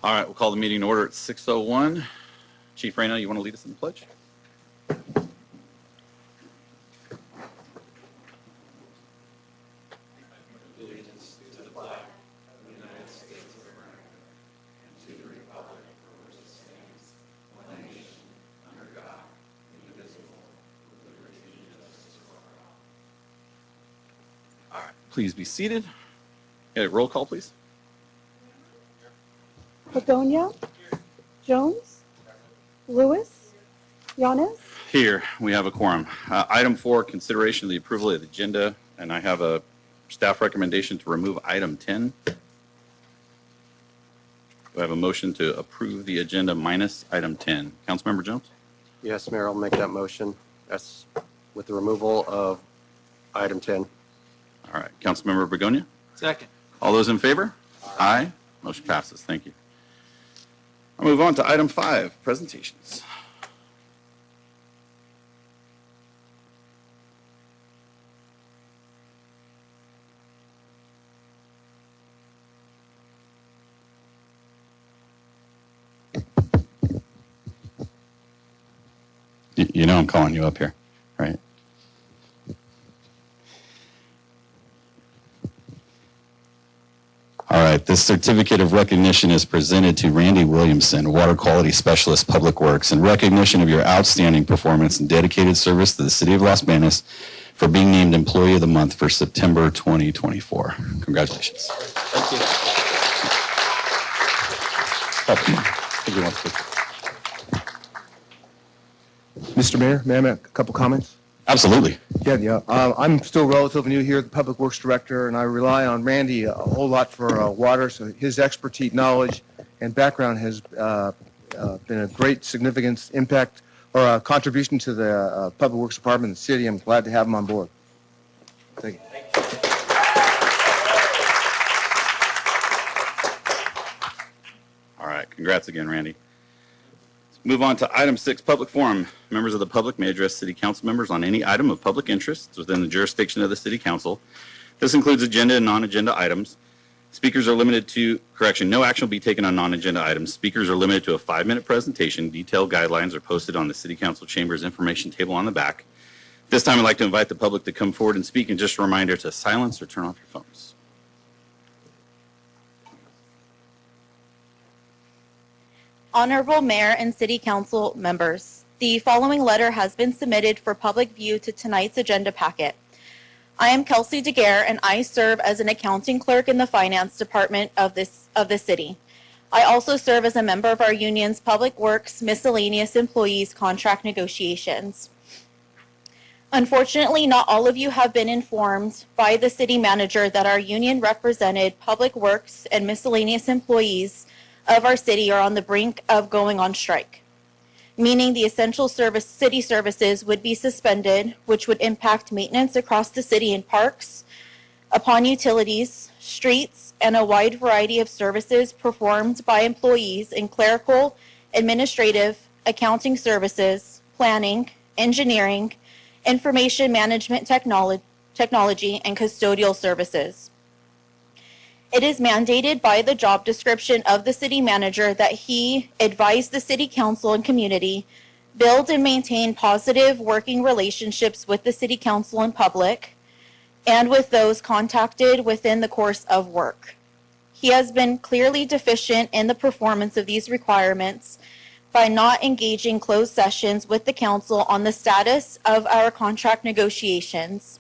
All right, we'll call the meeting in order at 6:01. Chief Reyna, you want to lead us in the pledge? Allegiance to the flag of the United States of America and to the republic for which it stands, one nation, under God, indivisible, with liberty and justice for all. All right, please be seated. Okay, roll call, please. Begonia, Jones, Lewis, Yanis. Here, we have a quorum. Item 4, consideration of the approval of the agenda, and I have a staff recommendation to remove item 10. Do I have a motion to approve the agenda minus item 10? Councilmember Jones? Yes, Mayor, I'll make that motion. That's with the removal of item 10. All right, Councilmember Begonia? Second. All those in favor? Aye. Motion passes. Thank you. I'll move on to item 5, presentations. You know I'm calling you up here, right? All right, this certificate of recognition is presented to Randy Williamson, Water Quality Specialist, Public Works, in recognition of your outstanding performance and dedicated service to the City of Los Banos for being named Employee of the Month for September 2024. Congratulations. Thank you. Mr. Mayor, may I make a couple comments? Absolutely. Yeah. I'm still relatively new here, the Public Works Director, and I rely on Randy a whole lot for water, so his expertise, knowledge, and background has been a great significant impact or contribution to the Public Works Department and the city. I'm glad to have him on board. Thank you. All right, congrats again, Randy. Move on to item 6, public forum. Members of the public may address city council members on any item of public interest within the jurisdiction of the city council. This includes agenda and non-agenda items. Speakers are limited to, no action will be taken on non-agenda items. Speakers are limited to a 5-minute presentation. Detailed guidelines are posted on the city council chamber's information table on the back. This time I'd like to invite the public to come forward and speak, and just a reminder to silence or turn off your phones. Honorable Mayor and City Council members, the following letter has been submitted for public view to tonight's agenda packet. I am Kelsey DeGuerre, and I serve as an accounting clerk in the finance department of the city. I also serve as a member of our union's Public Works Miscellaneous Employees Contract Negotiations. Unfortunately, not all of you have been informed by the city manager that our union represented Public Works and miscellaneous employees of our city are on the brink of going on strike, meaning the essential city services would be suspended, which would impact maintenance across the city in parks, upon utilities, streets, and a wide variety of services performed by employees in clerical, administrative, accounting services, planning, engineering, information management technology, and custodial services. It is mandated by the job description of the city manager that he advise the city council and community, build and maintain positive working relationships with the city council and public, and with those contacted within the course of work. He has been clearly deficient in the performance of these requirements by not engaging closed sessions with the council on the status of our contract negotiations.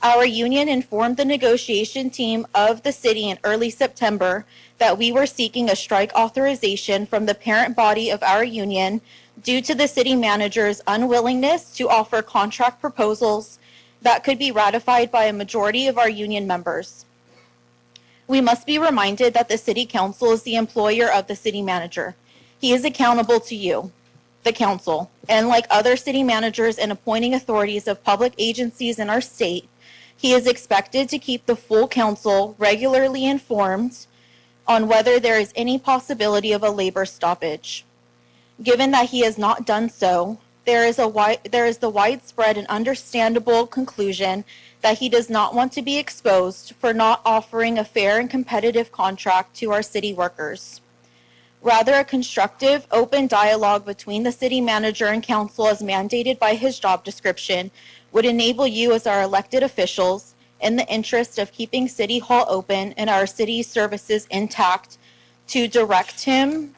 Our union informed the negotiation team of the city in early September that we were seeking a strike authorization from the parent body of our union due to the city manager's unwillingness to offer contract proposals that could be ratified by a majority of our union members. We must be reminded that the city council is the employer of the city manager. He is accountable to you, the council, and like other city managers and appointing authorities of public agencies in our state, he is expected to keep the full council regularly informed on whether there is any possibility of a labor stoppage. Given that he has not done so, there is the widespread and understandable conclusion that he does not want to be exposed for not offering a fair and competitive contract to our city workers. Rather, a constructive, open dialogue between the city manager and council as mandated by his job description would enable you as our elected officials, in the interest of keeping City Hall open and our city's services intact, to direct him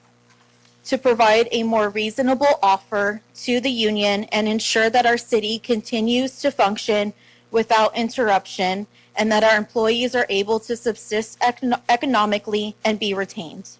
to provide a more reasonable offer to the union and ensure that our city continues to function without interruption and that our employees are able to subsist economically and be retained.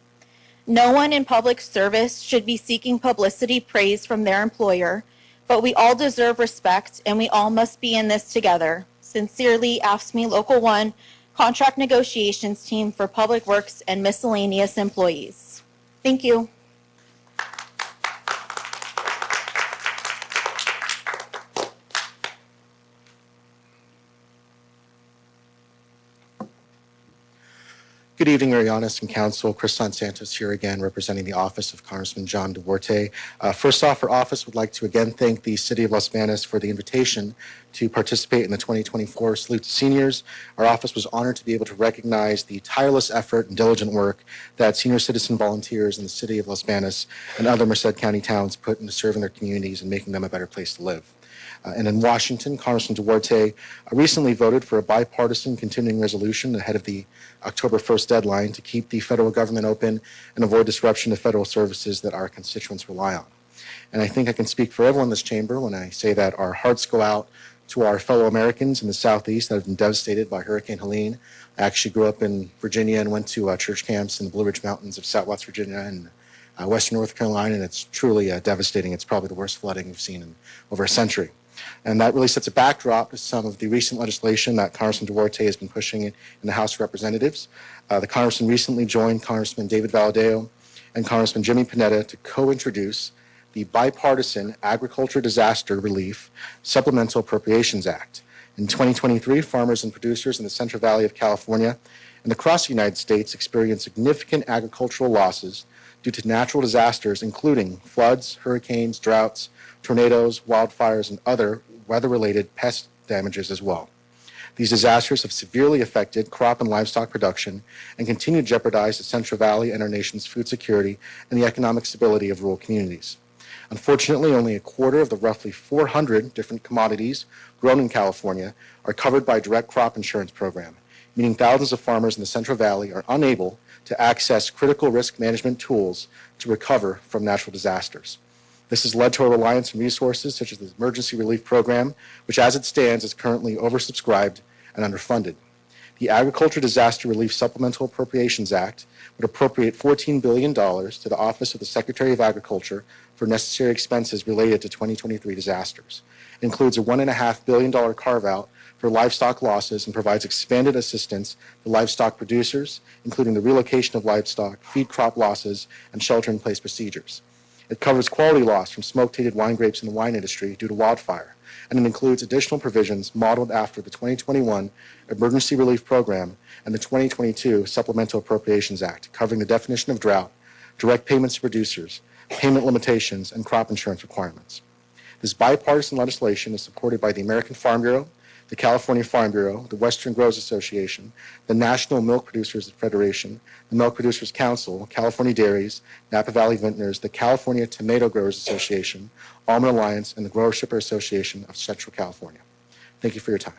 No one in public service should be seeking publicity praise from their employer, but we all deserve respect and we all must be in this together. Sincerely, AFSCME Local 1 Contract Negotiations Team for Public Works and Miscellaneous Employees. Thank you. Good evening, Marianas and Council. Kristan Santos here again, representing the office of Congressman John Duarte. First off, our office would like to again thank the City of Los Banos for the invitation to participate in the 2024 Salute to Seniors. Our office was honored to be able to recognize the tireless effort and diligent work that senior citizen volunteers in the City of Los Banos and other Merced County towns put into serving their communities and making them a better place to live. And in Washington, Congressman Duarte recently voted for a bipartisan continuing resolution ahead of the October 1st deadline to keep the federal government open and avoid disruption to federal services that our constituents rely on. And I think I can speak for everyone in this chamber when I say that our hearts go out to our fellow Americans in the Southeast that have been devastated by Hurricane Helene. I actually grew up in Virginia and went to church camps in the Blue Ridge Mountains of Southwest Virginia and Western North Carolina, and it's truly devastating. It's probably the worst flooding we've seen in over a century. And that really sets a backdrop to some of the recent legislation that Congressman Duarte has been pushing in the House of Representatives. The Congressman recently joined Congressman David Valadao and Congressman Jimmy Panetta to co-introduce the Bipartisan Agriculture Disaster Relief Supplemental Appropriations Act. In 2023, farmers and producers in the Central Valley of California and across the United States experienced significant agricultural losses due to natural disasters, including floods, hurricanes, droughts, tornadoes, wildfires, and other weather-related pest damages as well. These disasters have severely affected crop and livestock production and continue to jeopardize the Central Valley and our nation's food security and the economic stability of rural communities. Unfortunately, only a quarter of the roughly 400 different commodities grown in California are covered by a direct crop insurance program, meaning thousands of farmers in the Central Valley are unable to access critical risk management tools to recover from natural disasters. This has led to a reliance on resources such as the Emergency Relief Program, which as it stands is currently oversubscribed and underfunded. The Agriculture Disaster Relief Supplemental Appropriations Act would appropriate $14 billion to the Office of the Secretary of Agriculture for necessary expenses related to 2023 disasters. It includes a $1.5 billion carve-out for livestock losses and provides expanded assistance to livestock producers, including the relocation of livestock, feed crop losses, and shelter-in-place procedures. It covers quality loss from smoke-tainted wine grapes in the wine industry due to wildfire, and it includes additional provisions modeled after the 2021 Emergency Relief Program and the 2022 Supplemental Appropriations Act, covering the definition of drought, direct payments to producers, payment limitations, and crop insurance requirements. This bipartisan legislation is supported by the American Farm Bureau, the California Farm Bureau, the Western Growers Association, the National Milk Producers Federation, the Milk Producers Council, California Dairies, Napa Valley Vintners, the California Tomato Growers Association, Almond Alliance, and the Grower Shipper Association of Central California. Thank you for your time.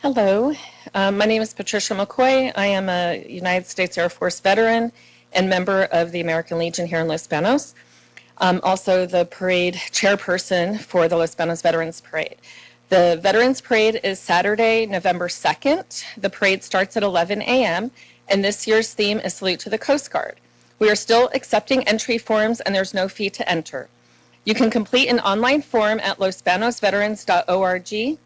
Hello, my name is Patricia McCoy. I am a United States Air Force veteran and member of the American Legion here in Los Banos. I'm also the parade chairperson for the Los Banos Veterans Parade. The Veterans Parade is Saturday, November 2nd. The parade starts at 11 a.m. and this year's theme is Salute to the Coast Guard. We are still accepting entry forms and there's no fee to enter. You can complete an online form at losbanosveterans.org.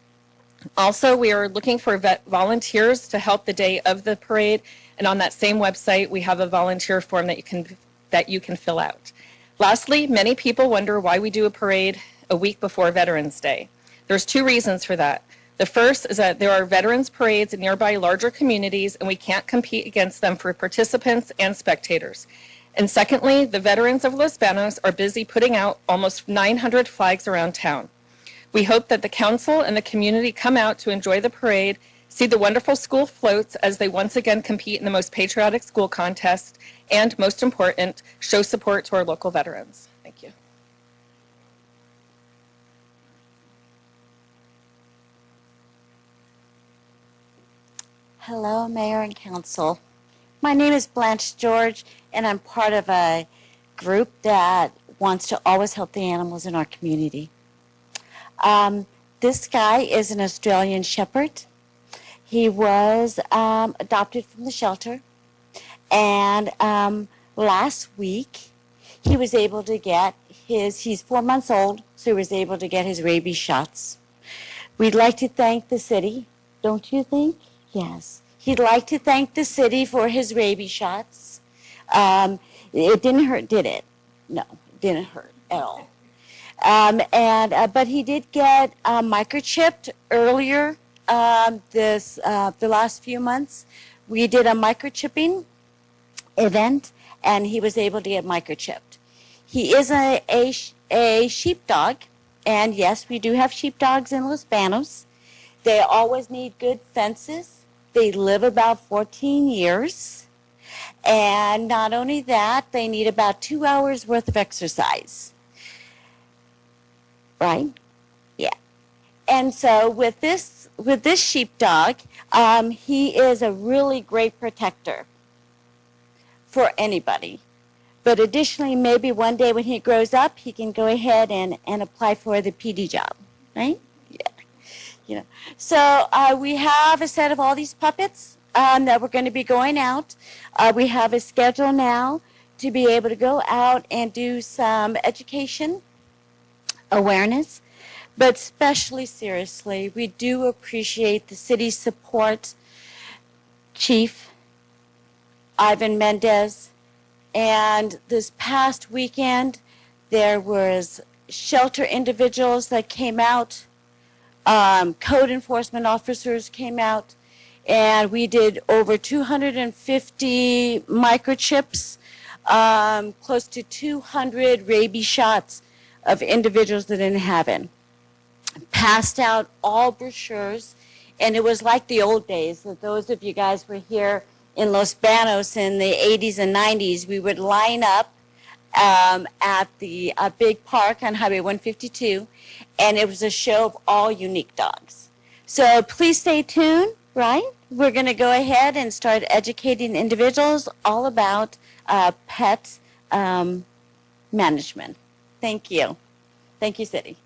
Also, we are looking for volunteers to help the day of the parade, and on that same website, we have a volunteer form that you can fill out. Lastly, many people wonder why we do a parade a week before Veterans Day. There's two reasons for that. The first is that there are veterans parades in nearby larger communities, and we can't compete against them for participants and spectators. And secondly, the veterans of Los Banos are busy putting out almost 900 flags around town. We hope that the council and the community come out to enjoy the parade, see the wonderful school floats as they once again compete in the most patriotic school contest, and most important, show support to our local veterans. Thank you. Hello, Mayor and Council. My name is Blanche George, and I'm part of a group that wants to always help the animals in our community. This guy is an Australian Shepherd. He was adopted from the shelter, and last week he was able to get he's 4 months old, so he was able to get his rabies shots. We'd like to thank the city, don't you think? Yes. He'd like to thank the city for his rabies shots. It didn't hurt, did it? No, it didn't hurt at all. But he did get microchipped earlier the last few months. We did a microchipping event, and he was able to get microchipped. He is a sheepdog, and yes, we do have sheepdogs in Los Banos. They always need good fences. They live about 14 years. And not only that, they need about 2 hours worth of exercise. Right? Yeah. And so with this sheepdog, he is a really great protector for anybody. But additionally, maybe one day when he grows up, he can go ahead and apply for the PD job, right? Yeah. You know. So we have a set of all these puppets that we're going to be going out. We have a schedule now to be able to go out and do some education, awareness, but especially seriously, we do appreciate the city's support. Chief Ivan Mendez, and this past weekend, there was shelter individuals that came out, code enforcement officers came out, and we did over 250 microchips, close to 200 rabies shots of individuals that didn't have it. Passed out all brochures, and it was like the old days. That those of you guys were here in Los Banos in the 80s and 90s, we would line up at the big park on Highway 152, and it was a show of all unique dogs. So please stay tuned, right? We're going to go ahead and start educating individuals all about pet management. Thank you. Thank you, City.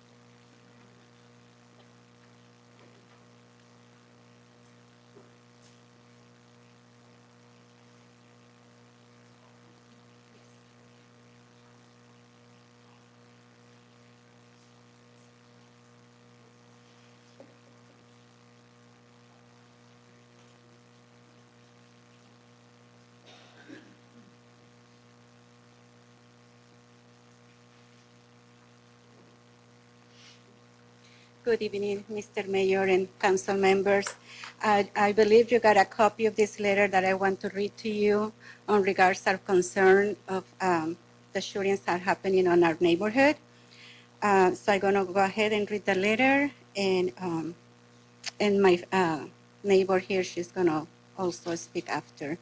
Good evening, Mr. Mayor and council members. I believe you got a copy of this letter that I want to read to you on regards our concern of the shootings that are happening on our neighborhood. So I'm going to go ahead and read the letter, and my neighbor here, she's going to also speak after.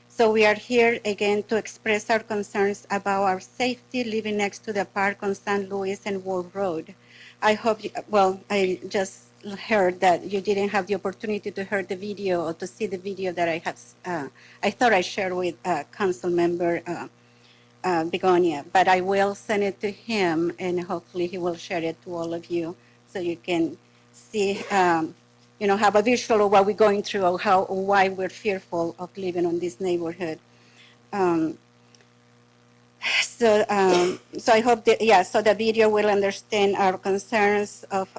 So we are here again to express our concerns about our safety living next to the park on San Luis and Ward Road. I hope, I just heard that you didn't have the opportunity to hear the video or to see the video that I thought I shared with Council Member Begonia, but I will send it to him, and hopefully he will share it to all of you so you can see, have a visual of what we're going through or why we're fearful of living in this neighborhood. So I hope that, so the video will understand our concerns of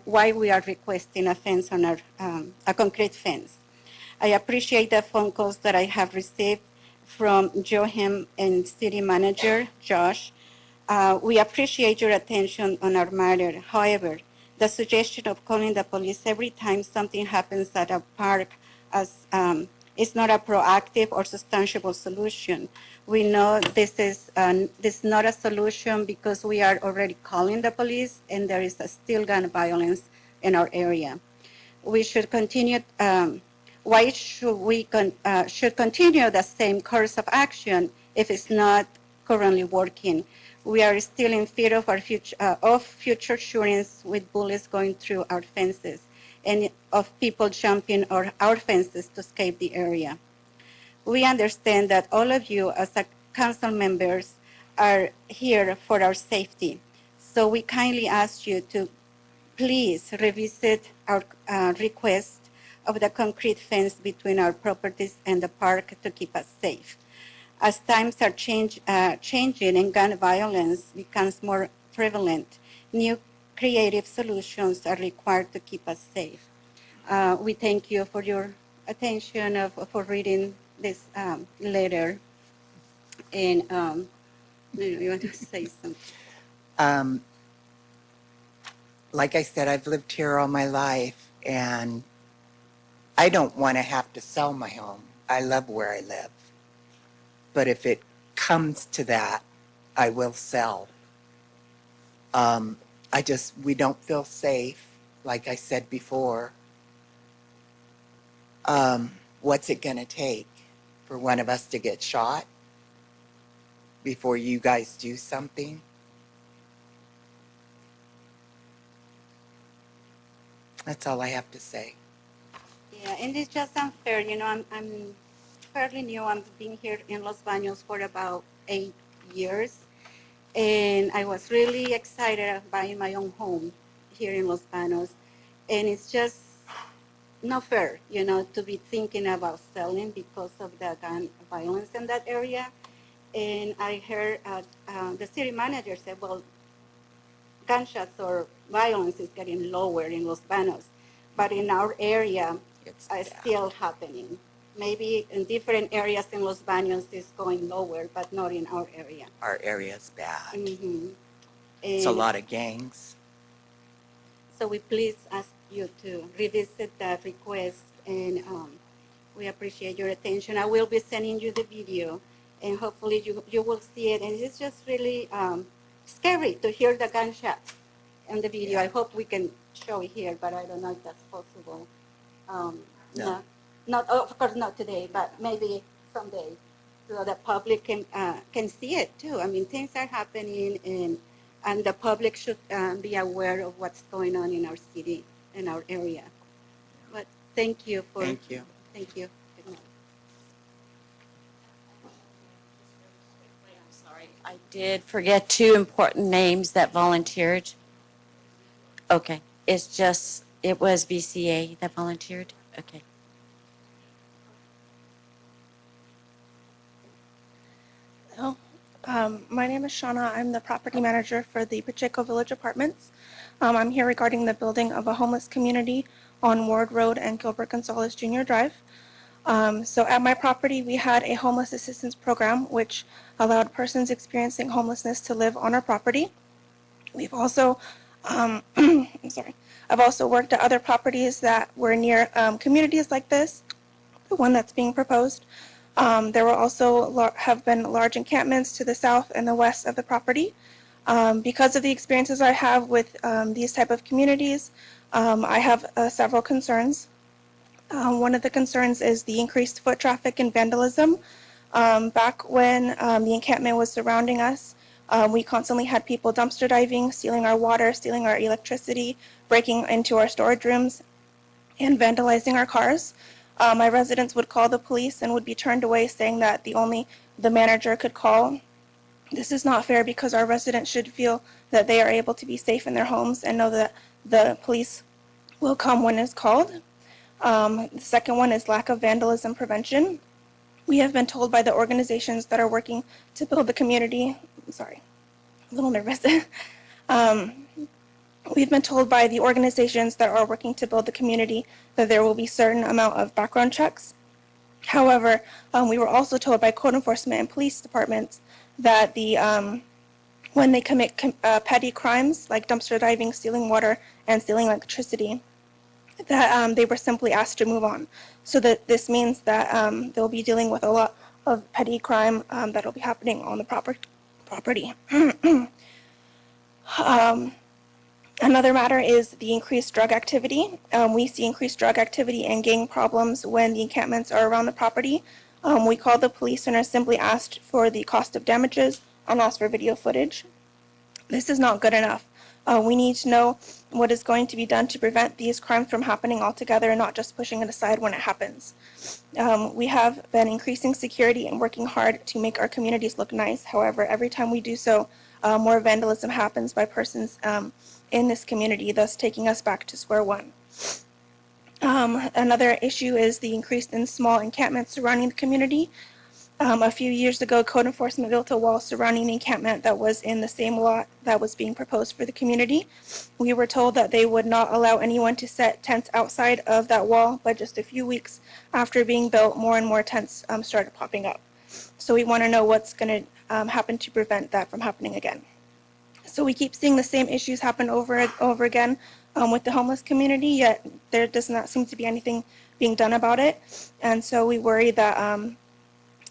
why we are requesting a fence on our, a concrete fence. I appreciate the phone calls that I have received from Joachim and City Manager Josh. We appreciate your attention on our matter. However, the suggestion of calling the police every time something happens at a park, as It's not a proactive or substantiable solution. We know this is not a solution because we are already calling the police and there is still gun violence in our area. We should continue, why should we should continue the same course of action if it's not currently working? We are still in fear of future shootings with bullets going through our fences and of people jumping our fences to escape the area. We understand that all of you as council members are here for our safety. So we kindly ask you to please revisit our request of the concrete fence between our properties and the park to keep us safe. As times are changing and gun violence becomes more prevalent, new creative solutions are required to keep us safe. We thank you for your attention for reading this letter. And you want to say something? Like I said, I've lived here all my life, and I don't want to have to sell my home. I love where I live. But if it comes to that, I will sell. We don't feel safe, like I said before. What's it going to take for one of us to get shot before you guys do something? That's all I have to say. Yeah, and it's just unfair. You know, I'm fairly new. I've been here in Los Banos for about 8 years. And I was really excited about buying my own home here in Los Banos. And it's just not fair, you know, to be thinking about selling because of the gun violence in that area. And I heard the city manager say, well, gunshots or violence is getting lower in Los Banos, but in our area, it's still happening. Maybe in different areas in Los Banos it's going lower, but not in our area. Our area's bad. Mm-hmm. It's a lot of gangs. So we please ask you to revisit that request, and we appreciate your attention. I will be sending you the video, and hopefully you will see it. And it's just really scary to hear the gunshot in the video. I hope we can show it here, but I don't know if that's possible. No. Not, of course, not today, but maybe someday, so the public can see it too. I mean, things are happening, and the public should be aware of what's going on in our city, in our area. But thank you for. Thank you. Thank you. Good night. I'm sorry, I did forget 2 important names that volunteered. Okay, it was BCA that volunteered? Okay. Hello. My name is Shauna. I'm the property manager for the Pacheco Village Apartments. I'm here regarding the building of a homeless community on Ward Road and Gilbert Gonzalez Jr. Drive. So at my property, we had a homeless assistance program which allowed persons experiencing homelessness to live on our property. We've also, I've also worked at other properties that were near communities like this, the one that's being proposed. There will also have been large encampments to the south and the west of the property. Because of the experiences I have with these type of communities, I have several concerns. One of the concerns is the increased foot traffic and vandalism. Back when the encampment was surrounding us, we constantly had people dumpster diving, stealing our water, stealing our electricity, breaking into our storage rooms, and vandalizing our cars. My residents would call the police and would be turned away, saying that the manager could call. This is not fair because our residents should feel that they are able to be safe in their homes and know that the police will come when it's called. The second one is lack of vandalism prevention. We have been told by the organizations that are working to build the community, I'm sorry, a little nervous. We've been told by the organizations that are working to build the community that there will be certain amount of background checks. However, we were also told by code enforcement and police departments that when they commit petty crimes like dumpster diving, stealing water, and stealing electricity, that they were simply asked to move on. So that this means that they'll be dealing with a lot of petty crime that'll be happening on the property. Another matter is the increased drug activity. We see increased drug activity and gang problems when the encampments are around the property. We called the police and are simply asked for the cost of damages and asked for video footage. This is not good enough. We need to know what is going to be done to prevent these crimes from happening altogether and not just pushing it aside when it happens. We have been increasing security and working hard to make our communities look nice. However, every time we do so, more vandalism happens by persons in this community, thus taking us back to square one. Another issue is the increase in small encampments surrounding the community. A few years ago, code enforcement built a wall surrounding the encampment that was in the same lot that was being proposed for the community. We were told that they would not allow anyone to set tents outside of that wall, but just a few weeks after being built, more and more tents started popping up. So we want to know what's going to happen to prevent that from happening again. So we keep seeing the same issues happen over again with the homeless community, yet there does not seem to be anything being done about it. And so we worry that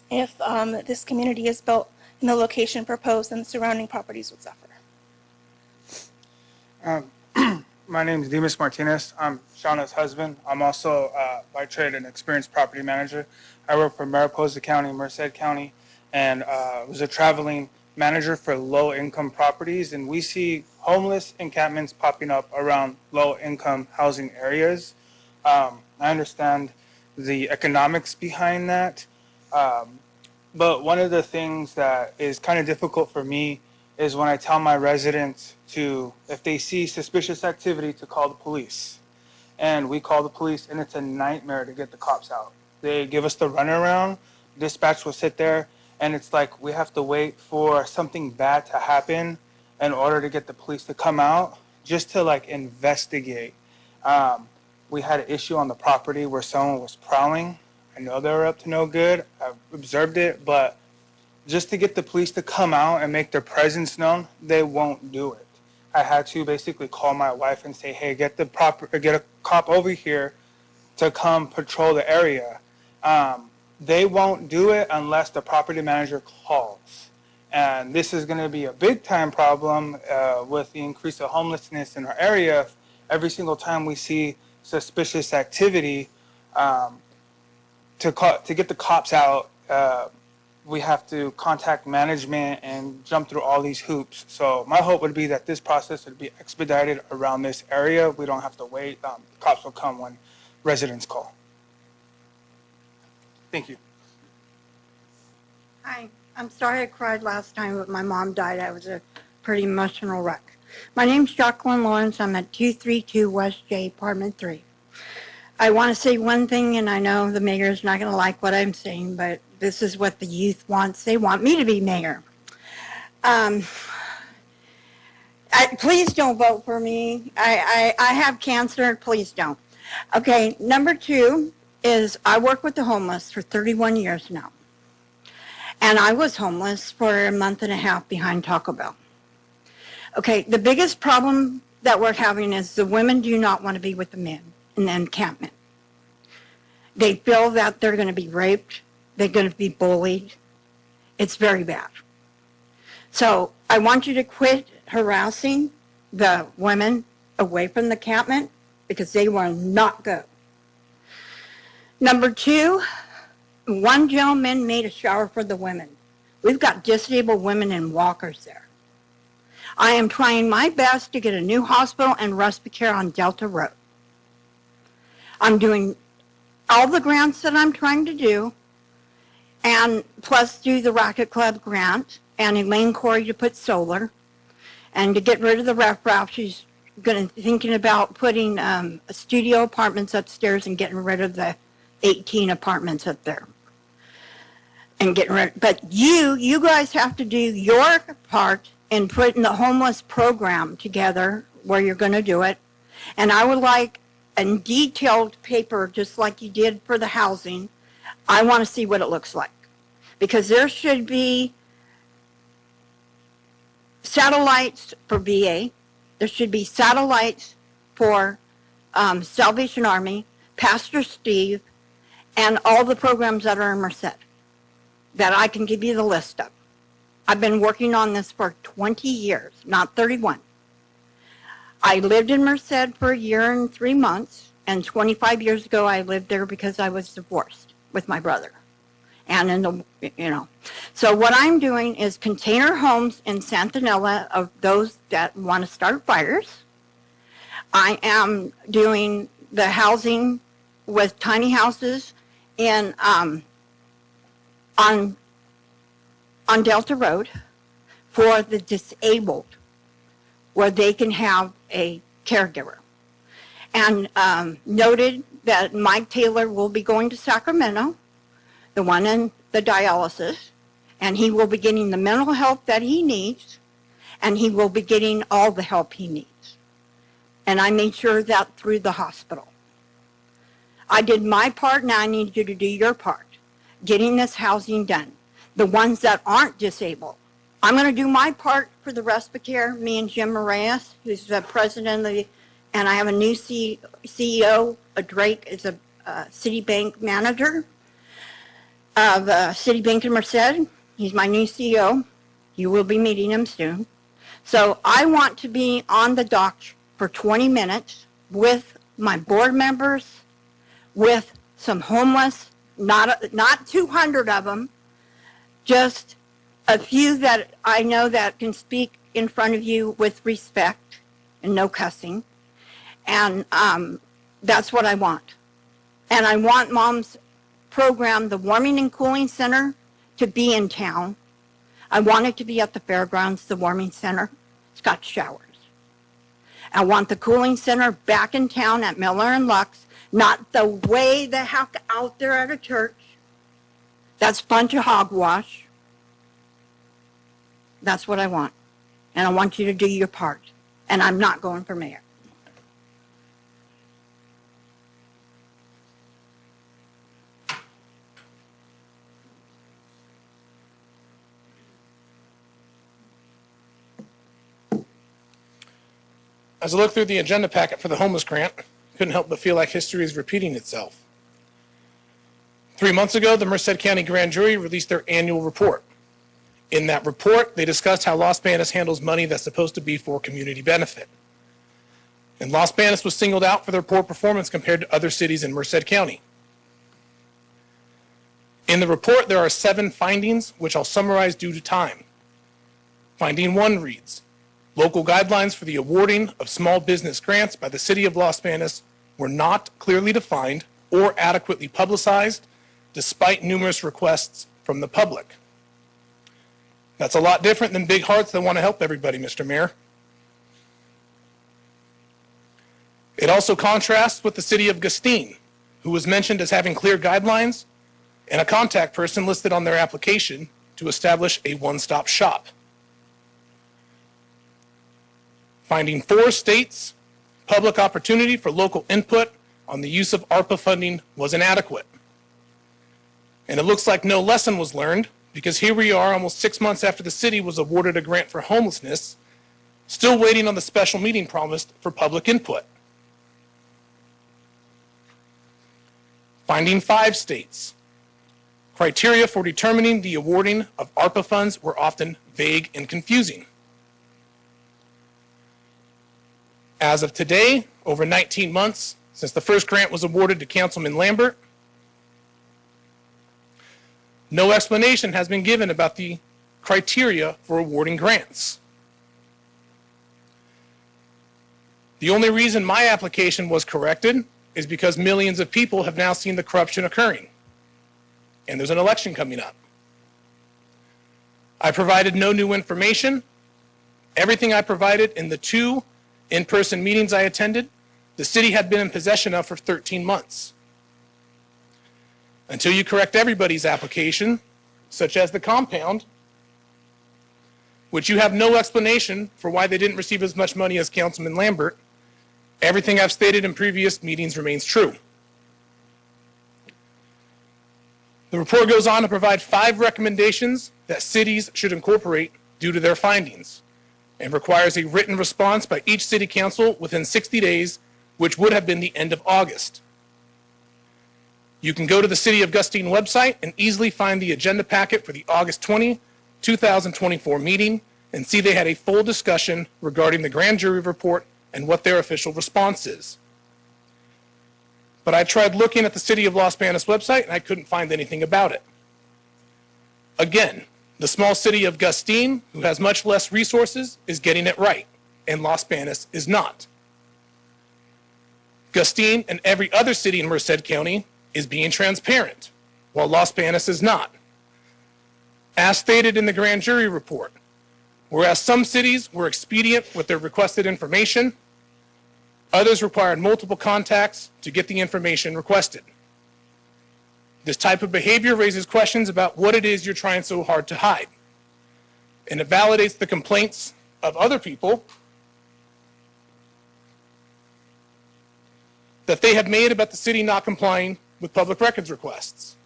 if this community is built in the location proposed, then the surrounding properties would suffer. My name is Demas Martinez. I'm Shauna's husband. I'm also, by trade, an experienced property manager. I work for Mariposa County, Merced County, and was a traveling manager for low-income properties. And we see homeless encampments popping up around low-income housing areas. I understand the economics behind that. But one of the things that is kind of difficult for me is when I tell my residents to, if they see suspicious activity, to call the police. And we call the police, and it's a nightmare to get the cops out. They give us the runaround, dispatch will sit there, and it's like we have to wait for something bad to happen in order to get the police to come out, just to like investigate. We had an issue on the property where someone was prowling. I know they were up to no good. I've observed it, but just to get the police to come out and make their presence known, they won't do it. I had to basically call my wife and say, hey, get a cop over here to come patrol the area. They won't do it unless the property manager calls. And this is going to be a big time problem with the increase of homelessness in our area. Every single time we see suspicious activity, to get the cops out, we have to contact management and jump through all these hoops. So my hope would be that this process would be expedited around this area. We don't have to wait. Cops will come when residents call. Thank you. Hi, I'm sorry I cried last time, but my mom died. I was a pretty emotional wreck. My name's Jacqueline Lawrence. I'm at 232 West J, Apartment 3. I want to say one thing, and I know the mayor's not going to like what I'm saying, but this is what the youth wants. They want me to be mayor. Please don't vote for me. I have cancer. Please don't. Okay, number two is I work with the homeless for 31 years now. And I was homeless for a month and a half behind Taco Bell. Okay, the biggest problem that we're having is the women do not want to be with the men in the encampment. They feel that they're going to be raped. They're going to be bullied. It's very bad. So I want you to quit harassing the women away from the encampment because they will not go. Number two, one gentleman made a shower for the women. We've got disabled women and walkers there. I am trying my best to get a new hospital and respite care on Delta Road. I'm doing all the grants that I'm trying to do, and plus do the Rocket Club grant, and Elaine Corey to put solar, and to get rid of the riffraff. She's thinking about putting studio apartments upstairs and getting rid of the 18 apartments up there. And getting rid, but you guys have to do your part in putting the homeless program together where you're going to do it. And I would like a detailed paper, just like you did for the housing. I want to see what it looks like. Because there should be satellites for VA. There should be satellites for Salvation Army, Pastor Steve, and all the programs that are in Merced that I can give you the list of. I've been working on this for 20 years, not 31. I lived in Merced for a year and 3 months, and 25 years ago I lived there because I was divorced with my brother. And in the, So what I'm doing is container homes in Santanella of those that want to start fires. I am doing the housing with tiny houses in on Delta Road for the disabled, where they can have a caregiver. And noted that Mike Taylor will be going to Sacramento, the one in the dialysis, and he will be getting the mental help that he needs, and he will be getting all the help he needs. And I made sure that through the hospital. I did my part, now I need you to do your part, getting this housing done. The ones that aren't disabled. I'm going to do my part for the respite care, me and Jim Moraes, who's the president of the, and I have a new CEO, Drake is a Citibank manager of Citibank in Merced. He's my new CEO. You will be meeting him soon. So I want to be on the dock for 20 minutes with my board members, with some homeless, not 200 of them, just a few that I know that can speak in front of you with respect and no cussing. And that's what I want. And I want Mom's program, the Warming and Cooling Center, to be in town. I want it to be at the fairgrounds, the warming center. It's got showers. I want the cooling center back in town at Miller and Lux, not the way the heck out there at a church. That's a bunch of hogwash. That's what I want. And I want you to do your part. And I'm not going for mayor. As I look through the agenda packet for the homeless grant, couldn't help but feel like history is repeating itself. 3 months ago, the Merced County Grand Jury released their annual report. In that report, they discussed how Los Banos handles money that's supposed to be for community benefit. And Los Banos was singled out for their poor performance compared to other cities in Merced County. In the report, there are 7 findings, which I'll summarize due to time. Finding 1 reads, local guidelines for the awarding of small business grants by the City of Los Banos were not clearly defined or adequately publicized, despite numerous requests from the public. That's a lot different than big hearts that want to help everybody, Mr. Mayor. It also contrasts with the City of Gustine, who was mentioned as having clear guidelines and a contact person listed on their application to establish a one-stop shop. Finding 4 states, public opportunity for local input on the use of ARPA funding was inadequate. And it looks like no lesson was learned, because here we are almost 6 months after the city was awarded a grant for homelessness, still waiting on the special meeting promised for public input. Finding 5 states. Criteria for determining the awarding of ARPA funds were often vague and confusing. As of today, over 19 months since the first grant was awarded to Councilman Lambert, no explanation has been given about the criteria for awarding grants. The only reason my application was corrected is because millions of people have now seen the corruption occurring. And there's an election coming up. I provided no new information. Everything I provided in the 2 in-person meetings I attended, the city had been in possession of for 13 months. Until you correct everybody's application, such as the compound, which you have no explanation for why they didn't receive as much money as Councilman Lambert, everything I've stated in previous meetings remains true. The report goes on to provide 5 recommendations that cities should incorporate due to their findings, and requires a written response by each city council within 60 days which would have been the end of August. You can go to the City of Gustine website and easily find the agenda packet for the August 20, 2024 meeting and see they had a full discussion regarding the grand jury report and what their official response is. But I tried looking at the City of Los Banos website and I couldn't find anything about it. Again, the small city of Gustine, who has much less resources, is getting it right, and Los Banos is not. Gustine and every other city in Merced County is being transparent, while Los Banos is not. As stated in the grand jury report, whereas some cities were expedient with their requested information, others required multiple contacts to get the information requested. This type of behavior raises questions about what it is you're trying so hard to hide. And it validates the complaints of other people that they have made about the city not complying with public records requests.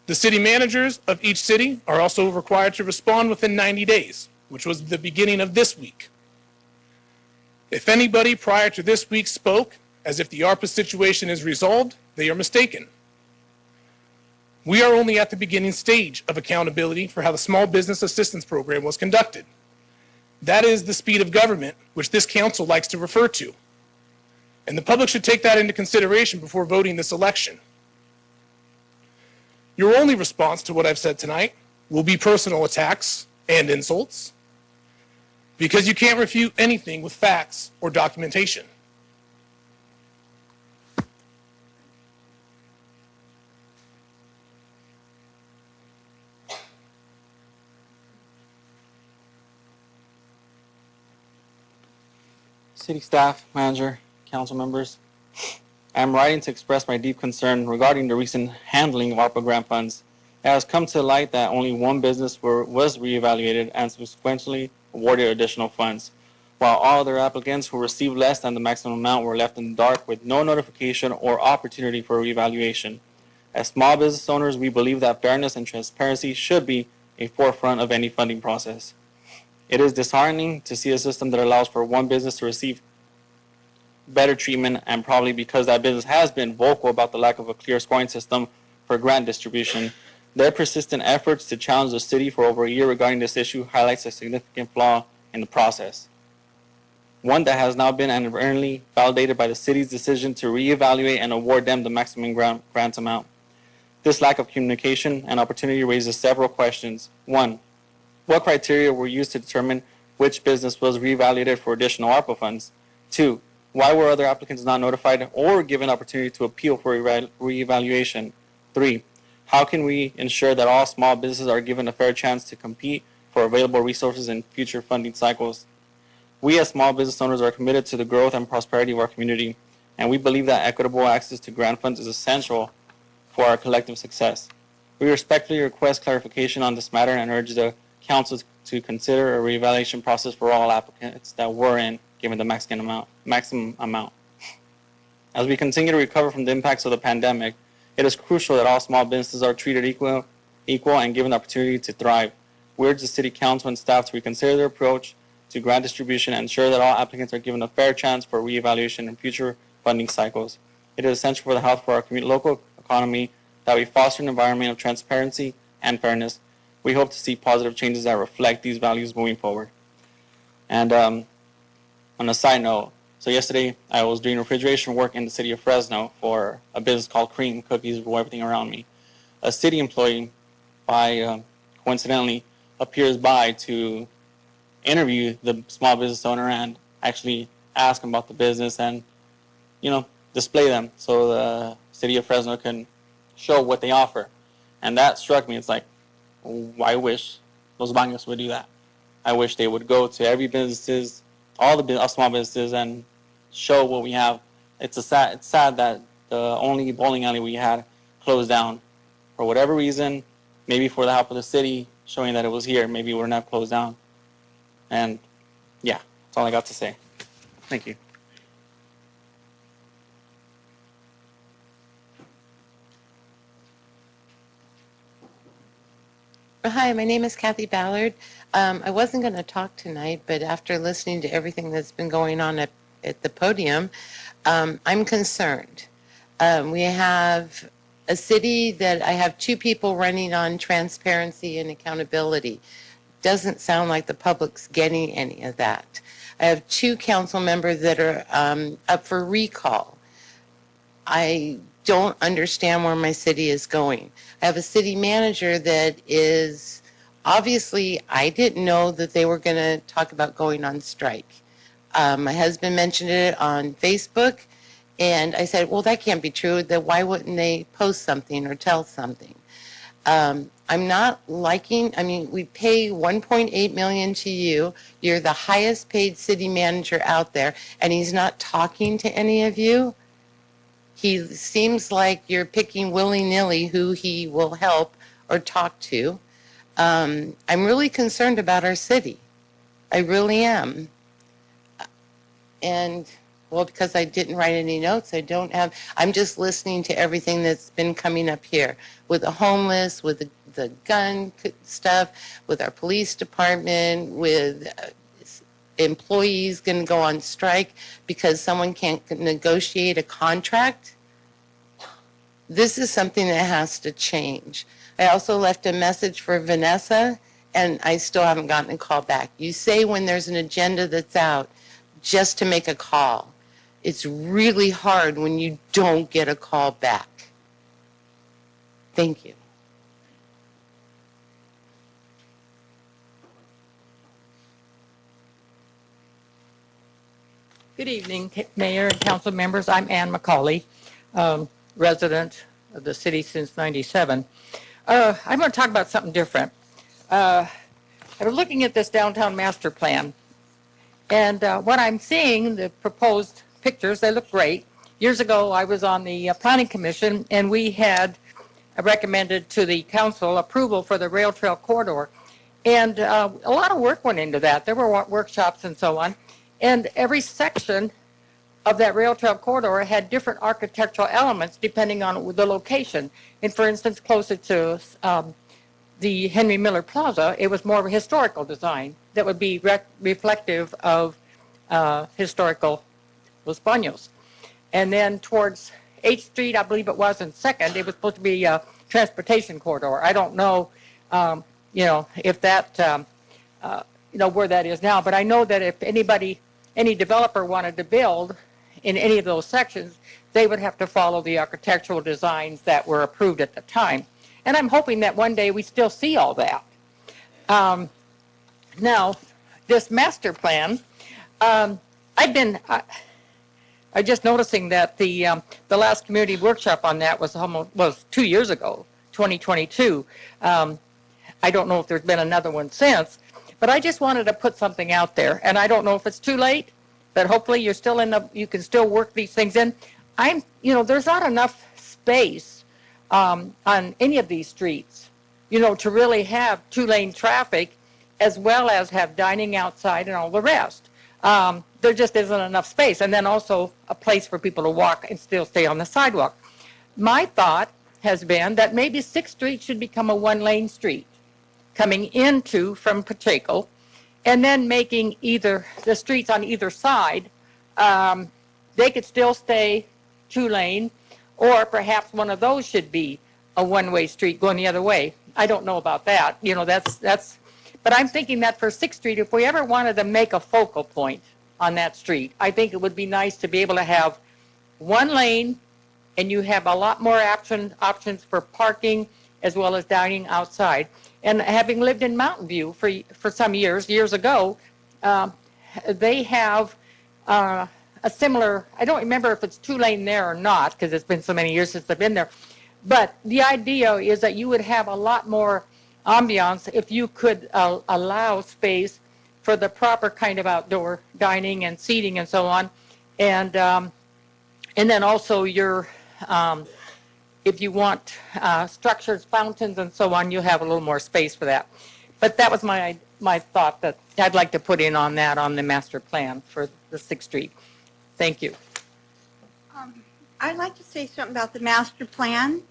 The city managers of each city are also required to respond within 90 days, which was the beginning of this week. If anybody prior to this week spoke as if the ARPA situation is resolved, they are mistaken. We are only at the beginning stage of accountability for how the Small Business Assistance Program was conducted. That is the speed of government, which this council likes to refer to. And the public should take that into consideration before voting this election. Your only response to what I've said tonight will be personal attacks and insults, because you can't refute anything with facts or documentation. City staff, manager, council members, I am writing to express my deep concern regarding the recent handling of ARPA grant funds. It has come to light that only one business was reevaluated and subsequently awarded additional funds, while all other applicants who received less than the maximum amount were left in the dark with no notification or opportunity for reevaluation. As small business owners, we believe that fairness and transparency should be a forefront of any funding process. It is disheartening to see a system that allows for one business to receive better treatment, and probably because that business has been vocal about the lack of a clear scoring system for grant distribution. Their persistent efforts to challenge the city for over a year regarding this issue highlights a significant flaw in the process, one that has now been inadvertently validated by the city's decision to reevaluate and award them the maximum grant amount. This lack of communication and opportunity raises several questions. 1. What criteria were used to determine which business was reevaluated for additional ARPA funds? 2. Why were other applicants not notified or given opportunity to appeal for reevaluation? 3. How can we ensure that all small businesses are given a fair chance to compete for available resources in future funding cycles? We as small business owners are committed to the growth and prosperity of our community, and we believe that equitable access to grant funds is essential for our collective success. We respectfully request clarification on this matter and urge the council to consider a reevaluation process for all applicants that were in given the maximum amount. As we continue to recover from the impacts of the pandemic, it is crucial that all small businesses are treated equal and given the opportunity to thrive. We urge the city council and staff to reconsider their approach to grant distribution and ensure that all applicants are given a fair chance for reevaluation in future funding cycles. It is essential for the health of our local economy that we foster an environment of transparency and fairness. We hope to see positive changes that reflect these values moving forward. And on a side note, so yesterday I was doing refrigeration work in the city of Fresno for a business called Cream Cookies for everything around me. A city employee, coincidentally, appears by to interview the small business owner and actually ask him about the business and, display them so the city of Fresno can show what they offer. And that struck me. It's like, I wish Los Banos would do that. I wish they would go to every businesses, all small businesses, and show what we have. It's sad that the only bowling alley we had closed down for whatever reason. Maybe for the help of the city showing that it was here, maybe we're not closed down. And yeah, that's all I got to say. Thank you. Hi, my name is Kathy Ballard. I wasn't going to talk tonight, but after listening to everything that's been going on at the podium, I'm concerned. We have a city that I have two people running on transparency and accountability. Doesn't sound like the public's getting any of that. I have two council members that are up for recall. I don't understand where my city is going. I have a city manager that is, obviously, I didn't know that they were going to talk about going on strike. My husband mentioned it on Facebook, and I said, well, that can't be true. Then why wouldn't they post something or tell something? I'm not liking, I mean, we pay $1.8 million to you. You're the highest paid city manager out there, and he's not talking to any of you. He seems like you're picking willy-nilly who he will help or talk to. I'm really concerned about our city. I really am. And, well, because I didn't write any notes, I'm just listening to everything that's been coming up here with the homeless, with the gun stuff, with our police department, with employees going to go on strike because someone can't negotiate a contract. This is something that has to change. I also left a message for Vanessa, and I still haven't gotten a call back. You say when there's an agenda that's out, just to make a call. It's really hard when you don't get a call back. Thank you. Good evening, Mayor and council members. I'm Ann McCauley, resident of the city since '97. I'm going to talk about something different. I was looking at this downtown master plan, and what I'm seeing, the proposed pictures, they look great. Years ago, I was on the planning commission, and we had recommended to the council approval for the rail trail corridor. And a lot of work went into that. There were workshops and so on. And every section of that rail trail corridor had different architectural elements depending on the location. And for instance, closer to the Henry Miller Plaza, it was more of a historical design that would be reflective of historical Los Banos. And then towards 8th Street, I believe it was, and 2nd, it was supposed to be a transportation corridor. I don't know, if that, where that is now, but I know that if any developer wanted to build in any of those sections, they would have to follow the architectural designs that were approved at the time. And I'm hoping that one day we still see all that. Now, this master plan, I'm just noticing that the last community workshop on that was 2 years ago, 2022. I don't know if there's been another one since, but I just wanted to put something out there, and I don't know if it's too late, but hopefully you can still work these things in. There's not enough space on any of these streets, to really have 2-lane traffic as well as have dining outside and all the rest. There just isn't enough space, and then also a place for people to walk and still stay on the sidewalk. My thought has been that maybe 6th Street should become a 1-lane street coming into from Pacheco, and then making either the streets on either side, they could still stay 2-lane, or perhaps one of those should be a 1-way street going the other way. I don't know about that. But I'm thinking that for 6th Street, if we ever wanted to make a focal point on that street, I think it would be nice to be able to have 1 lane, and you have a lot more options for parking as well as dining outside. And having lived in Mountain View for some years ago, they have a similar, I don't remember if it's 2-lane there or not, because it's been so many years since I've been there. But the idea is that you would have a lot more ambiance if you could allow space for the proper kind of outdoor dining and seating and so on. And then also if you want structures, fountains, and so on, you have a little more space for that. But that was my thought that I'd like to put in on that on the master plan for the 6th Street. Thank you. I'd like to say something about the master plan,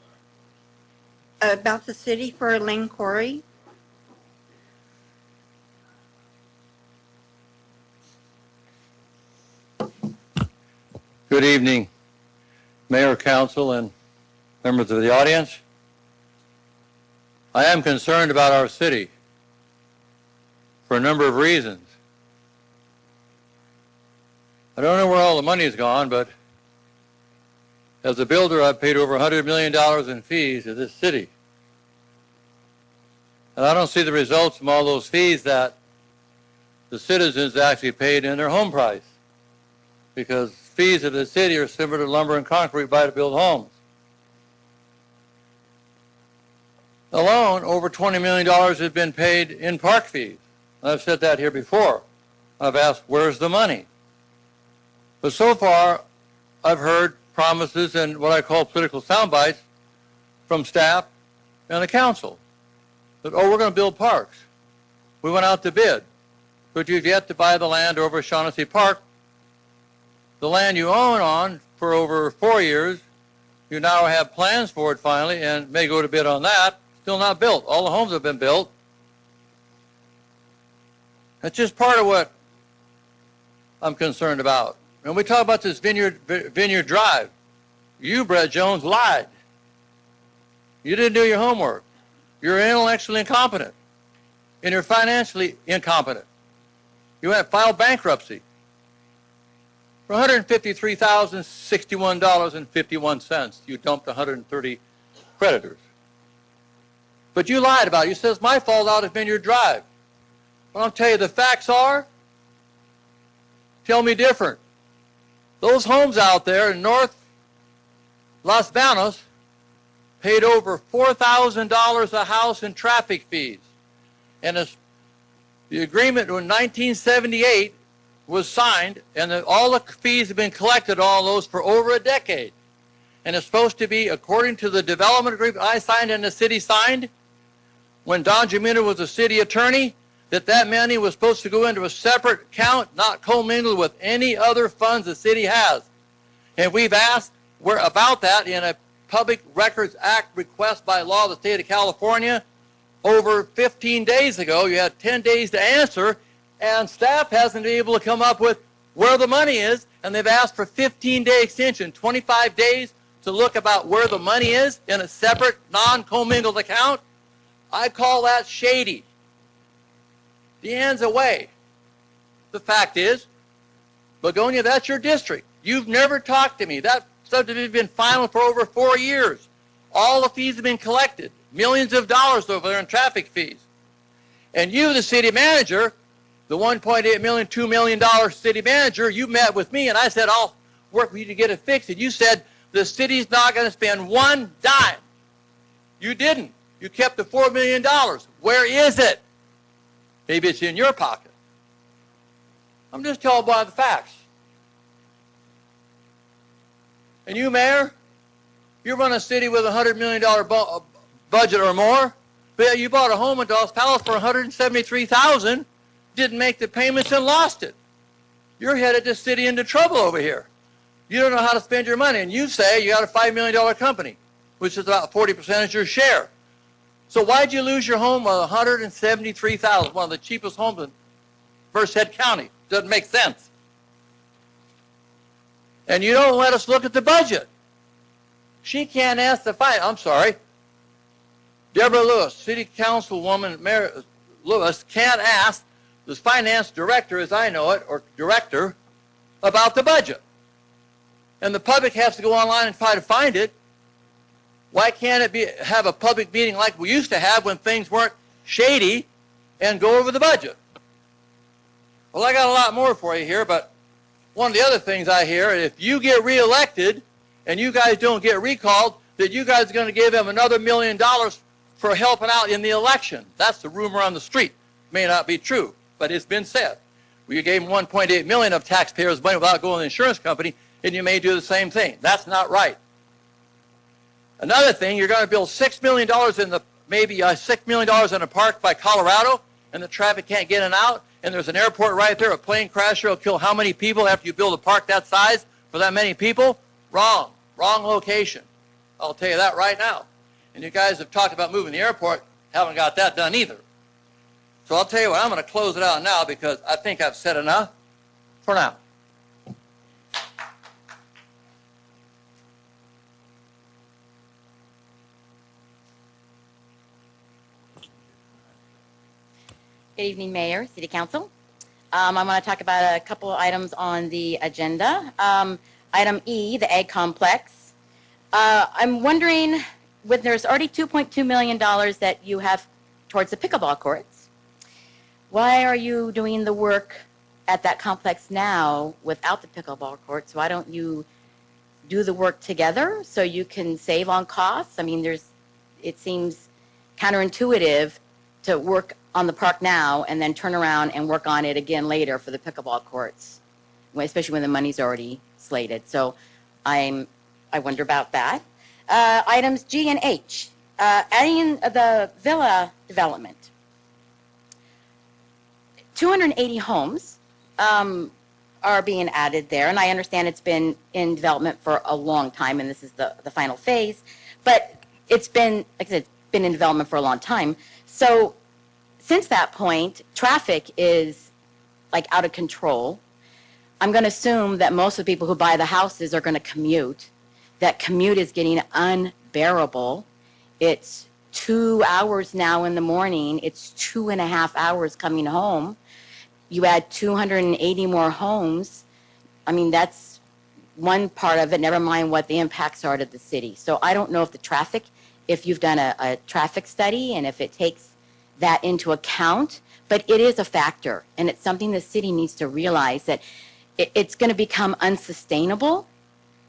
about the city for Lynn Quarry. Good evening, Mayor, Council, and members of the audience. I am concerned about our city for a number of reasons. I don't know where all the money has gone, but as a builder, I've paid over $100 million in fees to this city. And I don't see the results from all those fees that the citizens actually paid in their home price, because fees of the city are similar to lumber and concrete buy to build homes. Alone, over $20 million has been paid in park fees. I've said that here before. I've asked, where's the money? But so far, I've heard promises and what I call political sound bites from staff and the council that, oh, we're going to build parks. We went out to bid, but you've yet to buy the land over Shaughnessy Park. The land you own on for over 4 years, you now have plans for it finally and may go to bid on that. Still not built. All the homes have been built. That's just part of what I'm concerned about. When we talk about this Vineyard Drive, you, Brett Jones, lied. You didn't do your homework. You're intellectually incompetent, and you're financially incompetent. You went and filed bankruptcy for $153,061.51. You dumped 130 creditors. But you lied about it. You said it's my fault out of Vineyard Drive. Well, I'll tell you, the facts are, tell me different. Those homes out there in North Los Banos paid over $4,000 a house in traffic fees. And the agreement in 1978 was signed, and all the fees have been collected, all those, for over a decade. And it's supposed to be, according to the development agreement I signed and the city signed, when Don Jimena was the city attorney, that money was supposed to go into a separate account, not commingled with any other funds the city has. And we've asked about that in a Public Records Act request by law of the state of California over 15 days ago. You had 10 days to answer, and staff hasn't been able to come up with where the money is, and they've asked for 15-day extension, 25 days to look about where the money is in a separate, non-commingled account. I call that shady. The end's away. The fact is, Begonia, that's your district. You've never talked to me. That subdivision has been final for over 4 years. All the fees have been collected, millions of dollars over there in traffic fees. And you, the city manager, the $1.8 million, $2 million city manager, you met with me and I said, I'll work with you to get it fixed. And you said, the city's not going to spend one dime. You didn't. You kept the $4 million. Where is it? Maybe it's in your pocket. I'm just telling by the facts. And you, Mayor, you run a city with a $100 million budget or more, but you bought a home in Dallas Palace for $173,000, didn't make the payments and lost it. You're headed the city into trouble over here. You don't know how to spend your money, and you say you got a $5 million company, which is about 40% of your share. So why'd you lose your home of $173,000, one of the cheapest homes in Merced County? Doesn't make sense. And you don't let us look at the budget. She can't ask the fine. I'm sorry. Deborah Lewis, City Councilwoman Mayor Lewis, can't ask the finance director, as I know it, or director, about the budget. And the public has to go online and try to find it. Why can't it have a public meeting like we used to have when things weren't shady and go over the budget? Well, I got a lot more for you here, but one of the other things I hear, if you get reelected and you guys don't get recalled, that you guys are going to give him another $1 million for helping out in the election. That's the rumor on the street. May not be true, but it's been said. Well, you gave him $1.8 million of taxpayers' money without going to the insurance company, and you may do the same thing. That's not right. Another thing, you're going to build $6 million in the, maybe $6 million in a park by Colorado, and the traffic can't get in and out, and there's an airport right there, a plane crasher will kill how many people after you build a park that size for that many people? Wrong. Wrong location. I'll tell you that right now. And you guys have talked about moving the airport, haven't got that done either. So I'll tell you what, I'm going to close it out now because I think I've said enough for now. Good evening, Mayor, City Council. I want to talk about a couple of items on the agenda. Item E, the egg complex. I'm wondering, when there's already $2.2 million that you have towards the pickleball courts, why are you doing the work at that complex now without the pickleball courts? Why don't you do the work together so you can save on costs? I mean, it seems counterintuitive to work on the park now and then turn around and work on it again later for the pickleball courts, especially when the money's already slated. So I wonder about that. Items G and H, adding the villa development. 280 homes are being added there, and I understand it's been in development for a long time, and this is the final phase, but it's been, like I said, it's been in development for a long time. So since that point, traffic is like out of control. I'm going to assume that most of the people who buy the houses are going to commute. That commute is getting unbearable. It's 2 hours now in the morning. It's 2.5 hours coming home. You add 280 more homes. I mean, that's one part of it, never mind what the impacts are to the city. So I don't know if the traffic, if you've done a traffic study and if it takes that into account, but it is a factor, and it's something the city needs to realize that it's going to become unsustainable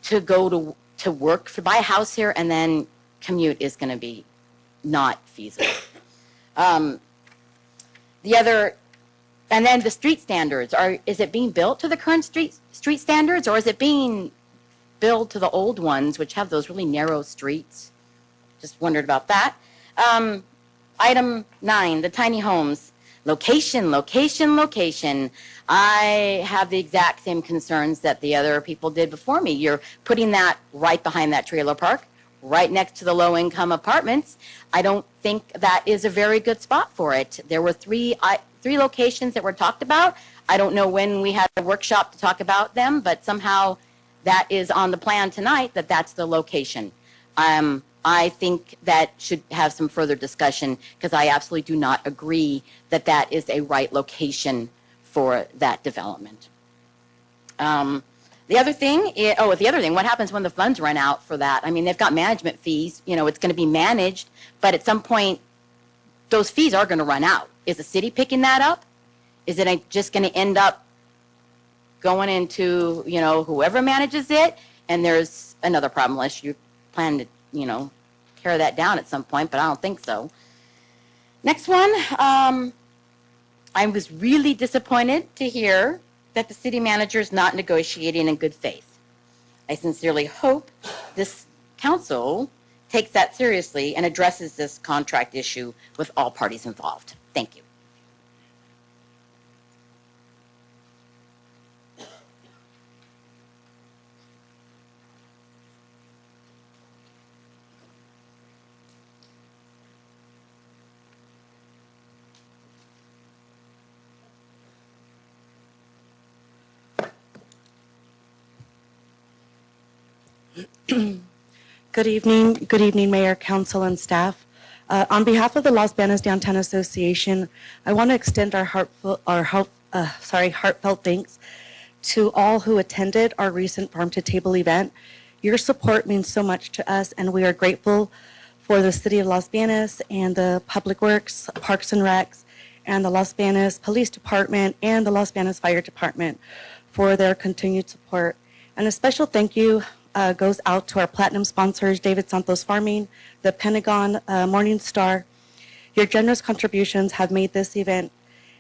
to go to work, to buy a house here and then commute is going to be not feasible. And then the street standards, is it being built to the current street standards, or is it being built to the old ones, which have those really narrow streets? Just wondered about that. Item 9, the tiny homes. Location, location, location. I have the exact same concerns that the other people did before me. You're putting that right behind that trailer park, right next to the low-income apartments. I don't think that is a very good spot for it. There were three locations that were talked about. I don't know when we had a workshop to talk about them, but somehow that is on the plan tonight, that's the location. I think that should have some further discussion because I absolutely do not agree that that is a right location for that development. The other thing, what happens when the funds run out for that? I mean, they've got management fees. You know, it's going to be managed, but at some point, those fees are going to run out. Is the city picking that up? Is it just going to end up going into, whoever manages it? And there's another problem unless you plan to, tear that down at some point, but I don't think so. Next one, I was really disappointed to hear that the city manager is not negotiating in good faith. I sincerely hope this council takes that seriously and addresses this contract issue with all parties involved. Thank you. Good evening, Mayor, Council, and staff. On behalf of the Los Banos Downtown Association, I want to extend our heartfelt thanks to all who attended our recent Farm to Table event. Your support means so much to us, and we are grateful for the City of Los Banos and the Public Works, Parks and Recs, and the Los Banos Police Department and the Los Banos Fire Department for their continued support. And a special thank you goes out to our platinum sponsors, David Santos Farming, the Pentagon, Morning Star. Your generous contributions have made this event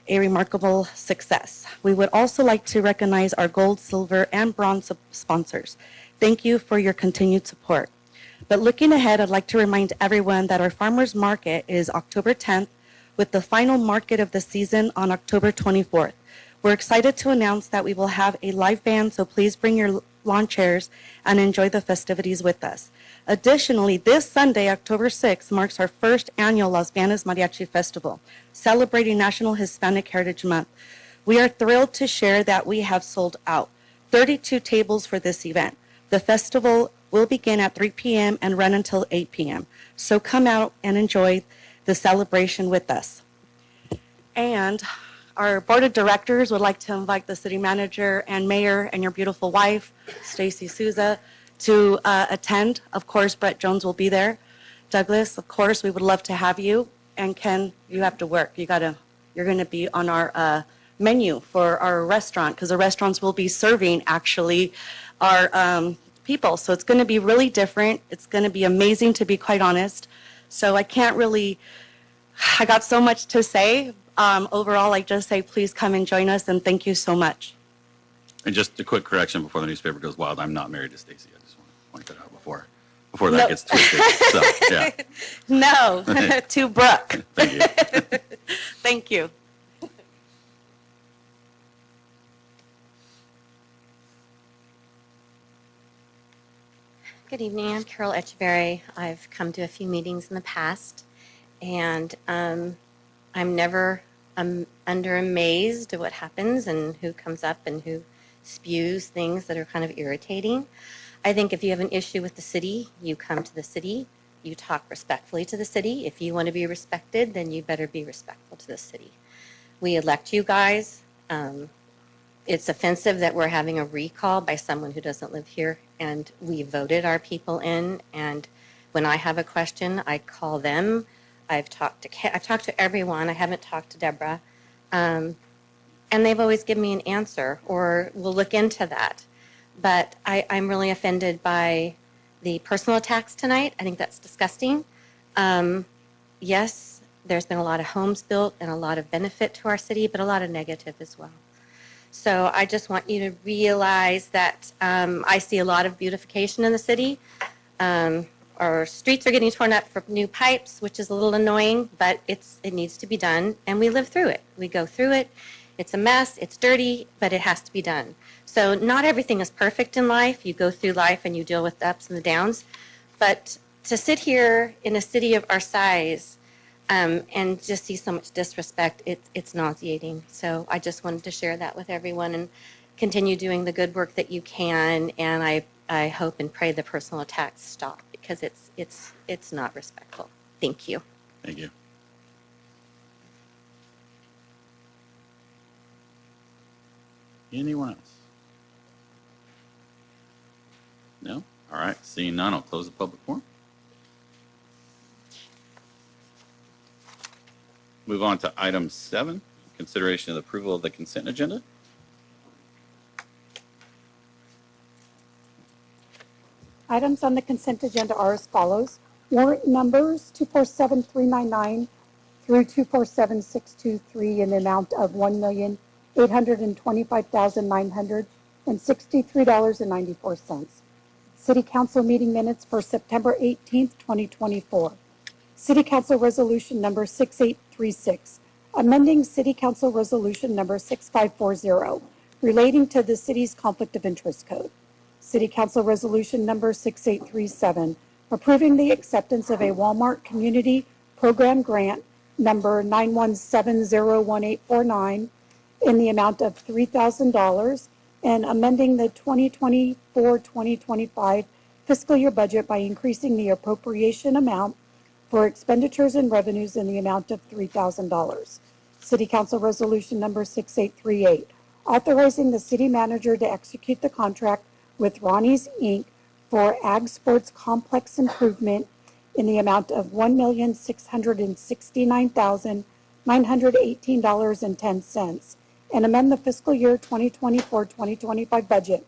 a remarkable success. We would also like to recognize our gold, silver, and bronze sponsors. Thank you for your continued support. But looking ahead, I'd like to remind everyone that our farmers market is October 10th, with the final market of the season on October 24th. We're excited to announce that we will have a live band, so please bring your lawn chairs and enjoy the festivities with us. Additionally, this Sunday, October 6th, marks our first annual Los Banos Mariachi Festival, celebrating National Hispanic Heritage Month. We are thrilled to share that we have sold out 32 tables for this event. The festival will begin at 3 p.m. and run until 8 p.m. So come out and enjoy the celebration with us. And our board of directors would like to invite the city manager and mayor and your beautiful wife, Stacy Souza, to attend. Of course, Brett Jones will be there. Douglas, of course, we would love to have you. And Ken, you have to work. You're going to be on our menu for our restaurant, because the restaurants will be serving actually our people. So it's going to be really different. It's going to be amazing, to be quite honest. So I got so much to say. Overall, I just say, please come and join us, and thank you so much. And just a quick correction before the newspaper goes wild. I'm not married to Stacy. I just want to point that out before that gets twisted. So, yeah. No, to Brooke. Thank you. Thank you. Good evening. I'm Carol Echeverry. I've come to a few meetings in the past, and I'm never under amazed at what happens and who comes up and who spews things that are kind of irritating. I think if you have an issue with the city, you come to the city, you talk respectfully to the city. If you want to be respected, then you better be respectful to the city. We elect you guys. It's offensive that we're having a recall by someone who doesn't live here, and we voted our people in, and when I have a question, I call them. I've talked to everyone. I haven't talked to Deborah. And they've always given me an answer, or we'll look into that. But I'm really offended by the personal attacks tonight. I think that's disgusting. Yes, there's been a lot of homes built and a lot of benefit to our city, but a lot of negative as well. So I just want you to realize that I see a lot of beautification in the city. Our streets are getting torn up for new pipes, which is a little annoying, but it needs to be done, and we live through it. We go through it. It's a mess. It's dirty, but it has to be done. So not everything is perfect in life. You go through life and you deal with the ups and the downs. But to sit here in a city of our size and just see so much disrespect, it's nauseating. So I just wanted to share that with everyone and continue doing the good work that you can. And I hope and pray the personal attacks stop, because it's not respectful. Thank you. Thank you. Anyone else? No? All right. Seeing none, I'll close the public forum. Move on to item 7, consideration of the approval of the consent agenda. Items on the consent agenda are as follows. Warrant numbers 247399 through 247623 in the amount of $1,825,963.94. City Council meeting minutes for September 18th, 2024. City Council Resolution Number 6836, amending City Council Resolution Number 6540, relating to the city's Conflict of Interest Code. City Council Resolution Number 6837, approving the acceptance of a Walmart Community Program Grant Number 917-01849 in the amount of $3,000 and amending the 2024-2025 fiscal year budget by increasing the appropriation amount for expenditures and revenues in the amount of $3,000. City Council Resolution Number 6838, authorizing the city manager to execute the contract with Ronnie's Inc. for Ag Sports Complex Improvement in the amount of $1,669,918.10 and amend the fiscal year 2024-2025 budget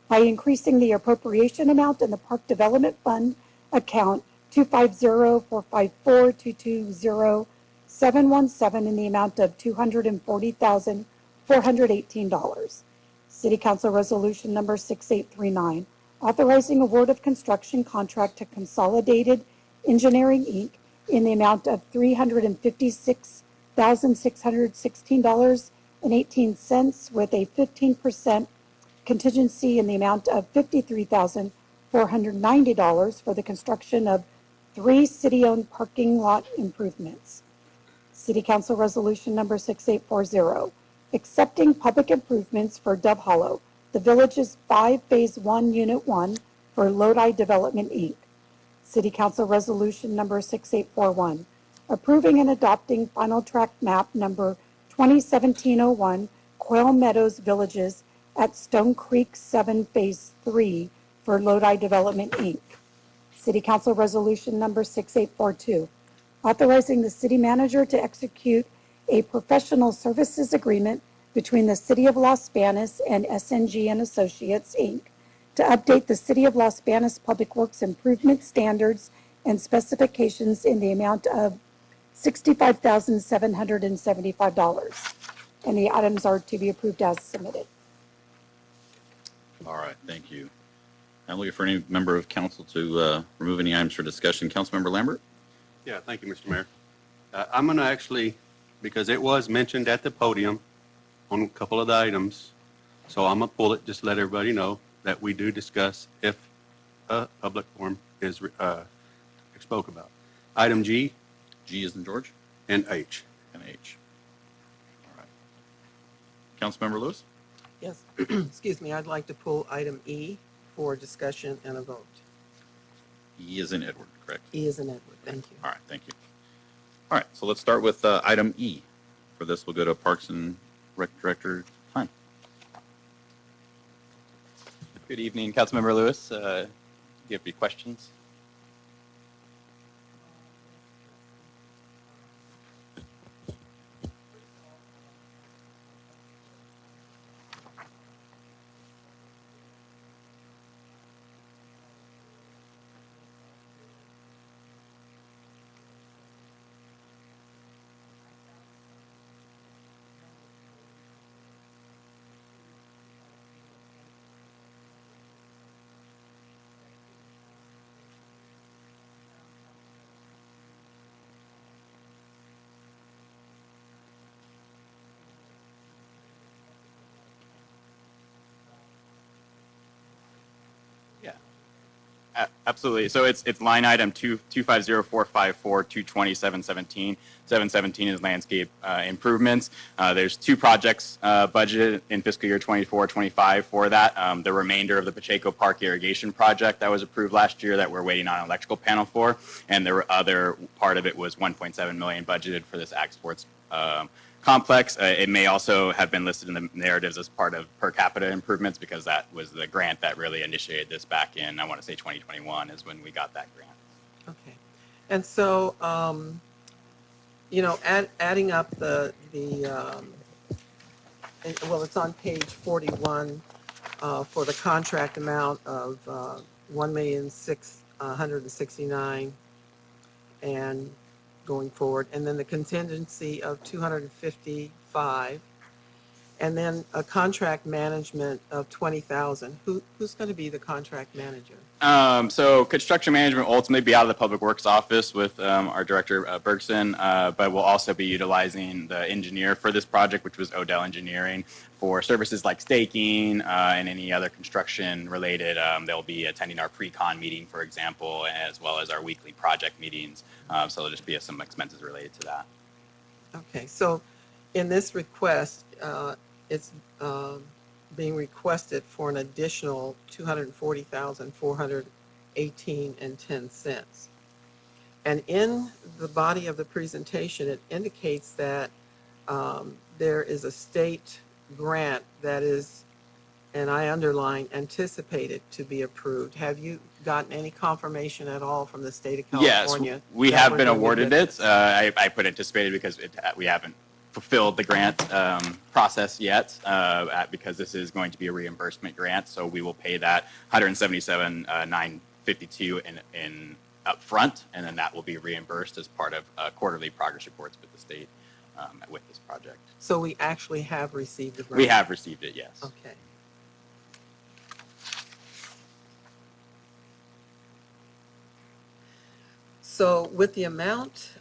by increasing the appropriation amount in the Park Development Fund account 250-454-220-717 in the amount of $240,418. City Council Resolution Number 6839, authorizing award of construction contract to Consolidated Engineering, Inc. in the amount of $356,616.18 with a 15% contingency in the amount of $53,490 for the construction of 3 city-owned parking lot improvements. City Council Resolution Number 6840, accepting public improvements for Dove Hollow, the village's 5 Phase 1 Unit 1 for Lodi Development, Inc. City Council Resolution Number 6841, approving and adopting final tract map number 2017-01 Quail Meadows Villages at Stone Creek 7 Phase 3 for Lodi Development, Inc. City Council Resolution Number 6842, authorizing the city manager to execute a professional services agreement between the City of Los Banos and SNG and Associates, Inc., to update the City of Los Banos Public Works improvement standards and specifications in the amount of $65,775. And the items are to be approved as submitted. All right, thank you. I'm looking for any member of council to remove any items for discussion. Councilmember Lambert? Yeah, thank you, Mr. Mayor. I'm going to actually, because it was mentioned at the podium on a couple of the items, so I'm going to pull it, just let everybody know that we do discuss if a public forum is spoke about. Item G. G is in George? And H. And H. All right. Councilmember Lewis? Yes, excuse me, I'd like to pull item E for discussion and a vote. E is in Edward, correct? E is in Edward, thank you. All right, thank you. All right, so let's start with item E. For this, we'll go to Parks and Rec Director Klein. Good evening, Councilmember Lewis. Do you have any questions? Absolutely. So it's line item 250-454-220-717. 717 is landscape improvements. There's two projects budgeted in fiscal year 24-25 for that. The remainder of the Pacheco Park irrigation project that was approved last year that we're waiting on an electrical panel for, and the other part of it was 1.7 million budgeted for this ag sports complex. It may also have been listed in the narratives as part of per capita improvements because that was the grant that really initiated this back in, I want to say 2021 is when we got that grant. Okay. And so, you know, adding up well, it's on page 41 for the contract amount of $1,669,000 and going forward, and then the contingency of 255, and then a contract management of 20,000. Who's going to be the contract manager? So construction management will ultimately be out of the Public Works office with our director, Bergson, but we'll also be utilizing the engineer for this project, which was Odell Engineering, for services like staking and any other construction related. They'll be attending our pre-con meeting, for example, as well as our weekly project meetings. So there'll just be some expenses related to that. Okay, so in this request, it's being requested for an additional $240,418.10. And in the body of the presentation, it indicates that there is a state grant that is, and I underline, anticipated to be approved. Have you gotten any confirmation at all from the state of California? Yes, we have been awarded it. I put anticipated because we haven't fulfilled the grant process yet because this is going to be a reimbursement grant. So we will pay that $177,952 in upfront, and then that will be reimbursed as part of quarterly progress reports with the state with this project. So we actually have received the grant? We have received it, yes. Okay. So with the amount,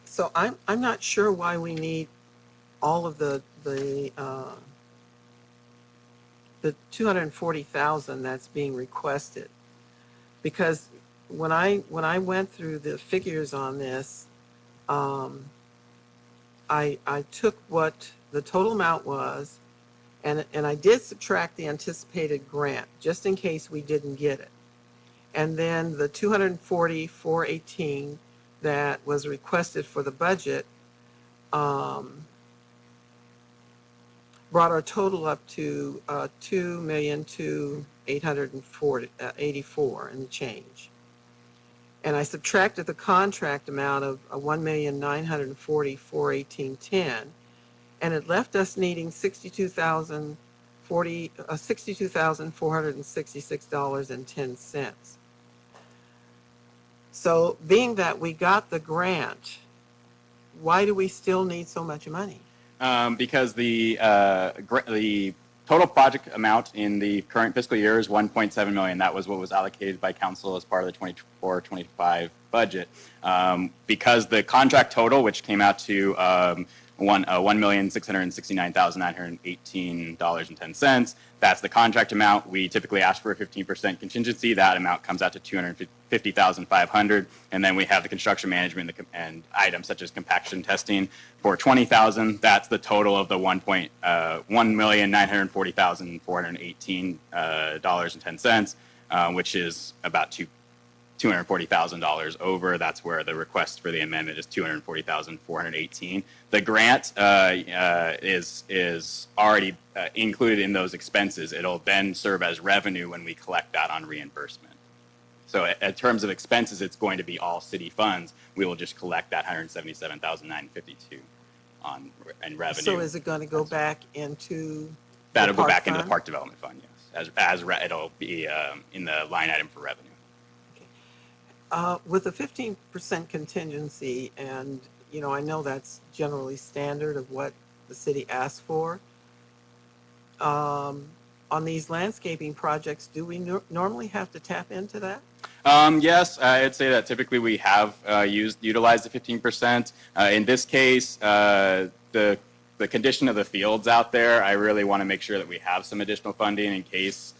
so I'm not sure why we need all of the 240,000 that's being requested, because when I went through the figures on this, I took what the total amount was And I did subtract the anticipated grant, just in case we didn't get it. And then the 240,418 that was requested for the budget brought our total up to 2,284,084 and change. And I subtracted the contract amount of 1,940,418.10, and it left us needing $62,466.10. So, being that we got the grant, why do we still need so much money? Because the total project amount in the current fiscal year is $1.7 million. That was what was allocated by council as part of the 24-25 budget. Because the contract total, which came out to $1,669,918.10. That's the contract amount. We typically ask for a 15% contingency. That amount comes out to $250,500, and then we have the construction management and items such as compaction testing for $20,000. That's the total of the $1,940,418.10, which is about $240,000 over. That's where the request for the amendment is $240,418. The grant is already included in those expenses. It'll then serve as revenue when we collect that on reimbursement. So in terms of expenses, it's going to be all city funds. We will just collect that $177,952 in revenue. So is it going to go back into that'll go back into the park development fund? Yes, it'll be in the line item for revenue. With a 15% contingency, and I know that's generally standard of what the city asks for. On these landscaping projects, do we normally have to tap into that? Yes, I'd say that typically we have utilized the 15%. In this case, the condition of the fields out there, I really want to make sure that we have some additional funding in case.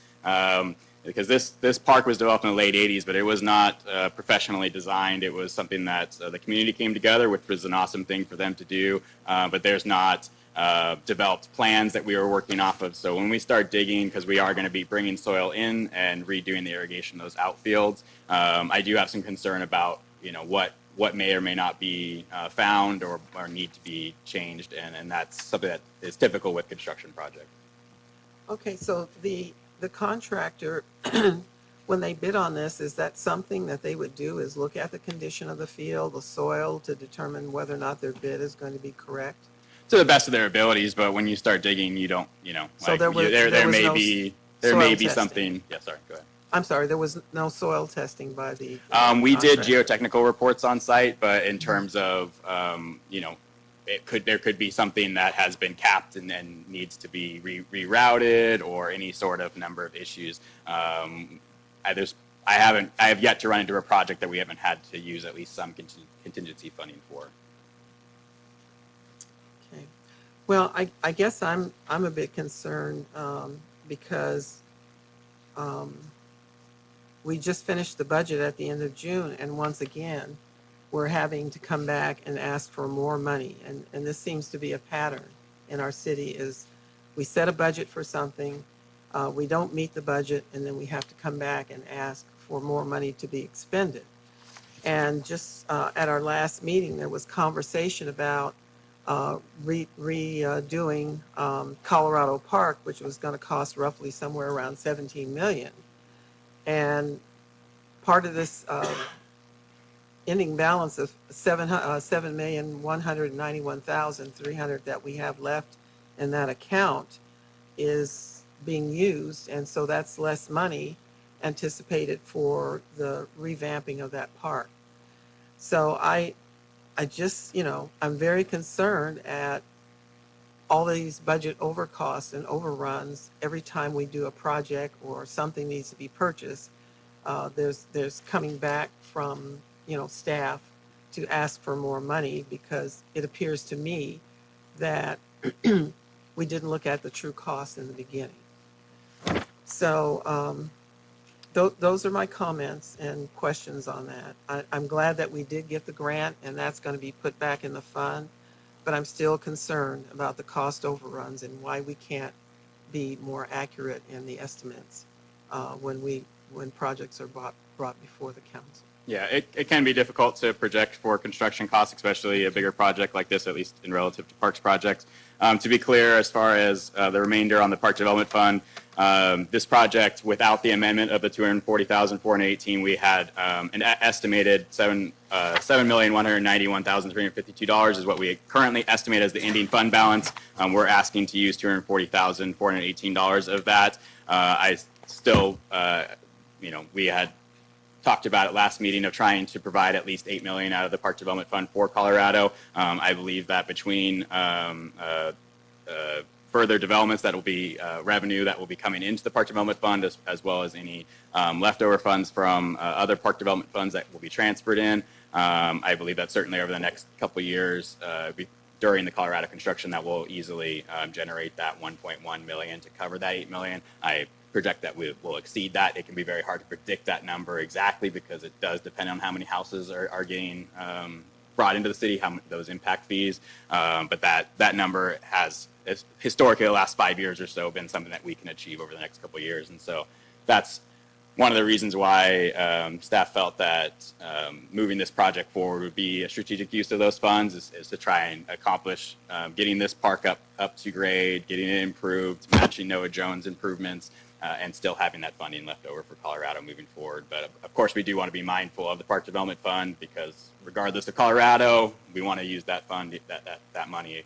Because this park was developed in the late 80s, but it was not professionally designed. It was something that the community came together, which was an awesome thing for them to do. But there's not developed plans that we were working off of. So when we start digging, because we are going to be bringing soil in and redoing the irrigation of those outfields, I do have some concern about what may or may not be found or need to be changed, and that's something that is typical with construction projects. Okay, so the contractor, when they bid on this, is that something that they would do, is look at the condition of the field, the soil, to determine whether or not their bid is going to be correct? To the best of their abilities, but when you start digging, you don't, So there may be something. Yeah, sorry, go ahead. I'm sorry, there was no soil testing by the we did geotechnical reports on site, but in terms of, there could be something that has been capped and then needs to be rerouted, or any sort of number of issues. I have yet to run into a project that we haven't had to use at least some contingency funding for. Okay. Well, I guess I'm a bit concerned because we just finished the budget at the end of June, and once again, we're having to come back and ask for more money. And this seems to be a pattern in our city, is we set a budget for something, we don't meet the budget, and then we have to come back and ask for more money to be expended. And just at our last meeting, there was conversation about redoing Colorado Park, which was going to cost roughly somewhere around $17 million. And part of this ending balance of $7,191,300 that we have left in that account is being used, and so that's less money anticipated for the revamping of that park. So I just, I'm very concerned at all these budget overcosts and overruns every time we do a project or something needs to be purchased. There's coming back from staff to ask for more money, because it appears to me that we didn't look at the true cost in the beginning. So those are my comments and questions on that. I'm glad that we did get the grant, and that's going to be put back in the fund, but I'm still concerned about the cost overruns and why we can't be more accurate in the estimates when projects are brought before the council. Yeah, it can be difficult to project for construction costs, especially a bigger project like this, at least in relative to parks projects. To be clear, as far as the remainder on the Park Development Fund, this project, without the amendment of the $240,418, we had an estimated $7,191,352 is what we currently estimate as the ending fund balance. We're asking to use $240,418 of that. I still, we had talked about at last meeting of trying to provide at least $8 million out of the Park Development Fund for Colorado. I believe that between further developments that will be revenue that will be coming into the Park Development Fund, as well as any leftover funds from other Park Development funds that will be transferred in. I believe that certainly over the next couple of years, during the Colorado construction, that will easily generate that $1.1 million to cover that $8 million. I project that we will exceed that. It can be very hard to predict that number exactly because it does depend on how many houses are getting brought into the city, how those impact fees. But that number has historically the last 5 years or so been something that we can achieve over the next couple of years. And so that's one of the reasons why staff felt that moving this project forward would be a strategic use of those funds is to try and accomplish getting this park up to grade, getting it improved, matching Noah Jones improvements, and still having that funding left over for Colorado moving forward. But of course, we do want to be mindful of the Park Development Fund because regardless of Colorado, we want to use that fund, that money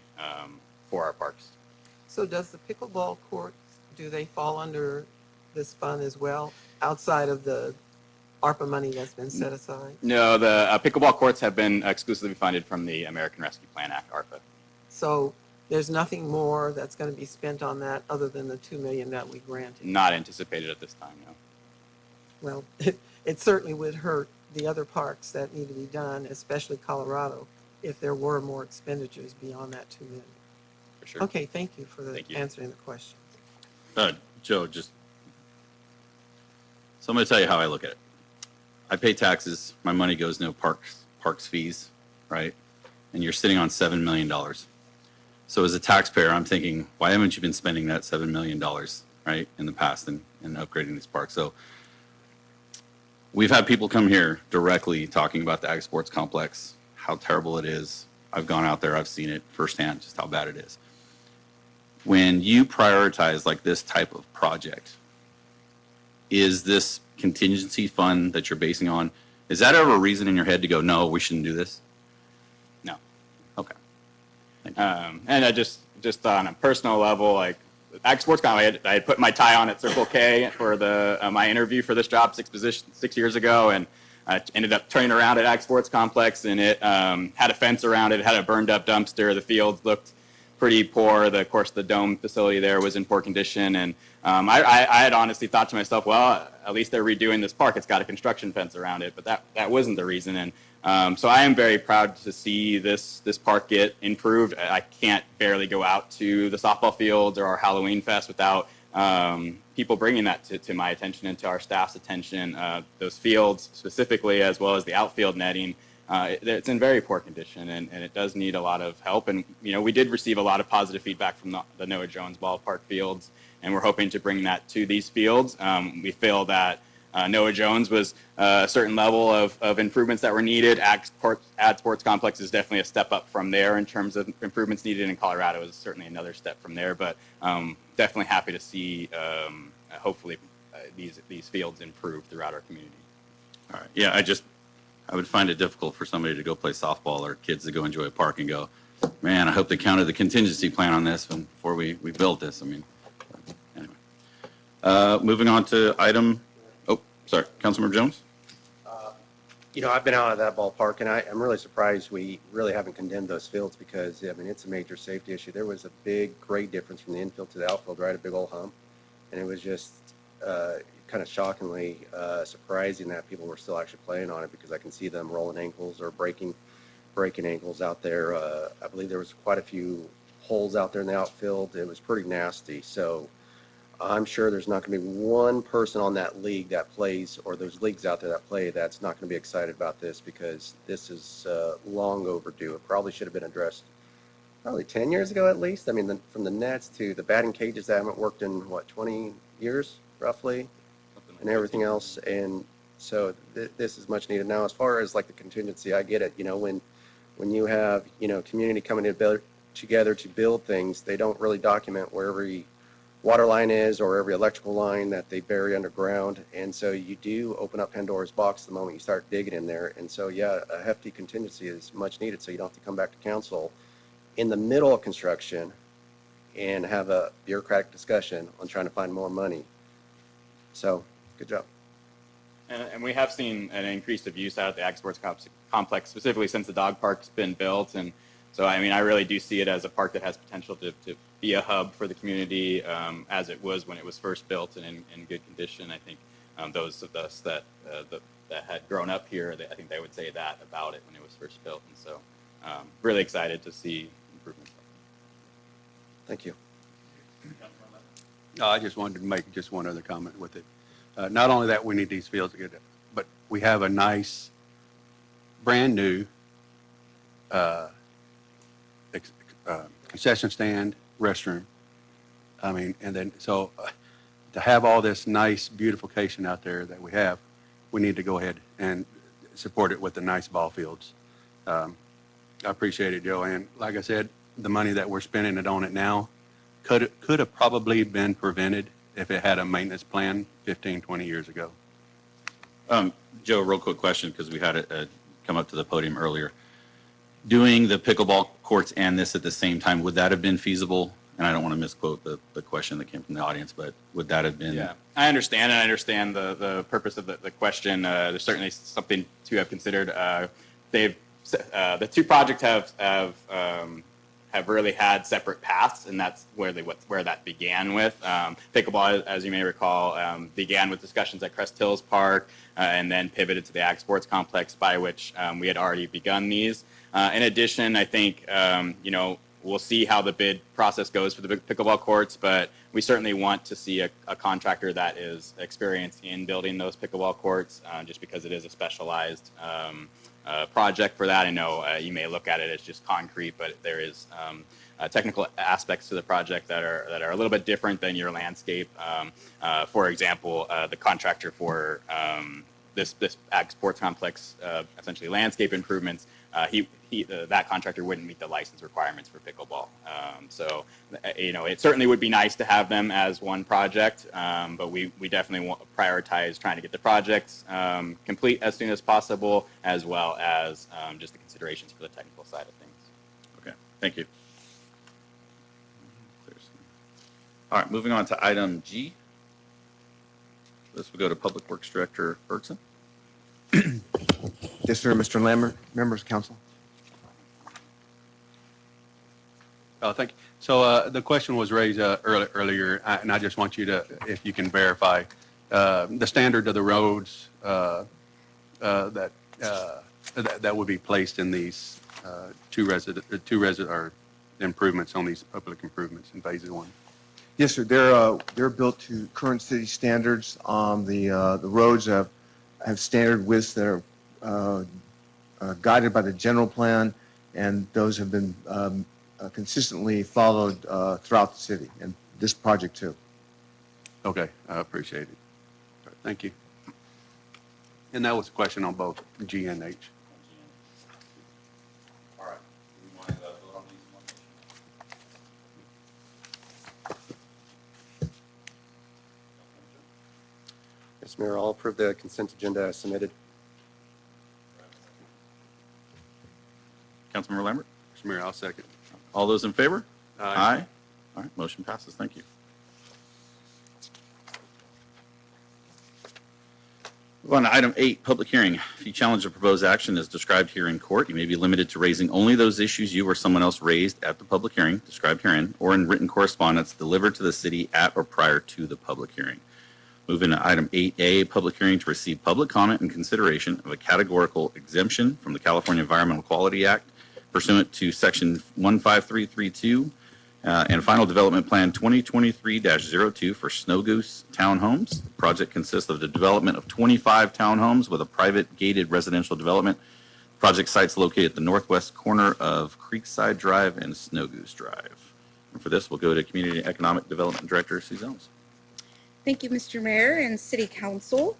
for our parks. So does the pickleball courts, do they fall under this fund as well, outside of the ARPA money that's been set aside? No, the pickleball courts have been exclusively funded from the American Rescue Plan Act, ARPA. So there's nothing more that's going to be spent on that other than the $2 million that we granted? Not anticipated at this time, no. Well, it certainly would hurt the other parks that need to be done, especially Colorado, if there were more expenditures beyond that $2 million. For sure. Okay, thank you for answering the question. Joe, so I'm going to tell you how I look at it. I pay taxes. My money goes no parks fees, right? And you're sitting on $7 million. So as a taxpayer, I'm thinking, why haven't you been spending that $7 million, right, in the past in upgrading these parks? So we've had people come here directly talking about the Ag Sports Complex, how terrible it is. I've gone out there. I've seen it firsthand, just how bad it is. When you prioritize like this type of project, is this contingency fund that you're basing on, is that ever a reason in your head to go, no, we shouldn't do this? No. Okay. And I just on a personal level, like Ag Sports Complex, I had put my tie on at Circle K for my interview for this job 6 years ago, and I ended up turning around at Ag Sports Complex, and it had a fence around it, had a burned up dumpster, the fields looked pretty poor. Of course, the dome facility there was in poor condition, and I had honestly thought to myself, well, at least they're redoing this park. It's got a construction fence around it, but that wasn't the reason. And so I am very proud to see this park get improved. I can't barely go out to the softball fields or our Halloween Fest without people bringing that to my attention and to our staff's attention. Those fields specifically, as well as the outfield netting, it's in very poor condition, and it does need a lot of help. And, we did receive a lot of positive feedback from the Noah Jones ballpark fields, and we're hoping to bring that to these fields. We feel that Noah Jones was a certain level of improvements that were needed. Ag Sports Complex is definitely a step up from there in terms of improvements needed, and Colorado is certainly another step from there. But definitely happy to see, hopefully, these fields improve throughout our community. All right. Yeah, I would find it difficult for somebody to go play softball or kids to go enjoy a park and go, man, I hope they counted the contingency plan on this before we built this. I mean, anyway. Moving on to Councilmember Jones. I've been out of that ballpark, and I'm really surprised we really haven't condemned those fields because, it's a major safety issue. There was a great difference from the infield to the outfield, right? A big old hump. And it was just kind of shockingly surprising that people were still actually playing on it because I can see them rolling ankles or breaking ankles out there. I believe there was quite a few holes out there in the outfield. It was pretty nasty. So I'm sure there's not going to be one person on that league that plays, or those leagues out there that play, that's not going to be excited about this because this is long overdue. It probably should have been addressed probably 10 years ago at least. I mean, from the nets to the batting cages, I haven't worked in, what, 20 years roughly, and everything else. And so this is much needed. Now, as far as like the contingency, I get it. You know, when you have, you know, community coming together to build things, they don't really document where every water line is or every electrical line that they bury underground. And so you do open up Pandora's box the moment you start digging in there. And so, yeah, a hefty contingency is much needed, so you don't have to come back to council in the middle of construction and have a bureaucratic discussion on trying to find more money. So, good job. And we have seen an increase of use out at the Ag Sports Complex, specifically since the dog park's been built. And so, I mean, I really do see it as a park that has potential to be a hub for the community, as it was when it was first built and in good condition. I think those of us that had grown up here, I think they would say that about it when it was first built. And so, really excited to see improvements. Thank you. I just wanted to make just one other comment with it. Not only that we need these fields to get it, but we have a nice, brand new concession stand, restroom. I mean, and then so to have all this nice beautification out there that we have, we need to go ahead and support it with the nice ball fields. I appreciate it, Joe. And like I said, the money that we're spending it on it now could have probably been prevented if it had a maintenance plan 15, 20 years ago. Joe, real quick question, because we had it come up to the podium earlier. Doing the pickleball courts and this at the same time, would that have been feasible? And I don't want to misquote the question that came from the audience, but would that have been? Yeah, I understand, and I understand the purpose of the question. There's certainly something to have considered. The two projects have really had separate paths, and that's where that began with. Pickleball, as you may recall, began with discussions at Crest Hills Park, and then pivoted to the Ag Sports Complex, by which we had already begun these. In addition, I think we'll see how the bid process goes for the pickleball courts, but we certainly want to see a contractor that is experienced in building those pickleball courts, just because it is a specialized project for that. I know you may look at it as just concrete, but there is technical aspects to the project that are a little bit different than your landscape. For example, the contractor for this Ag Sports Complex, essentially landscape improvements, that contractor wouldn't meet the license requirements for pickleball. So, it certainly would be nice to have them as one project, but we definitely want to prioritize trying to get the projects complete as soon as possible, as well as just the considerations for the technical side of things. Okay, thank you. All right, moving on to item G. This will go to Public Works Director Bergson. Yes, sir, Mr. Lambert, members of council. Thank you. So the question was raised earlier, and I just want you to, if you can verify, the standard of the roads that would be placed in these two improvements on these public improvements in phase 1. Yes, sir. They're built to current city standards. The roads have standard widths that are guided by the general plan, and those have been consistently followed throughout the city, and this project too. Okay, I appreciate it. Thank you. And that was a question on both G and H. All right. Do we want to vote on these one? Yes, Mayor, I'll approve the consent agenda as submitted. Councilmember Lambert? Mr. Mayor, I'll second. All those in favor? Aye. All right, motion passes. Thank you. Move on to item 8, public hearing. If you challenge a proposed action as described here in court, you may be limited to raising only those issues you or someone else raised at the public hearing described herein, or in written correspondence delivered to the city at or prior to the public hearing. Moving to item 8A, public hearing to receive public comment and consideration of a categorical exemption from the California Environmental Quality Act pursuant to Section 15332 and Final Development Plan 2023-02 for Snow Goose Townhomes. The project consists of the development of 25 townhomes with a private gated residential development Project site's located at the northwest corner of Creekside Drive and Snow Goose Drive. And for this, we'll go to Community Economic Development Director Sue Jones. Thank you, Mr. Mayor and City Council.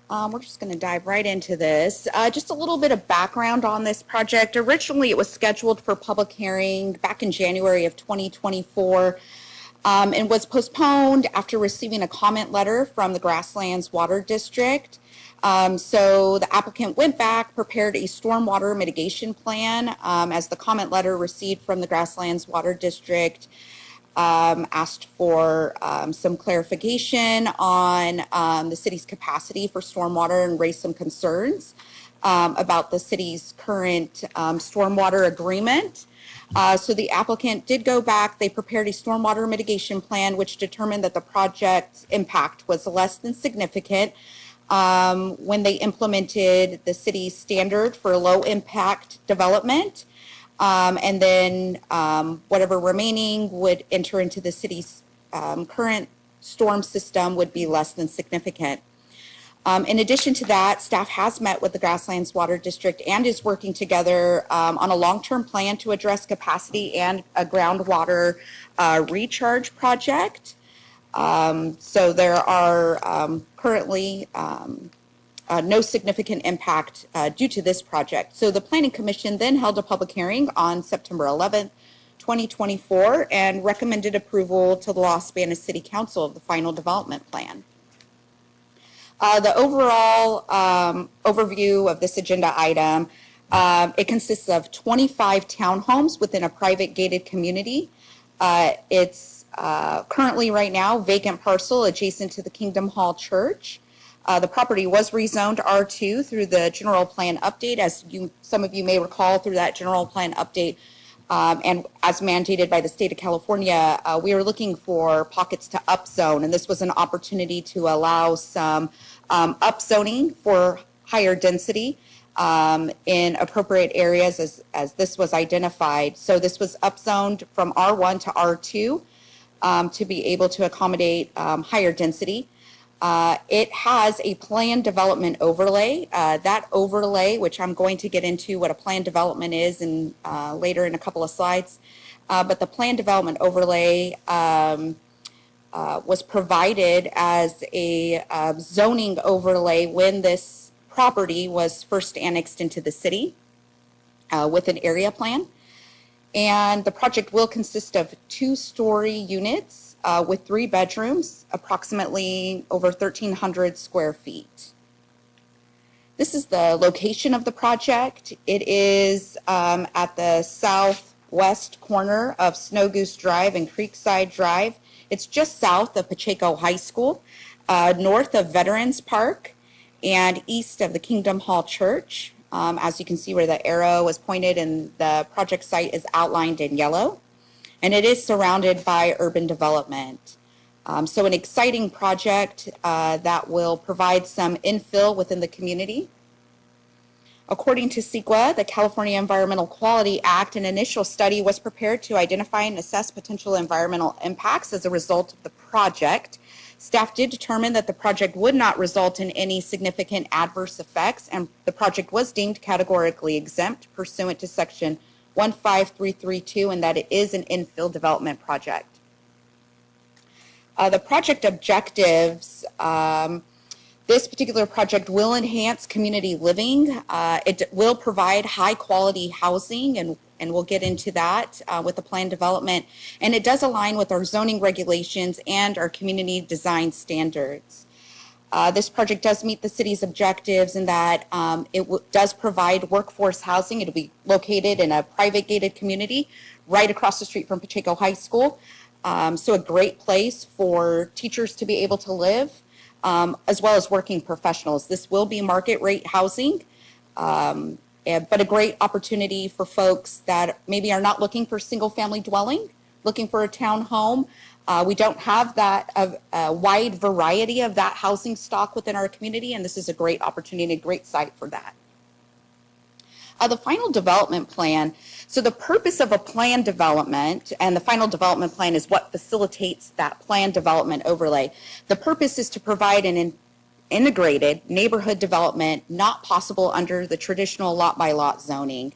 We're just going to dive right into this. Just a little bit of background on this project. Originally, it was scheduled for public hearing back in January of 2024 and was postponed after receiving a comment letter from the Grasslands Water District. So the applicant went back, prepared a stormwater mitigation plan as the comment letter received from the Grasslands Water District asked for some clarification on the city's capacity for stormwater and raised some concerns about the city's current stormwater agreement. So the applicant did go back. They prepared a stormwater mitigation plan, which determined that the project's impact was less than significant when they implemented the city's standard for low impact development. And then whatever remaining would enter into the city's current storm system would be less than significant. In addition to that, staff has met with the Grasslands Water District and is working together on a long-term plan to address capacity and a groundwater recharge project. So there are currently no significant impact due to this project. So the Planning Commission then held a public hearing on September 11th, 2024, and recommended approval to the Los Banos City Council of the final development plan. The overall overview of this agenda item, it consists of 25 townhomes within a private gated community. It's currently right now vacant parcel adjacent to the Kingdom Hall Church. The property was rezoned R2 through the general plan update, as some of you may recall through that general plan update, and as mandated by the state of California, we were looking for pockets to upzone, and this was an opportunity to allow some upzoning for higher density in appropriate areas as this was identified. So this was upzoned from R1 to R2 to be able to accommodate higher density. It has a planned development overlay. That overlay, which I'm going to get into what a planned development is in, later in a couple of slides, but the planned development overlay was provided as a zoning overlay when this property was first annexed into the city with an area plan. And the project will consist of 2-story units with 3 bedrooms, approximately over 1,300 square feet. This is the location of the project. It is at the southwest corner of Snow Goose Drive and Creekside Drive. It's just south of Pacheco High School, north of Veterans Park, and east of the Kingdom Hall Church. As you can see where the arrow is pointed and the project site is outlined in yellow. And it is surrounded by urban development. So an exciting project that will provide some infill within the community. According to CEQA, the California Environmental Quality Act, an initial study was prepared to identify and assess potential environmental impacts as a result of the project. Staff did determine that the project would not result in any significant adverse effects, and the project was deemed categorically exempt pursuant to Section 15332, and that it is an infill development project. The project objectives, this particular project will enhance community living. It will provide high quality housing, and we'll get into that with the planned development. And it does align with our zoning regulations and our community design standards. This project does meet the city's objectives in that it does provide workforce housing. It'll be located in a private gated community right across the street from Pacheco High School. So a great place for teachers to be able to live, as well as working professionals. This will be market rate housing, but a great opportunity for folks that maybe are not looking for single family dwelling, looking for a town home. We don't have that a wide variety of that housing stock within our community, and this is a great opportunity, a great site for that. The final development plan. So the purpose of a plan development, and the final development plan is what facilitates that plan development overlay. The purpose is to provide an integrated neighborhood development not possible under the traditional lot-by-lot zoning.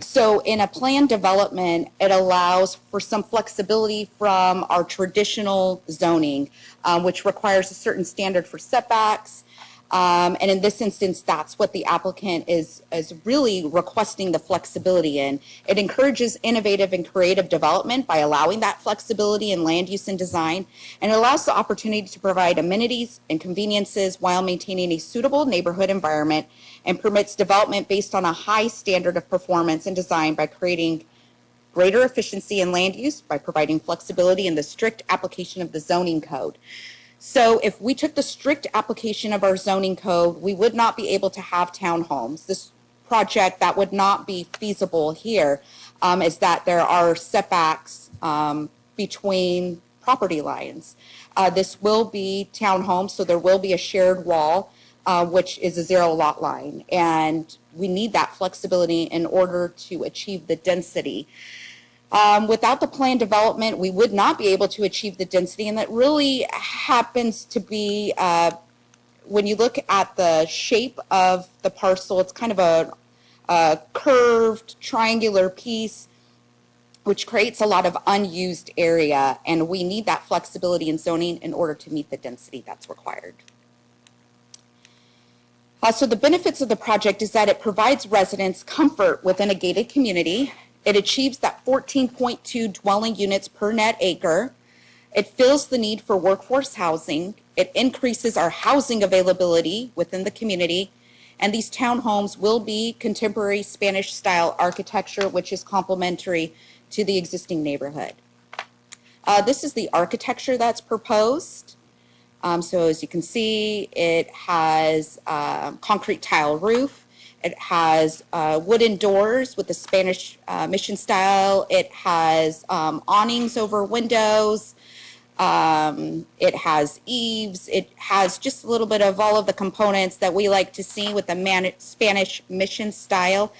So in a planned development, it allows for some flexibility from our traditional zoning, which requires a certain standard for setbacks. And in this instance, that's what the applicant is really requesting the flexibility in. It encourages innovative and creative development by allowing that flexibility in land use and design, and it allows the opportunity to provide amenities and conveniences while maintaining a suitable neighborhood environment, and permits development based on a high standard of performance and design by creating greater efficiency in land use by providing flexibility in the strict application of the zoning code. So if we took the strict application of our zoning code, we would not be able to have townhomes. This project, that would not be feasible here, is that there are setbacks between property lines. This will be townhomes, so there will be a shared wall, which is a zero lot line. And we need that flexibility in order to achieve the density. Without the planned development, we would not be able to achieve the density, and that really happens to be, when you look at the shape of the parcel, it's kind of a curved triangular piece, which creates a lot of unused area, and we need that flexibility in zoning in order to meet the density that's required. So the benefits of the project is that it provides residents comfort within a gated community. It achieves that 14.2 dwelling units per net acre. It fills the need for workforce housing. It increases our housing availability within the community. And these townhomes will be contemporary Spanish style architecture, which is complementary to the existing neighborhood. This is the architecture that's proposed. So as you can see, it has concrete tile roof. It has wooden doors with the Spanish mission style. It has awnings over windows. It has eaves. It has just a little bit of all of the components that we like to see with the Spanish mission style.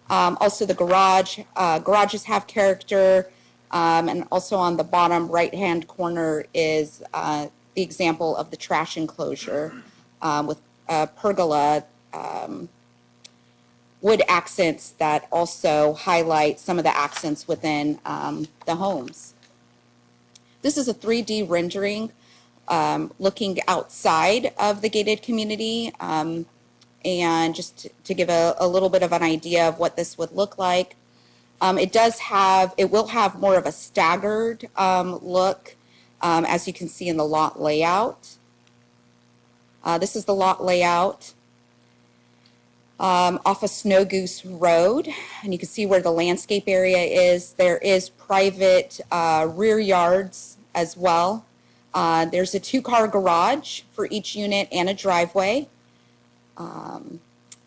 Also the garage. Garages have character. And also on the bottom right-hand corner is the example of the trash enclosure with pergola wood accents that also highlight some of the accents within the homes. This is a 3D rendering looking outside of the gated community, and just to give a little bit of an idea of what this would look like. It will have more of a staggered look, as you can see in the lot layout. This is the lot layout. Off of Snow Goose Road, and you can see where the landscape area is. There is private rear yards as well. There's a 2-car garage for each unit and a driveway.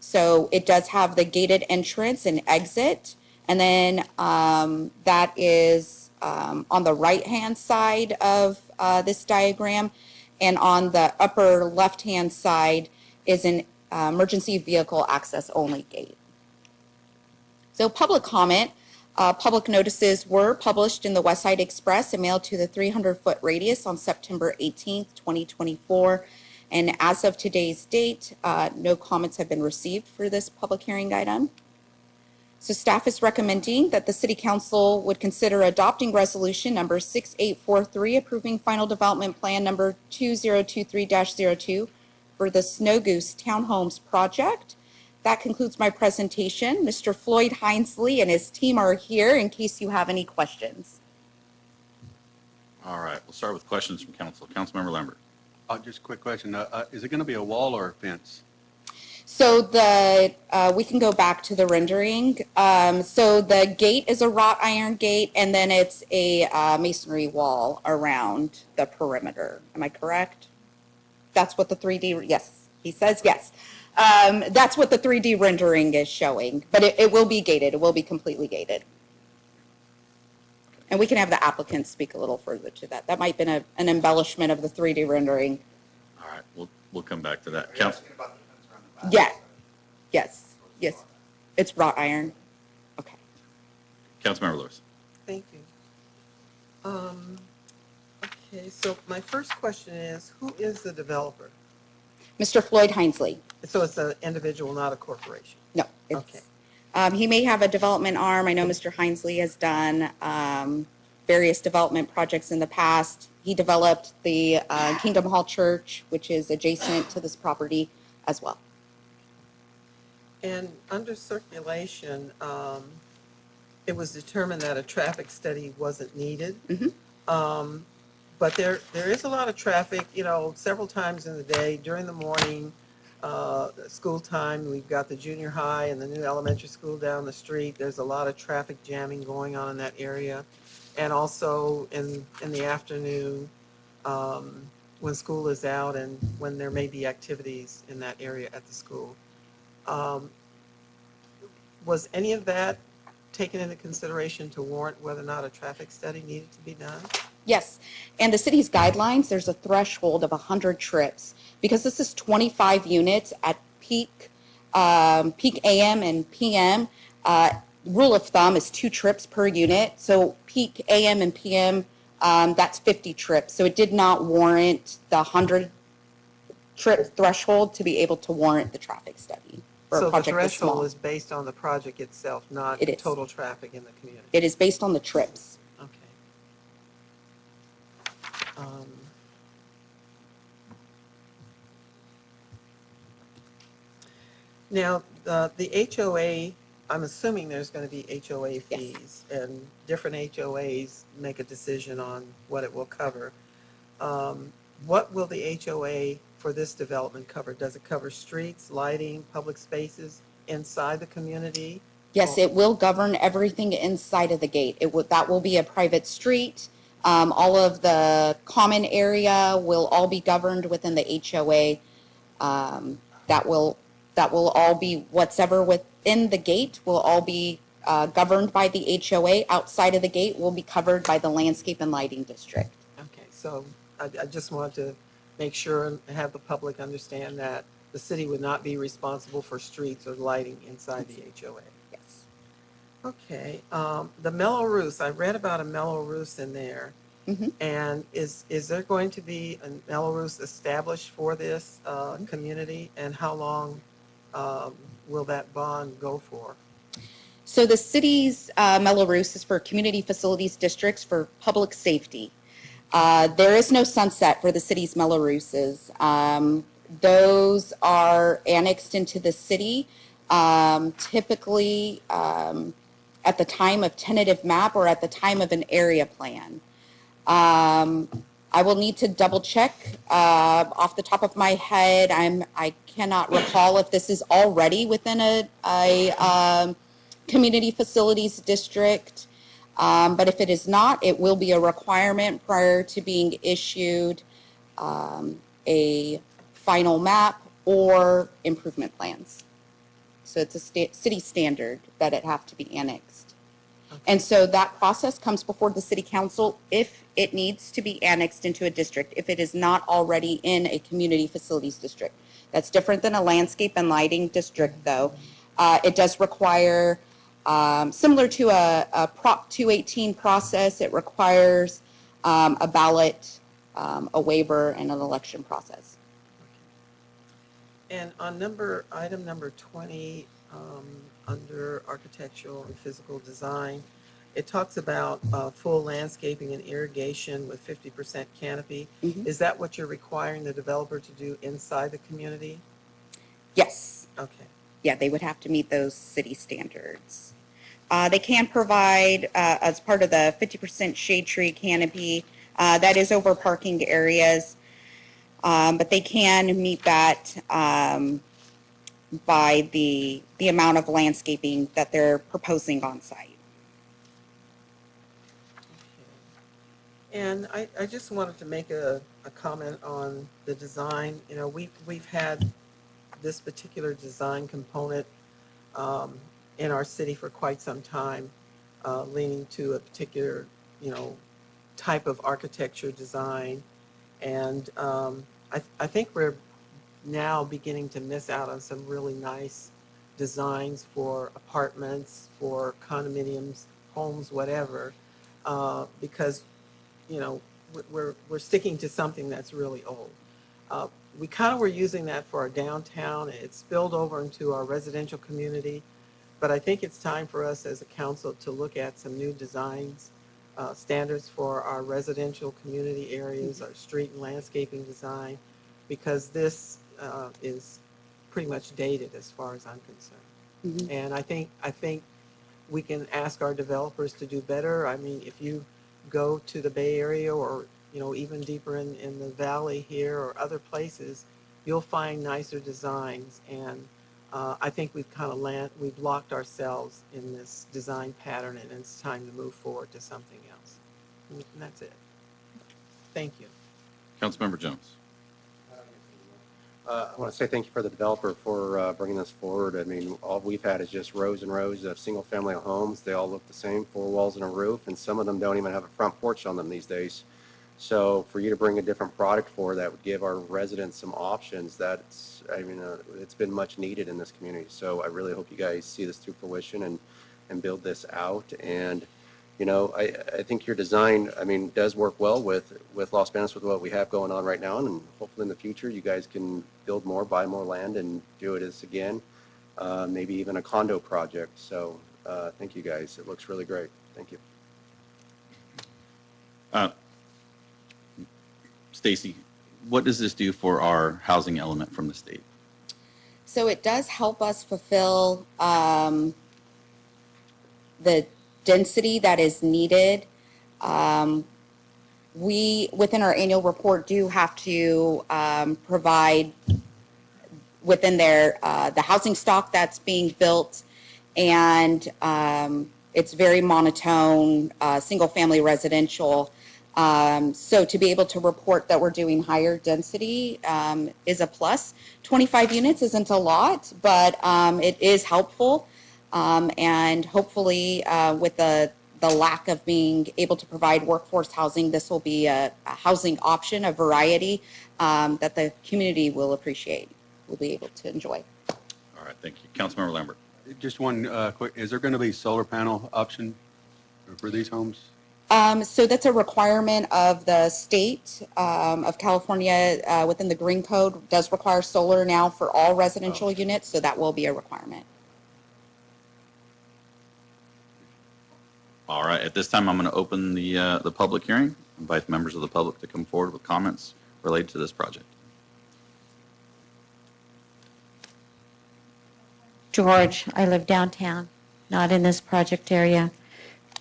So it does have the gated entrance and exit, and then that is on the right-hand side of this diagram, and on the upper left-hand side is an emergency vehicle access only gate. So public comment. Public notices were published in the West Side Express and mailed to the 300-foot radius on September 18th, 2024. And as of today's date, no comments have been received for this public hearing item. So staff is recommending that the City Council would consider adopting resolution number 6843, approving final development plan number 2023-02 for the Snow Goose Townhomes project. That concludes my presentation. Mr. Floyd Hinesley and his team are here in case you have any questions. All right, we'll start with questions from council. Councilmember Lambert. Just a quick question. Is it going to be a wall or a fence? So we can go back to the rendering. So the gate is a wrought iron gate, and then it's a masonry wall around the perimeter. Am I correct? That's what the 3D, yes, he says yes. That's what the 3D rendering is showing, but it will be gated. It will be completely gated. And we can have the applicant speak a little further to that. That might have been an embellishment of the 3D rendering. All right, we'll come back to that. Yeah, yes, yes. It's wrought iron. Okay. Councilmember Lewis. Thank you. Okay, so my first question is, who is the developer? Mr. Floyd Hinesley. So it's an individual, not a corporation? No. Okay. He may have a development arm. I know Mr. Hinesley has done various development projects in the past. He developed the Kingdom Hall Church, which is adjacent to this property as well. And under circulation, it was determined that a traffic study wasn't needed. But there is a lot of traffic, you know, several times in the day, during the morning, school time. We've got the junior high and the new elementary school down the street. There's a lot of traffic jamming going on in that area. And also in the afternoon, when school is out and when there may be activities in that area at the school. Was any of that taken into consideration to warrant whether or not a traffic study needed to be done? Yes, and the city's guidelines, there's a threshold of 100 trips. Because this is 25 units at peak AM and PM, rule of thumb is 2 trips per unit. So peak AM and PM, that's 50 trips. So it did not warrant the 100 trip threshold to be able to warrant the traffic study. So the threshold is based on the project itself, not It is. total traffic in the community? It is based on the trips. Okay. Now, the HOA, I'm assuming there's going to be HOA fees, and different HOAs make a decision on what it will cover. What will the HOA for this development cover? Does it cover streets, lighting, public spaces inside the community? Yes, it will govern everything inside of the gate. That will be a private street. All of the common area will all be governed within the HOA. That will all be, whatever within the gate will all be governed by the HOA. Outside of the gate will be covered by the landscape and lighting district. Okay, so I just wanted to make sure and have the public understand that the city would not be responsible for streets or lighting inside the HOA. Yes. Okay, the Mello-Roos, I read about a Mello-Roos in there. And is there going to be a Mello-Roos established for this community, and how long will that bond go for? So the city's Mello-Roos is for community facilities districts for public safety. There is no sunset for the city's Mello-Rooses. Those are annexed into the city, typically at the time of tentative map or at the time of an area plan. I will need to double check off the top of my head. I cannot recall if this is already within a community facilities district. But if it is not, it will be a requirement prior to being issued a final map or improvement plans. So it's a city standard that it have to be annexed. And so that process comes before the city council if it needs to be annexed into a district, if it is not already in a community facilities district. That's different than a landscape and lighting district, though. It does require, similar to a Prop 218 process, it requires a ballot, a waiver, and an election process. And on item number 20, under architectural and physical design, it talks about full landscaping and irrigation with 50% canopy. Is that what you're requiring the developer to do inside the community? Yes. Okay. Yeah, they would have to meet those city standards. They can provide, as part of the 50% shade tree canopy, that is over parking areas, but they can meet that by the amount of landscaping that they're proposing on site. And I just wanted to make a comment on the design. You know, we've had this particular design component in our city for quite some time, leaning to a particular, type of architecture design. And I think we're now beginning to miss out on some really nice designs for apartments, for condominiums, homes, whatever, because we're sticking to something that's really old. we kind of were using that for our downtown. It spilled over into our residential community. But I think it's time for us as a council to look at some new designs, standards for our residential community areas, our street and landscaping design, because this is pretty much dated as far as I'm concerned. And I think we can ask our developers to do better. I mean, if you go to the Bay Area or, you know, even deeper in the valley here or other places, you'll find nicer designs. And I think we've kind of we've locked ourselves in this design pattern, and it's time to move forward to something else. And that's it. Thank you. Councilmember Jones. I want to say thank you for the developer for bringing this forward. I mean, all we've had is just rows and rows of single-family homes. They all look the same, 4 walls and a roof, and some of them don't even have a front porch on them these days. So for you to bring a different product forward that would give our residents some options, that's, I mean, it's been much needed in this community. So I really hope you guys see this through fruition and build this out. And you know, I think your design, I mean, does work well with Los Banos, with what we have going on right now, and hopefully in the future you guys can build more, buy more land, and do it as, again, maybe even a condo project. So thank you guys. It looks really great. Thank you. Stacy, what does this do for our housing element from the state? So it does help us fulfill the density that is needed. We, within our annual report, do have to provide within there the housing stock that's being built, and it's very monotone, single-family residential. So to be able to report that we're doing higher density is a plus. 25 units isn't a lot, but it is helpful. And hopefully with the lack of being able to provide workforce housing, this will be a housing option, a variety that the community will appreciate, will be able to enjoy. All right, thank you. Councilmember Lambert. Just one quick, is there going to be solar panel option for these homes? So that's a requirement of the state of California within the Green Code. Does require solar now for all residential units, so that will be a requirement. All right, at this time, I'm going to open the public hearing. Invite members of the public to come forward with comments related to this project. George, I live downtown, not in this project area,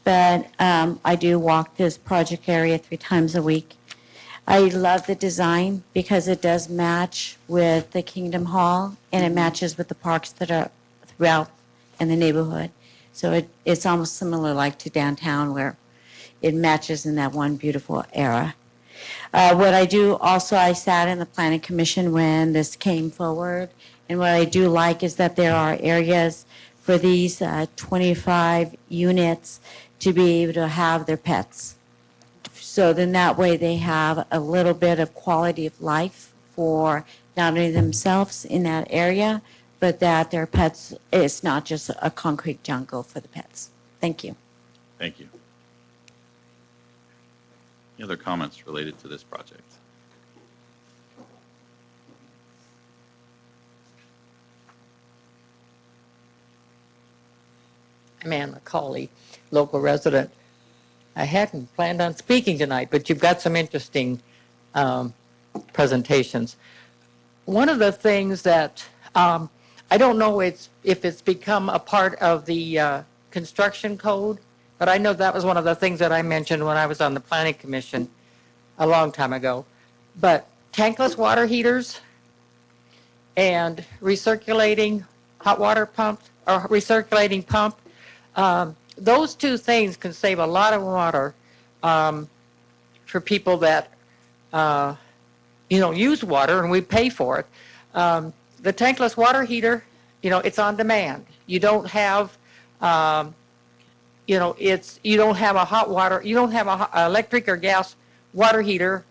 but I do walk this project area 3 times a week. I love the design because it does match with the Kingdom Hall, and it matches with the parks that are throughout in the neighborhood. So it's almost similar like to downtown, where it matches in that one beautiful era. What I do also, I sat in the planning commission when this came forward, and what I do like is that there are areas for these 25 units to be able to have their pets. So then that way they have a little bit of quality of life for not only themselves in that area, but that their pets, it's not just a concrete jungle for the pets. Thank you. Thank you. Any other comments related to this project? I'm Ann McCauley, local resident. I hadn't planned on speaking tonight, but you've got some interesting presentations. One of the things that I don't know if it's become a part of the construction code, but I know that was one of the things that I mentioned when I was on the planning commission a long time ago. But tankless water heaters and recirculating hot water pumps or recirculating pump, those 2 things can save a lot of water for people that use water, and we pay for it. The tankless water heater, it's on demand. You don't have, you don't have a hot water, you don't have a electric or gas water heater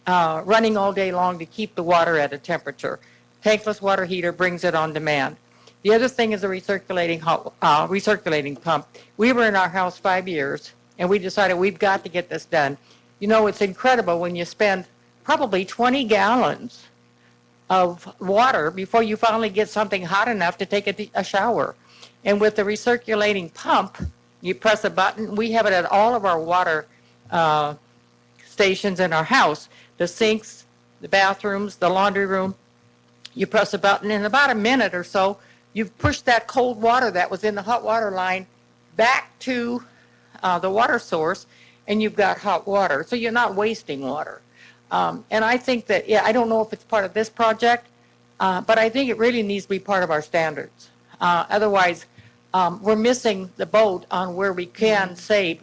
running all day long to keep the water at a temperature. Tankless water heater brings it on demand. The other thing is the recirculating pump. We were in our house 5 years, and we decided we've got to get this done. It's incredible when you spend probably 20 gallons of water before you finally get something hot enough to take a shower. And with the recirculating pump, you press a button. We have it at all of our water stations in our house, the sinks, the bathrooms, the laundry room. You press a button, in about a minute or so, you've pushed that cold water that was in the hot water line back to the water source, and you've got hot water. So you're not wasting water. And I think that, yeah, I don't know if it's part of this project, but I think it really needs to be part of our standards. Otherwise, we're missing the boat on where we can save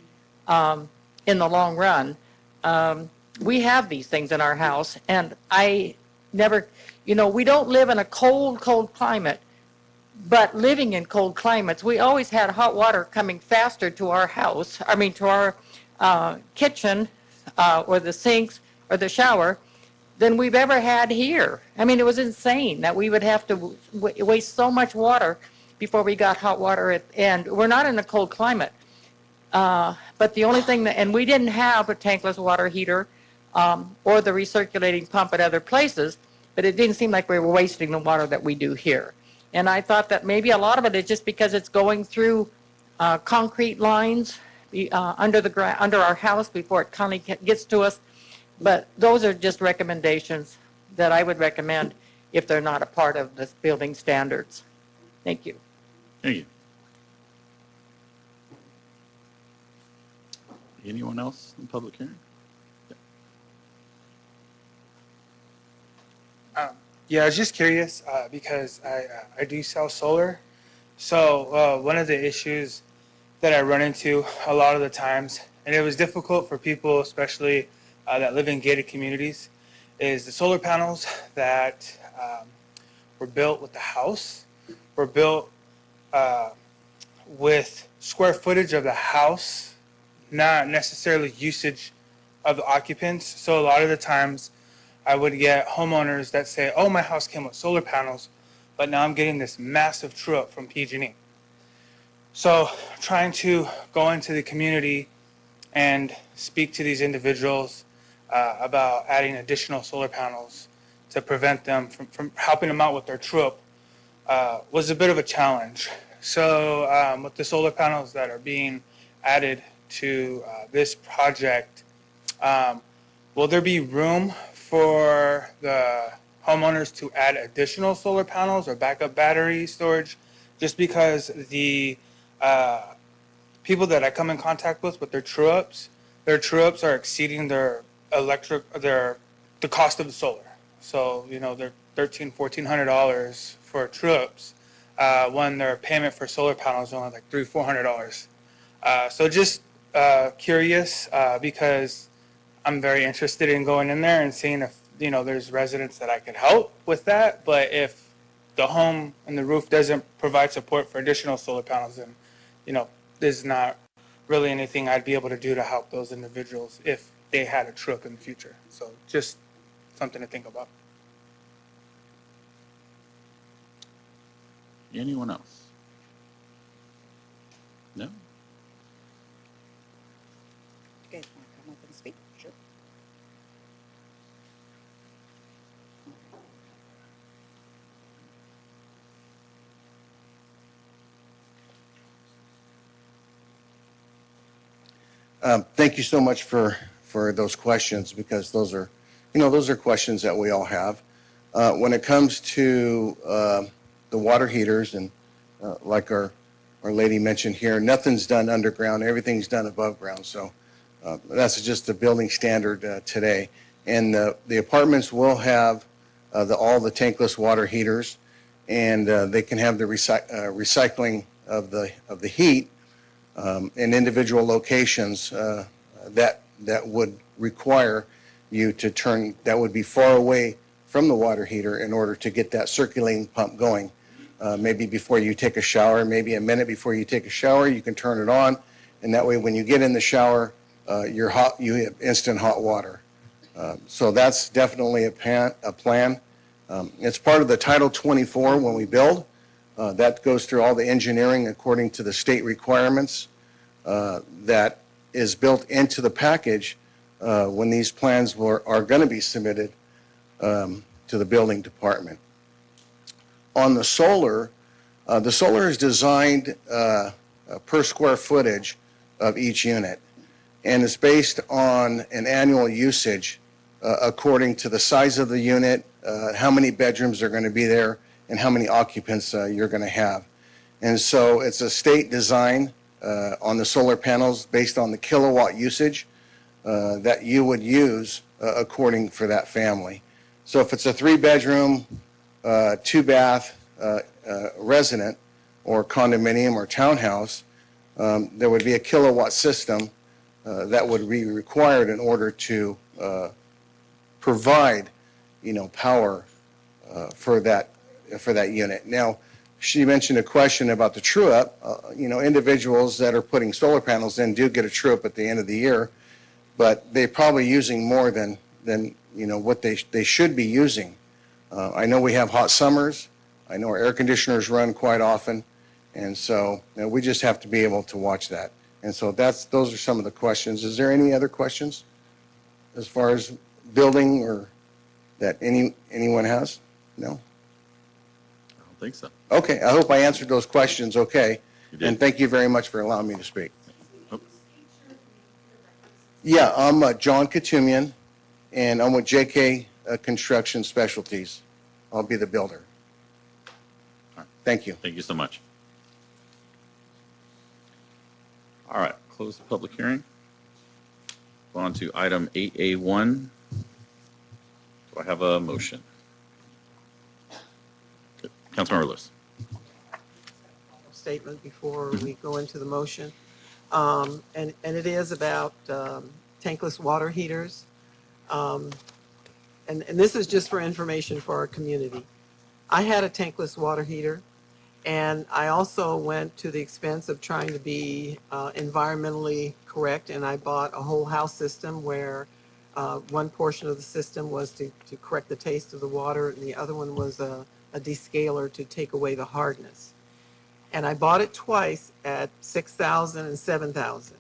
in the long run. We have these things in our house, and I never, we don't live in a cold, cold climate, but living in cold climates, we always had hot water coming faster to our house, to our kitchen or the sinks or the shower than we've ever had here. It was insane that we would have to waste so much water before we got hot water, and we're not in a cold climate. But the only thing and we didn't have a tankless water heater or the recirculating pump at other places, but it didn't seem like we were wasting the water that we do here. And I thought that maybe a lot of it is just because it's going through concrete lines under our house before it kind of gets to us. But those are just recommendations that I would recommend if they're not a part of the building standards. Thank you. Thank you. Anyone else in public hearing? Yeah, I was just curious because I do sell solar. So one of the issues that I run into a lot of the times, and it was difficult for people, especially that live in gated communities, is the solar panels that were built with the house were built with square footage of the house, not necessarily usage of the occupants. So a lot of the times I would get homeowners that say, oh, my house came with solar panels, but now I'm getting this massive true-up from PG&E. So trying to go into the community and speak to these individuals about adding additional solar panels to prevent them from helping them out with their true-up was a bit of a challenge. So with the solar panels that are being added to this project, will there be room for the homeowners to add additional solar panels or backup battery storage? Just because the people that I come in contact with their true-ups are exceeding their the cost of the solar. So, they're $1,400 for true-ups when their payment for solar panels is only like $300-400. So just curious because I'm very interested in going in there and seeing if, there's residents that I could help with that. But if the home and the roof doesn't provide support for additional solar panels, then, there's not really anything I'd be able to do to help those individuals if they had a true-up in the future. So just something to think about. Anyone else? No? You guys want to come up and speak? Sure. Thank you so much for those questions, because those are questions that we all have. When it comes to the water heaters, and like our lady mentioned here, nothing's done underground, everything's done above ground. So that's just the building standard today. And the apartments will have all the tankless water heaters, and they can have the recycling of the heat in individual locations that would require you to turn, that would be far away from the water heater in order to get that circulating pump going. Maybe before you take a shower, maybe a minute before you take a shower, you can turn it on, and that way when you get in the shower, you have instant hot water. So that's definitely a plan. It's part of the Title 24 when we build. That goes through all the engineering according to the state requirements that is built into the package when these plans are going to be submitted to the building department. On the solar is designed per square footage of each unit, and is based on an annual usage according to the size of the unit, how many bedrooms are going to be there, and how many occupants you're going to have. And so it's a state design on the solar panels based on the kilowatt usage that you would use according for that family. So if it's a 3-bedroom, 2-bath resident or condominium or townhouse, there would be a kilowatt system that would be required in order to provide, power for that unit. Now, she mentioned a question about the true-up. Individuals that are putting solar panels in do get a true-up at the end of the year, but they're probably using more than what they should be using. I know we have hot summers. I know our air conditioners run quite often, and so we just have to be able to watch that. And so those are some of the questions. Is there any other questions as far as building or that anyone has? No? I don't think so. Okay, I hope I answered those questions okay. You did. And thank you very much for allowing me to speak. Oh. Yeah, I'm John Katumian, and I'm with JK Construction Specialties. I'll be the builder. All right. Thank you. Thank you so much. All right, close the public hearing. Go on to item 8A1. Do I have a motion? Good. Councilmember Lewis. Statement before we go into the motion. And it is about tankless water heaters. And this is just for information for our community. I had a tankless water heater, and I also went to the expense of trying to be environmentally correct, and I bought a whole house system where one portion of the system was to correct the taste of the water, and the other one was a descaler to take away the hardness. And I bought it twice at $6,000 and $7,000,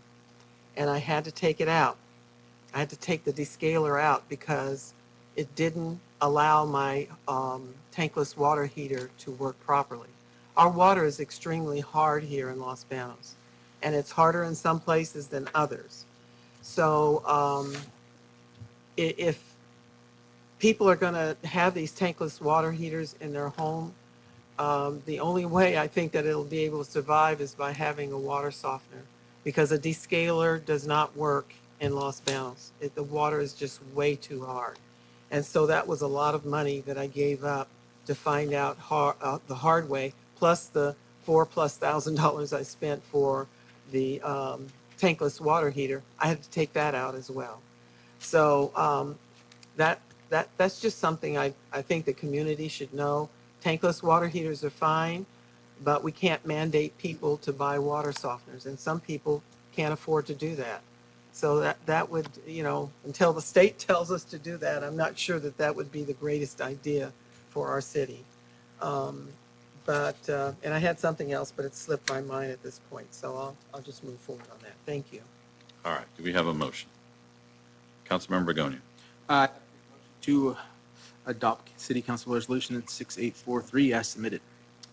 and I had to take it out. I had to take the descaler out because it didn't allow my tankless water heater to work properly. Our water is extremely hard here in Los Banos, and it's harder in some places than others. So if people are going to have these tankless water heaters in their home, the only way I think that it'll be able to survive is by having a water softener, because a descaler does not work in Los Banos. The water is just way too hard. And so that was a lot of money that I gave up to find out the hard way, plus the $4,000+ I spent for the tankless water heater. I had to take that out as well. So that's just something I think the community should know. Tankless water heaters are fine, but we can't mandate people to buy water softeners, and some people can't afford to do that. So that would, until the state tells us to do that, I'm not sure that would be the greatest idea for our city. And I had something else, but it slipped my mind at this point, so I'll just move forward on that. Thank you. All right, do we have a motion? Councilmember Begonia. To adopt City Council Resolution 6843 as submitted.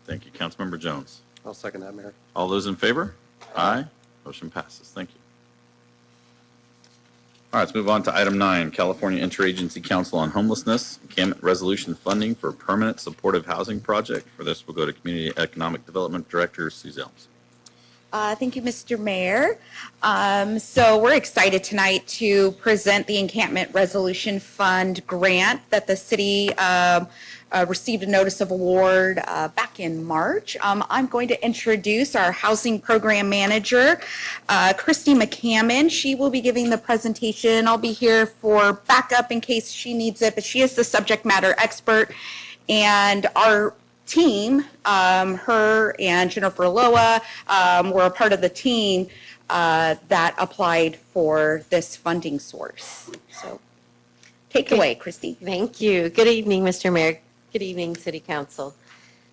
Thank you. Councilmember Jones. I'll second that, Mayor. All those in favor? Aye. Motion passes. Thank you. All right, let's move on to item 9, California Interagency Council on Homelessness, encampment resolution funding for permanent supportive housing project. For this, we'll go to Community Economic Development Director Suze Elms. Thank you, Mr. Mayor. So we're excited tonight to present the Encampment Resolution Fund grant that the city received a notice of award back in March. I'm going to introduce our Housing Program Manager, Christy McCammon. She will be giving the presentation. I'll be here for backup in case she needs it, but she is the subject matter expert. And our team, her and Jennifer Loa, were a part of the team that applied for this funding source. So take it away, Christy. Thank you. Good evening, Mr. Mayor. Good evening, City Council.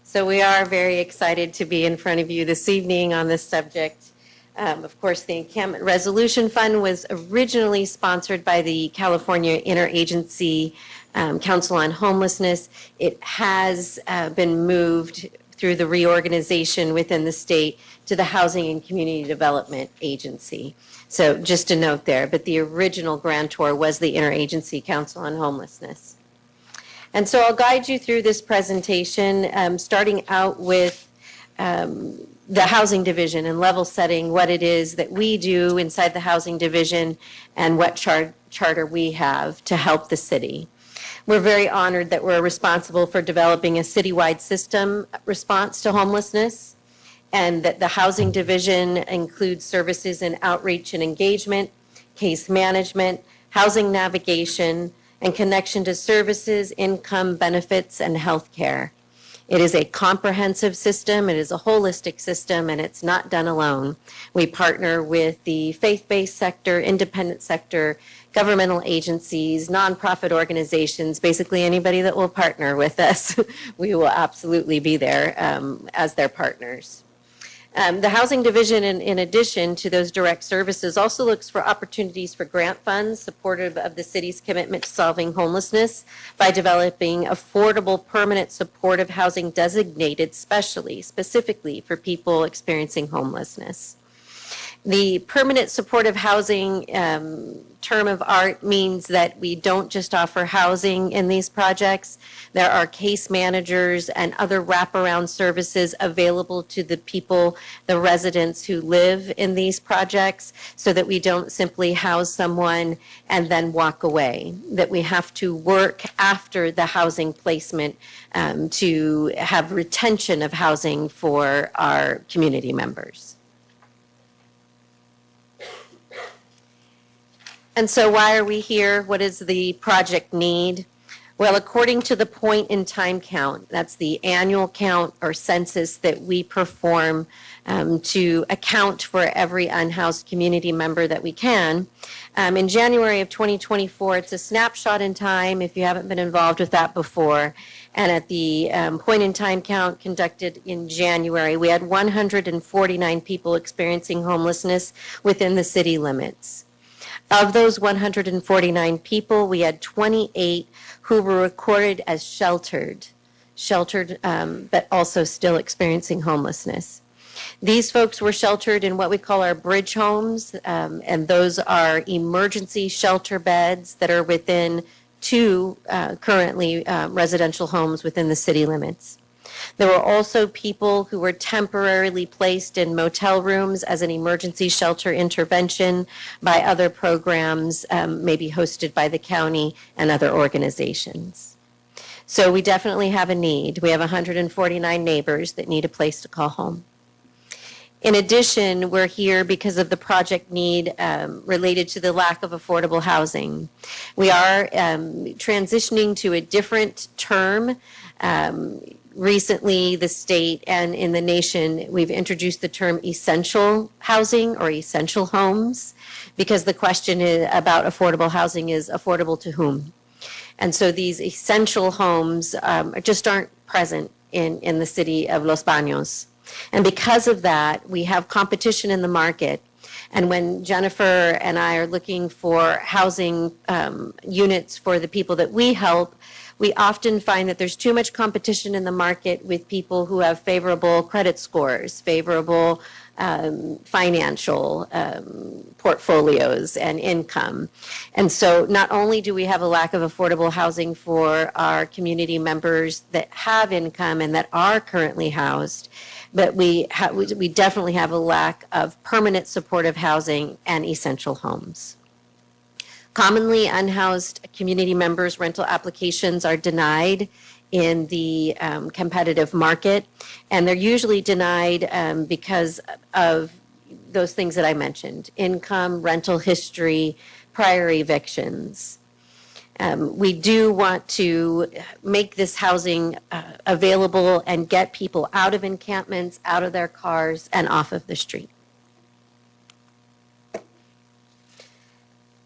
So we are very excited to be in front of you this evening on this subject. Of course, the Encampment Resolution Fund was originally sponsored by the California Interagency Council on Homelessness. It has been moved through the reorganization within the state to the Housing and Community Development Agency. So just a note there, but the original grantor was the Interagency Council on Homelessness. And so I'll guide you through this presentation, starting out with the Housing Division and level setting what it is that we do inside the Housing Division and what charter we have to help the city. We're very honored that we're responsible for developing a citywide system response to homelessness, and that the Housing Division includes services in outreach and engagement, case management, housing navigation, and connection to services, income, benefits, and health care. It is a comprehensive system, it is a holistic system, and it's not done alone. We partner with the faith-based sector, independent sector, governmental agencies, nonprofit organizations, basically anybody that will partner with us. We will absolutely be there as their partners. The Housing Division, in addition to those direct services, also looks for opportunities for grant funds supportive of the city's commitment to solving homelessness by developing affordable, permanent, supportive housing designated specifically for people experiencing homelessness. The permanent supportive housing term of art means that we don't just offer housing in these projects. There are case managers and other wraparound services available to the people, the residents who live in these projects, so that we don't simply house someone and then walk away, that we have to work after the housing placement to have retention of housing for our community members. And so why are we here? What is the project need? Well, according to the point in time count, that's the annual count or census that we perform to account for every unhoused community member that we can. In January of 2024, it's a snapshot in time if you haven't been involved with that before. And at the point in time count conducted in January, we had 149 people experiencing homelessness within the city limits. Of those 149 people, we had 28 who were recorded as sheltered, but also still experiencing homelessness. These folks were sheltered in what we call our bridge homes, and those are emergency shelter beds that are within two currently residential homes within the city limits. There were also people who were temporarily placed in motel rooms as an emergency shelter intervention by other programs, maybe hosted by the county and other organizations. So we definitely have a need. We have 149 neighbors that need a place to call home. In addition, we're here because of the project need related to the lack of affordable housing. We are transitioning to a different term. Recently, the state and in the nation, we've introduced the term essential housing or essential homes, because the question about affordable housing is affordable to whom? And so these essential homes just aren't present in the city of Los Banos. And because of that, we have competition in the market. And when Jennifer and I are looking for housing units for the people that we help, we often find that there's too much competition in the market with people who have favorable credit scores, favorable financial portfolios and income. And so not only do we have a lack of affordable housing for our community members that have income and that are currently housed, but we definitely have a lack of permanent supportive housing and essential homes. Commonly, unhoused community members' rental applications are denied in the competitive market, and they're usually denied because of those things that I mentioned: income, rental history, prior evictions. We do want to make this housing available and get people out of encampments, out of their cars, and off of the street.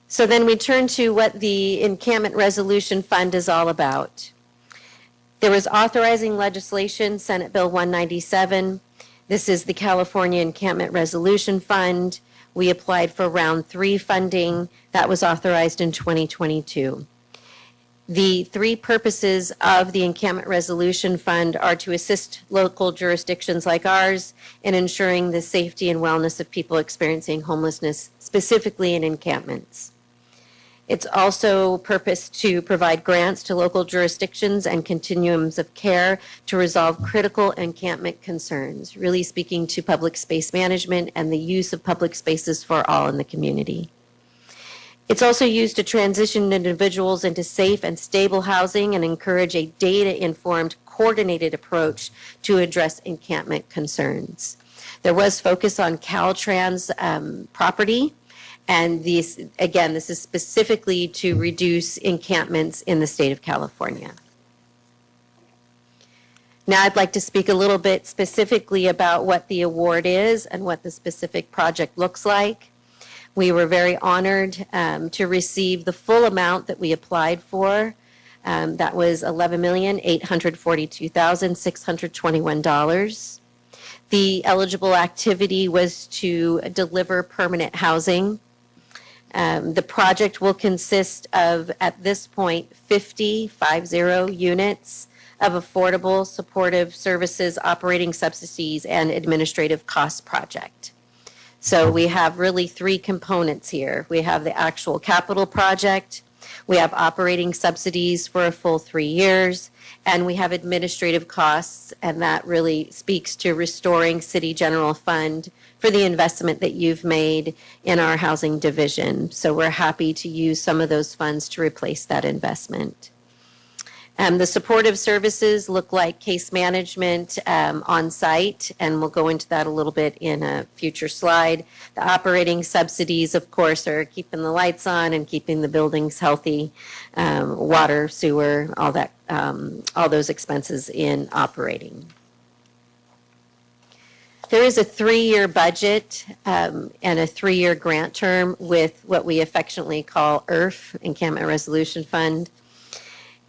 So then we turn to what the Encampment Resolution Fund is all about. There was authorizing legislation, Senate Bill 197. This is the California Encampment Resolution Fund. We applied for round 3 funding. That was authorized in 2022. The three purposes of the Encampment Resolution Fund are to assist local jurisdictions like ours in ensuring the safety and wellness of people experiencing homelessness, specifically in encampments. It's also purposed to provide grants to local jurisdictions and continuums of care to resolve critical encampment concerns, really speaking to public space management and the use of public spaces for all in the community. It's also used to transition individuals into safe and stable housing and encourage a data-informed, coordinated approach to address encampment concerns. There was focus on Caltrans property, and this is specifically to reduce encampments in the state of California. Now I'd like to speak a little bit specifically about what the award is and what the specific project looks like. We were very honored to receive the full amount that we applied for. That was $11,842,621. The eligible activity was to deliver permanent housing. The project will consist of, at this point, 50 units of affordable supportive services, operating subsidies, and administrative cost project. So we have really three components here. We have the actual capital project, we have operating subsidies for a full 3 years, and we have administrative costs, and that really speaks to restoring city general fund for the investment that you've made in our housing division. So we're happy to use some of those funds to replace that investment. The supportive services look like case management on site, and we'll go into that a little bit in a future slide. The operating subsidies, of course, are keeping the lights on and keeping the buildings healthy, water, sewer, all that, all those expenses in operating. There is a 3-year budget and a 3-year grant term with what we affectionately call IRF, Encampment Resolution Fund.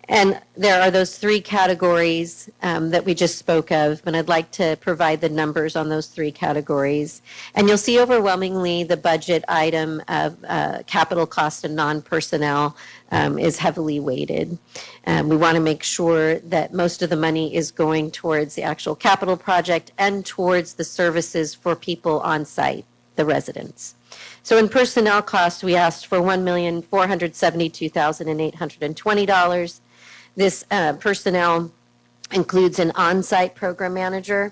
And there are those three categories that we just spoke of, but I'd like to provide the numbers on those three categories. And you'll see overwhelmingly the budget item of capital cost and non-personnel is heavily weighted. We want to make sure that most of the money is going towards the actual capital project and towards the services for people on site, the residents. So in personnel costs, we asked for $1,472,820. This personnel includes an on-site program manager,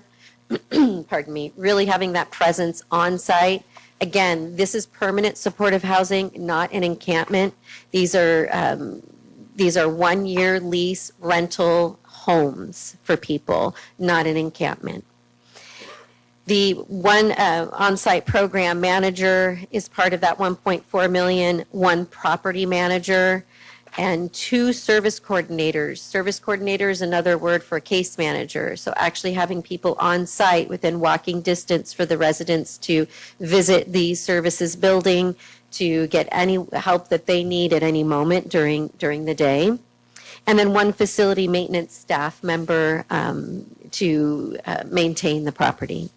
pardon me, really having that presence on-site. Again, this is permanent supportive housing, not an encampment. These are 1-year lease rental homes for people, not an encampment. The one on-site program manager is part of that 1.4 million, one property manager, and 2 service coordinators. Service coordinator is another word for case manager. So actually having people on site within walking distance for the residents to visit the services building, to get any help that they need at any moment during the day. And then 1 facility maintenance staff member to maintain the property.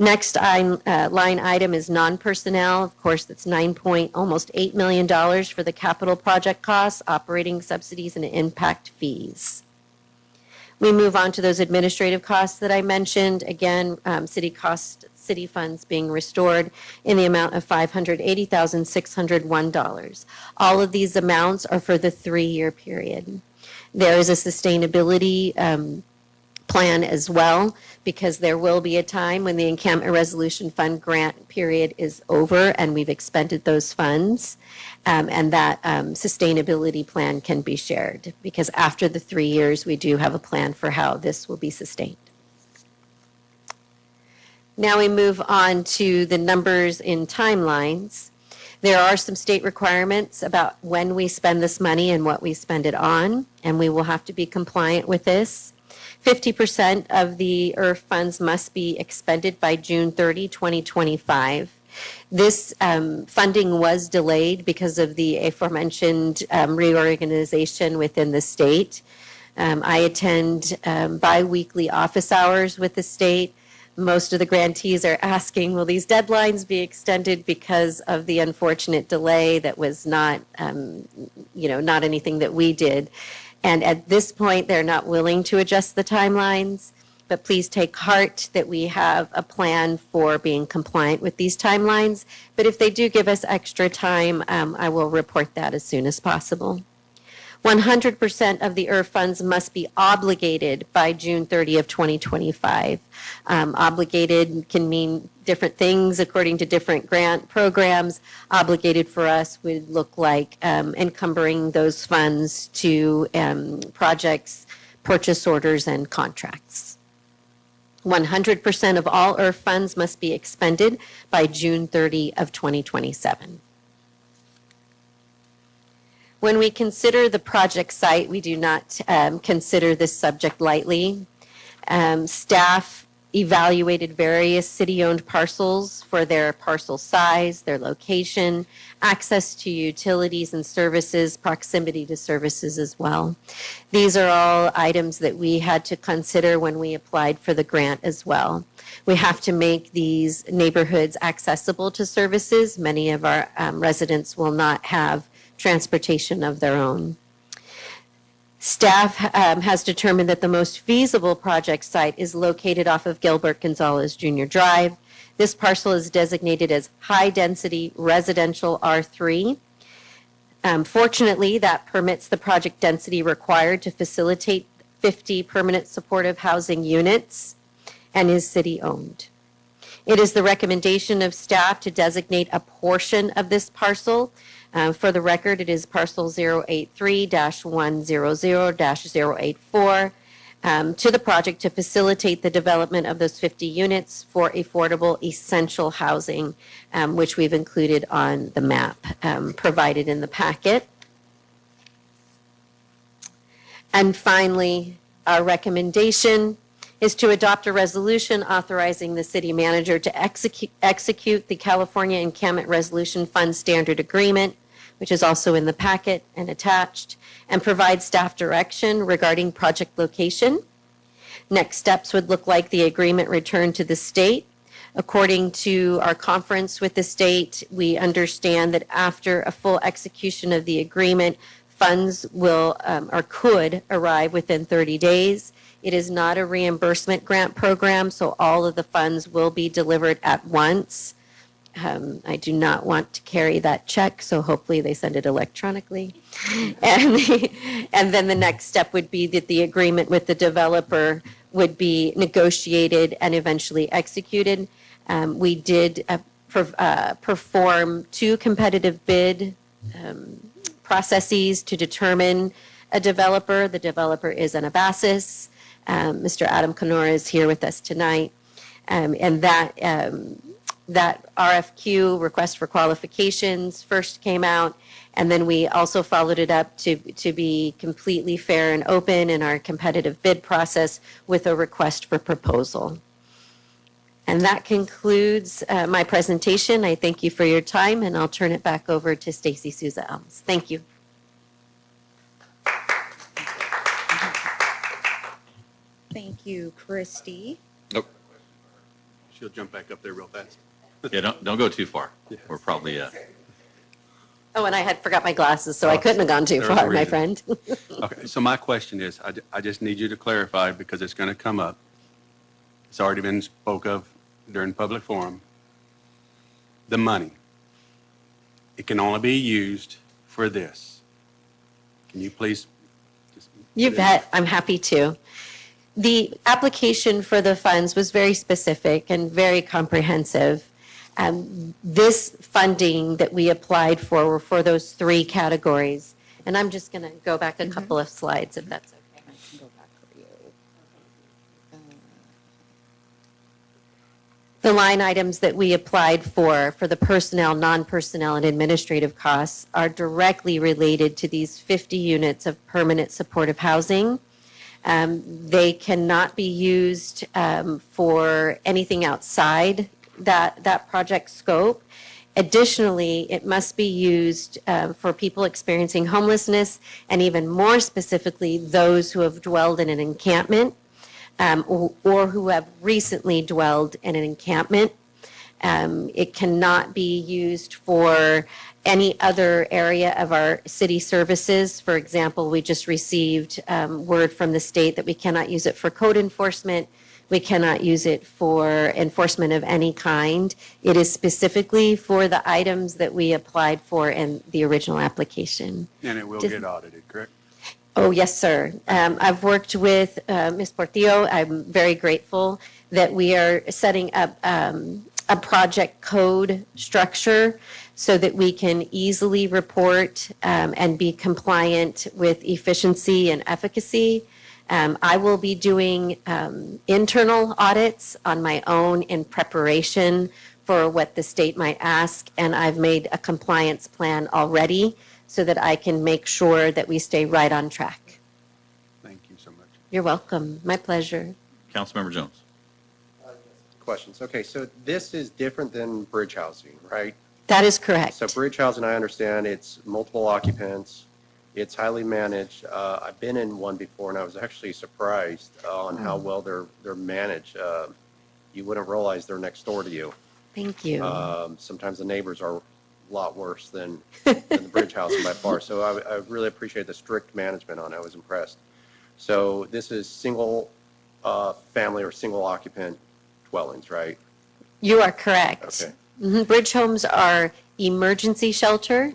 Next line item is non-personnel. Of course, that's almost $8 million for the capital project costs, operating subsidies, and impact fees. We move on to those administrative costs that I mentioned. Again, city funds being restored in the amount of $580,601. All of these amounts are for the 3-year period. There is a sustainability plan as well, because there will be a time when the Encampment Resolution Fund grant period is over and we've expended those funds, and that sustainability plan can be shared, because after the 3 years we do have a plan for how this will be sustained. Now we move on to the numbers in timelines. There are some state requirements about when we spend this money and what we spend it on, and we will have to be compliant with this. 50% of the IRF funds must be expended by June 30, 2025. This funding was delayed because of the aforementioned reorganization within the state. I attend bi-weekly office hours with the state. most of the grantees are asking, will these deadlines be extended because of the unfortunate delay that was not, not anything that we did. And at this point, they're not willing to adjust the timelines. But please take heart that we have a plan for being compliant with these timelines. But if they do give us extra time, I will report that as soon as possible. 100% of the IRF funds must be obligated by June 30 of 2025. Obligated can mean different things according to different grant programs. Obligated for us would look like encumbering those funds to projects, purchase orders, and contracts. 100% of all IRF funds must be expended by June 30 of 2027. When we consider the project site, we do not consider this subject lightly. Staff evaluated various city-owned parcels for their parcel size, their location, access to utilities and services, proximity to services as well. These are all items that we had to consider when we applied for the grant as well. We have to make these neighborhoods accessible to services. Many of our residents will not have transportation of their own. Staff has determined that the most feasible project site is located off of Gilbert Gonzalez Jr. Drive. This parcel is designated as high-density residential R3. Fortunately, that permits the project density required to facilitate 50 permanent supportive housing units and is city-owned. It is the recommendation of staff to designate a portion of this parcel. For the record, it is parcel 083-100-084 to the project to facilitate the development of those 50 units for affordable essential housing, which we've included on the map provided in the packet. And finally, our recommendation is to adopt a resolution authorizing the city manager to execute the California Encampment Resolution Fund Standard Agreement, which is also in the packet and attached, and provide staff direction regarding project location. Next steps would look like the agreement returned to the state. According to our conference with the state, we understand that after a full execution of the agreement, funds will or could arrive within 30 days. It is not a reimbursement grant program, so all of the funds will be delivered at once. I do not want to carry that check, so hopefully they send it electronically. And then the next step would be that the agreement with the developer would be negotiated and eventually executed. We did perform 2 competitive bid processes to determine a developer. The developer is Anabasis. Mr. Adam Canora is here with us tonight. And that RFQ, request for qualifications, first came out, and then we also followed it up to be completely fair and open in our competitive bid process with a request for proposal. And that concludes my presentation. I thank you for your time, and I'll turn it back over to Stacy Souza Elms. Thank you. Thank you, Christy. Nope. She'll jump back up there real fast. Yeah, don't go too far. We're probably Oh, and I had forgot my glasses, so I couldn't have gone too There's a far, my reason. friend. Okay, so my question is, I just need you to clarify because it's going to come up. It's already been spoke of during public forum. The money, it can only be used for this. Can you please? You bet. I'm happy to. The application for the funds was very specific and very comprehensive. This funding that we applied for were for those 3 categories. And I'm just going to go back a couple of slides if that's okay. The line items that we applied for the personnel, non-personnel, and administrative costs are directly related to these 50 units of permanent supportive housing. They cannot be used for anything outside that project scope. Additionally, it must be used for people experiencing homelessness, and even more specifically, those who have dwelled in an encampment. or who have recently dwelled in an encampment. It cannot be used for any other area of our city services. For example, we just received word from the state that we cannot use it for code enforcement. We cannot use it for enforcement of any kind. It is specifically for the items that we applied for in the original application. And it will get audited, correct? Oh, yes, sir. I've worked with Ms. Portillo. I'm very grateful that we are setting up a project code structure so that we can easily report and be compliant with efficiency and efficacy. I will be doing internal audits on my own in preparation for what the state might ask, and I've made a compliance plan already so that I can make sure that we stay right on track. Thank you so much. You're welcome. My pleasure. Councilmember Jones. Questions. Okay, so this is different than bridge housing, right? That is correct. So bridge housing, I understand, it's multiple occupants, it's highly managed. I've been in one before, and I was actually surprised on how well they're managed. You wouldn't realize they're next door to you. Thank you. Sometimes the neighbors are a lot worse than the bridge housing by far. So I really appreciate the strict management on it. I was impressed. So this is single family or single occupant dwellings, right? You are correct. Okay. Bridge homes are emergency shelter,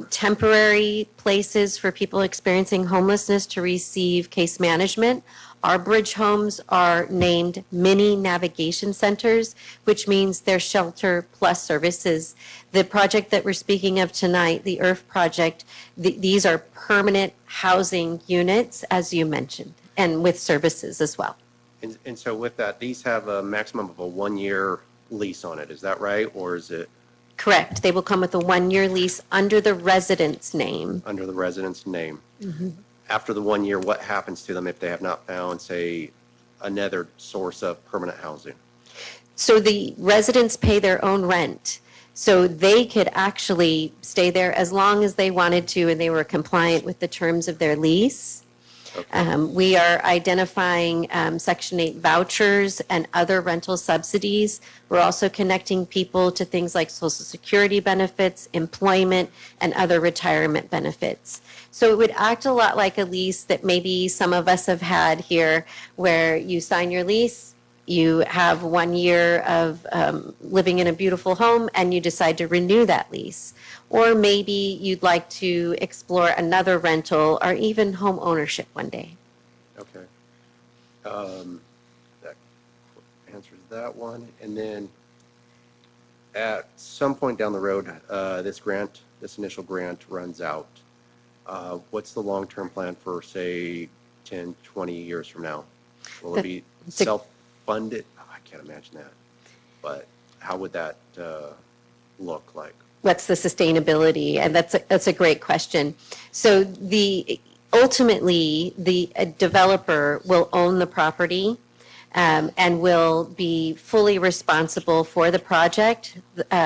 temporary places for people experiencing homelessness to receive case management. Our bridge homes are named mini navigation centers, which means they're shelter plus services. The project that we're speaking of tonight, the IRF project, these are permanent housing units, as you mentioned, and with services as well. And so with that, these have a maximum of a 1-year lease on it, is that right? Or is it Correct. They will come with a 1-year lease under the resident's name. under the resident's name? After the 1 year, what happens to them if they have not found, say, another source of permanent housing? So the residents pay their own rent. So they could actually stay there as long as they wanted to and they were compliant with the terms of their lease. We are identifying Section 8 vouchers and other rental subsidies. We're also connecting people to things like Social Security benefits, employment, and other retirement benefits. So it would act a lot like a lease that maybe some of us have had here, where you sign your lease, you have 1 year of living in a beautiful home, and you decide to renew that lease. Or maybe you'd like to explore another rental or even home ownership one day. Okay. That answers that one. And then at some point down the road, this initial grant runs out. What's the long-term plan for, say, 10, 20 years from now? Will it be self-funded? Oh, I can't imagine that. But how would that look like? What's the sustainability? And that's a great question. So ultimately, the developer will own the property and will be fully responsible for the project.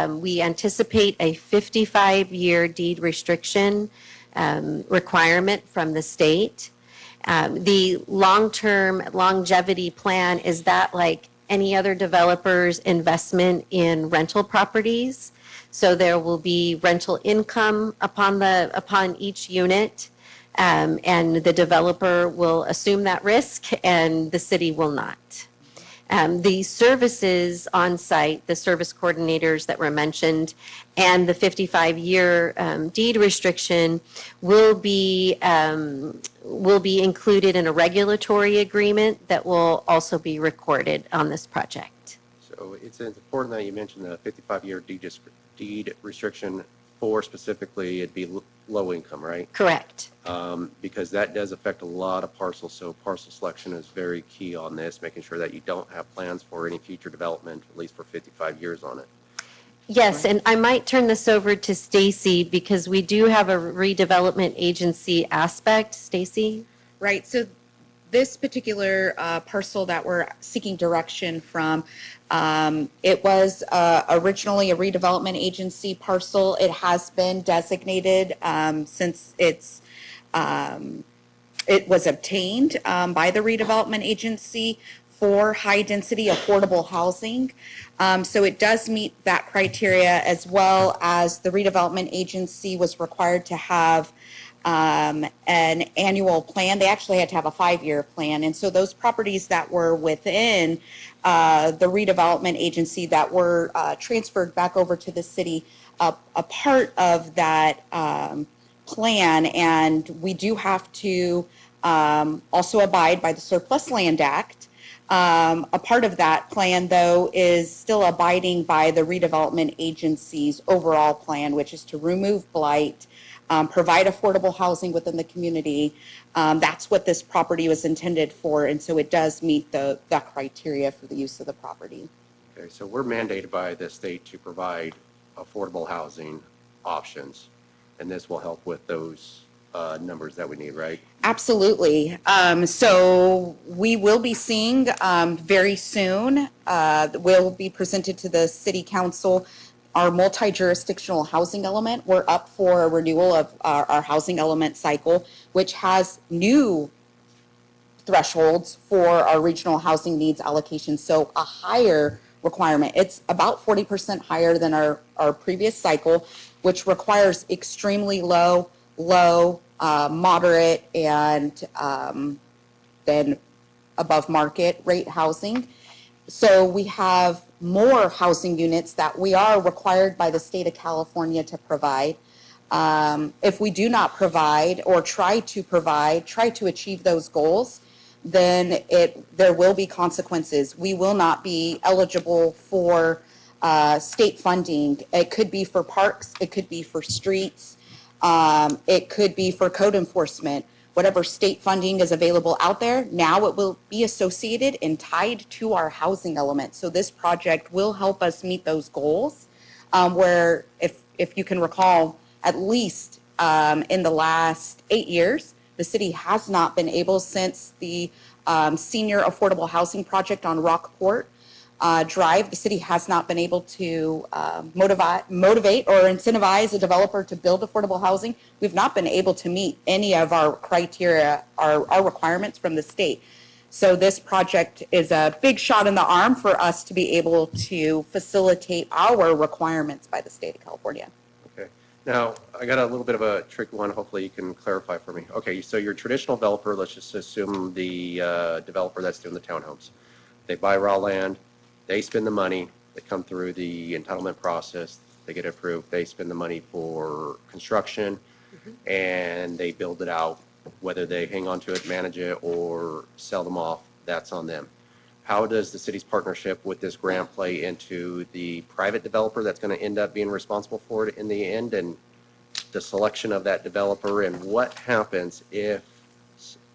We anticipate a 55-year deed restriction requirement from the state. The long-term longevity plan is that like any other developer's investment in rental properties. So there will be rental income upon each unit, and the developer will assume that risk, and the city will not. The services on site, the service coordinators that were mentioned, and the 55-year deed restriction will be included in a regulatory agreement that will also be recorded on this project. So it's important that you mentioned the 55-year deed restriction for specifically it'd be low income, right? Correct. Because that does affect a lot of parcels. So parcel selection is very key on this, making sure that you don't have plans for any future development, at least for 55 years on it. Yes, and I might turn this over to Stacy because we do have a redevelopment agency aspect. Stacy? Right. So this particular parcel that we're seeking direction from, it was originally a redevelopment agency parcel. It has been designated since its it was obtained by the redevelopment agency for high-density affordable housing. So it does meet that criteria, as well as the redevelopment agency was required to have an annual plan. They actually had to have a 5-year plan. And so those properties that were within the redevelopment agency that were transferred back over to the city, a part of that plan, and we do have to also abide by the Surplus Land Act. A part of that plan, though, is still abiding by the redevelopment agency's overall plan, which is to remove blight, provide affordable housing within the community. That's what this property was intended for, and so it does meet the criteria for the use of the property. Okay, so we're mandated by the state to provide affordable housing options, and this will help with those numbers that we need, right? Absolutely. So we will be seeing very soon, will be presented to the City Council our multi-jurisdictional housing element. We're up for a renewal of our housing element cycle, which has new thresholds for our regional housing needs allocation. So a higher requirement. It's about 40% higher than our previous cycle, which requires extremely low, moderate, and then above market rate housing. So we have more housing units that we are required by the state of California to provide. If we do not provide or try to achieve those goals, then there will be consequences. We will not be eligible for state funding. It could be for parks, it could be for streets, it could be for code enforcement. Whatever state funding is available out there, now it will be associated and tied to our housing element. So this project will help us meet those goals, where if you can recall, at least in the last 8 years, the city has not been able, since the senior affordable housing project on Rockport Drive, the city has not been able to motivate or incentivize a developer to build affordable housing. We've not been able to meet any of our criteria, our requirements from the state. So this project is a big shot in the arm for us to be able to facilitate our requirements by the state of California. Okay. Now, I got a little bit of a tricky one. Hopefully you can clarify for me. Okay, so your traditional developer, let's just assume the developer that's doing the townhomes. They buy raw land, they spend the money, they come through the entitlement process, they get approved, they spend the money for construction, and they build it out. Whether they hang on to it, manage it, or sell them off, that's on them. How does the city's partnership with this grant play into the private developer that's going to end up being responsible for it in the end, and the selection of that developer, and what happens if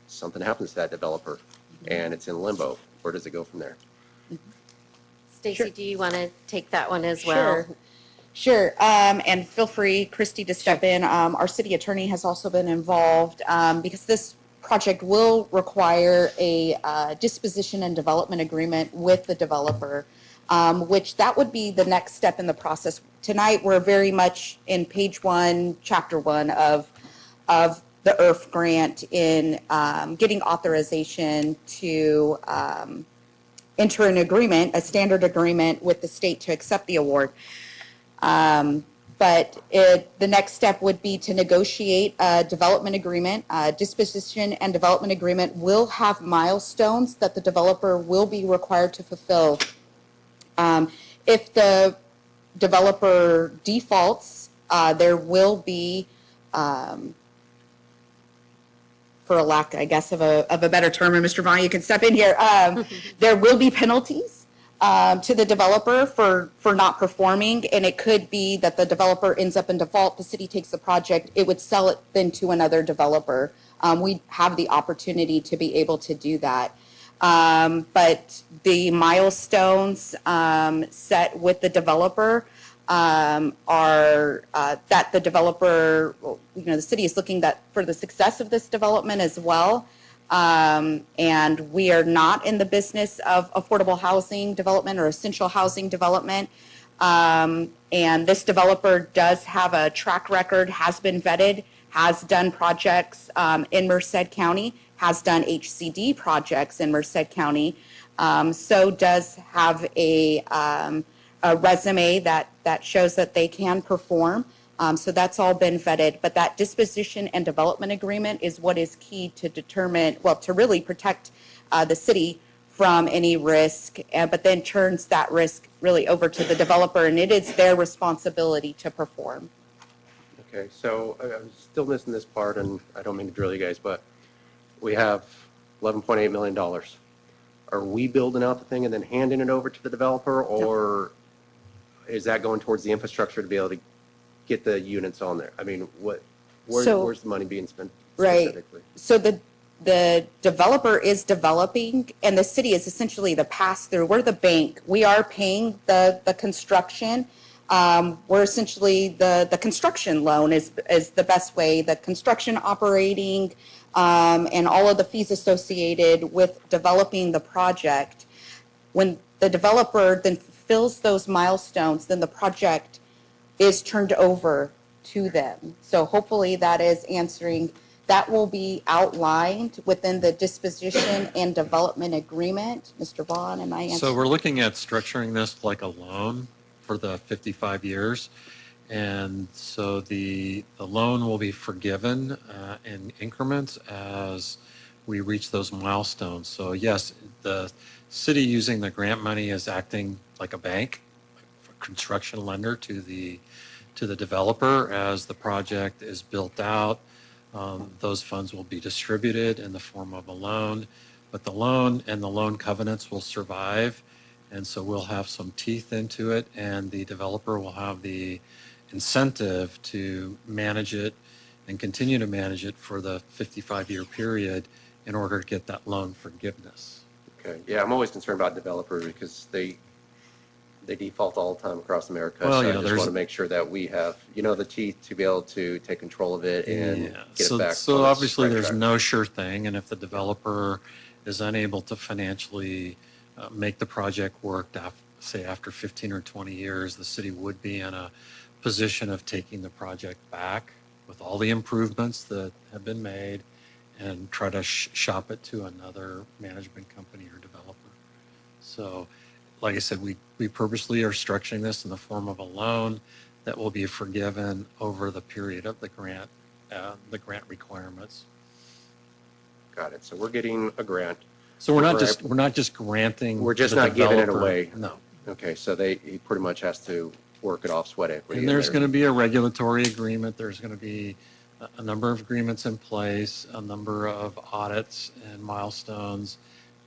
something happens to that developer and it's in limbo? Where does it go from there? Stacy, do you want to take that one as well? Sure. And feel free, Christy, to step in. Our city attorney has also been involved because this project will require a disposition and development agreement with the developer, which that would be the next step in the process. Tonight, we're very much in page 1, chapter 1 of the IRF grant in getting authorization to enter an agreement, a standard agreement with the state to accept the award. But the next step would be to negotiate a development agreement. Disposition and development agreement will have milestones that the developer will be required to fulfill. If the developer defaults, there will be, for a lack, I guess, of a better term, and Mr. Vaughn, you can step in here, there will be penalties to the developer for not performing, and it could be that the developer ends up in default, the city takes the project, it would sell it then to another developer. We have the opportunity to be able to do that. But the milestones set with the developer are that the developer, the city is looking for the success of this development as well. And we are not in the business of affordable housing development or essential housing development. And this developer does have a track record, has been vetted, has done projects in Merced County, has done HCD projects in Merced County, so does have a resume that shows that they can perform. So that's all been vetted. But that disposition and development agreement is what is key to determine, well, to really protect the city from any risk, but then turns that risk really over to the developer, and it is their responsibility to perform. Okay, so I'm still missing this part, and I don't mean to drill you guys, but we have $11.8 million. Are we building out the thing and then handing it over to the developer, or is that going towards the infrastructure to be able to get the units on there? I mean, where's the money being spent specifically? Right. So the developer is developing, and the city is essentially the pass-through. We're the bank. We are paying the construction. We're essentially the construction loan is the best way. The construction, operating, and all of the fees associated with developing the project. When the developer then fulfills those milestones, then the project is turned over to them. So hopefully that is answering. That will be outlined within the disposition and development agreement. Mr. Vaughn, am I answering? So we're looking at structuring this like a loan for the 55 years. And so the loan will be forgiven in increments as we reach those milestones. So yes, the city using the grant money is acting like a bank, a construction lender to the developer as the project is built out. Those funds will be distributed in the form of a loan, but the loan and the loan covenants will survive. And so we'll have some teeth into it, and the developer will have the incentive to manage it and continue to manage it for the 55-year period in order to get that loan forgiveness. Okay. Yeah, I'm always concerned about developers because they default all the time across America. Well, so yeah, I just want to make sure that we have, the teeth to be able to take control of it and get it back. So obviously there's no sure thing, and if the developer is unable to financially make the project work, say after 15 or 20 years, the city would be in a position of taking the project back with all the improvements that have been made and try to shop it to another management company or developer. So like I said, we purposely are structuring this in the form of a loan that will be forgiven over the period of the grant requirements. Got it. So we're getting a grant. So we're not just granting. We're just the not giving it developer. away. No. Okay, so he pretty much has to work it off sweat equity. And there's going to be a regulatory agreement. There's going to be a number of agreements in place, a number of audits and milestones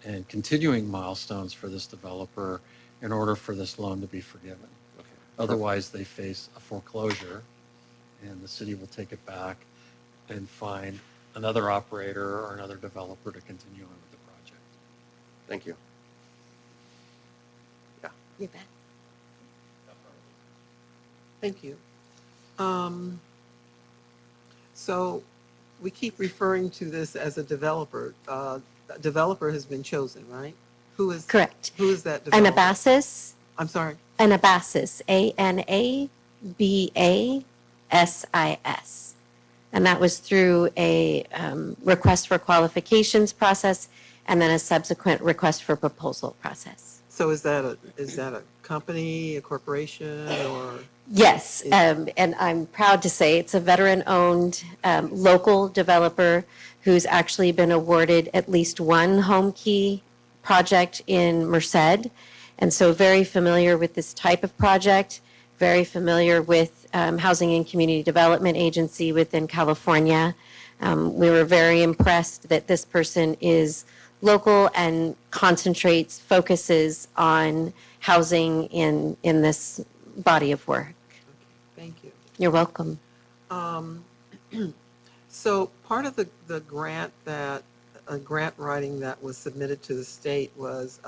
and continuing milestones for this developer in order for this loan to be forgiven. Okay. Otherwise, they face a foreclosure, and the city will take it back and find another operator or another developer to continue on with the project. Thank you. Yeah. You bet. Thank you. So we keep referring to this as a developer. A developer has been chosen, right? Who is Correct. Who is that developer? Anabasis. I'm sorry. Anabasis. ANABASIS. And that was through a request for qualifications process and then a subsequent request for proposal process. So is that a company, a corporation, or? Yes, and I'm proud to say it's a veteran-owned local developer who's actually been awarded at least one home key project in Merced, and so very familiar with this type of project, very familiar with Housing and Community Development Agency within California. We were very impressed that this person is local and focuses on housing in this body of work. Thank you. You're welcome. So part of the grant grant writing that was submitted to the state was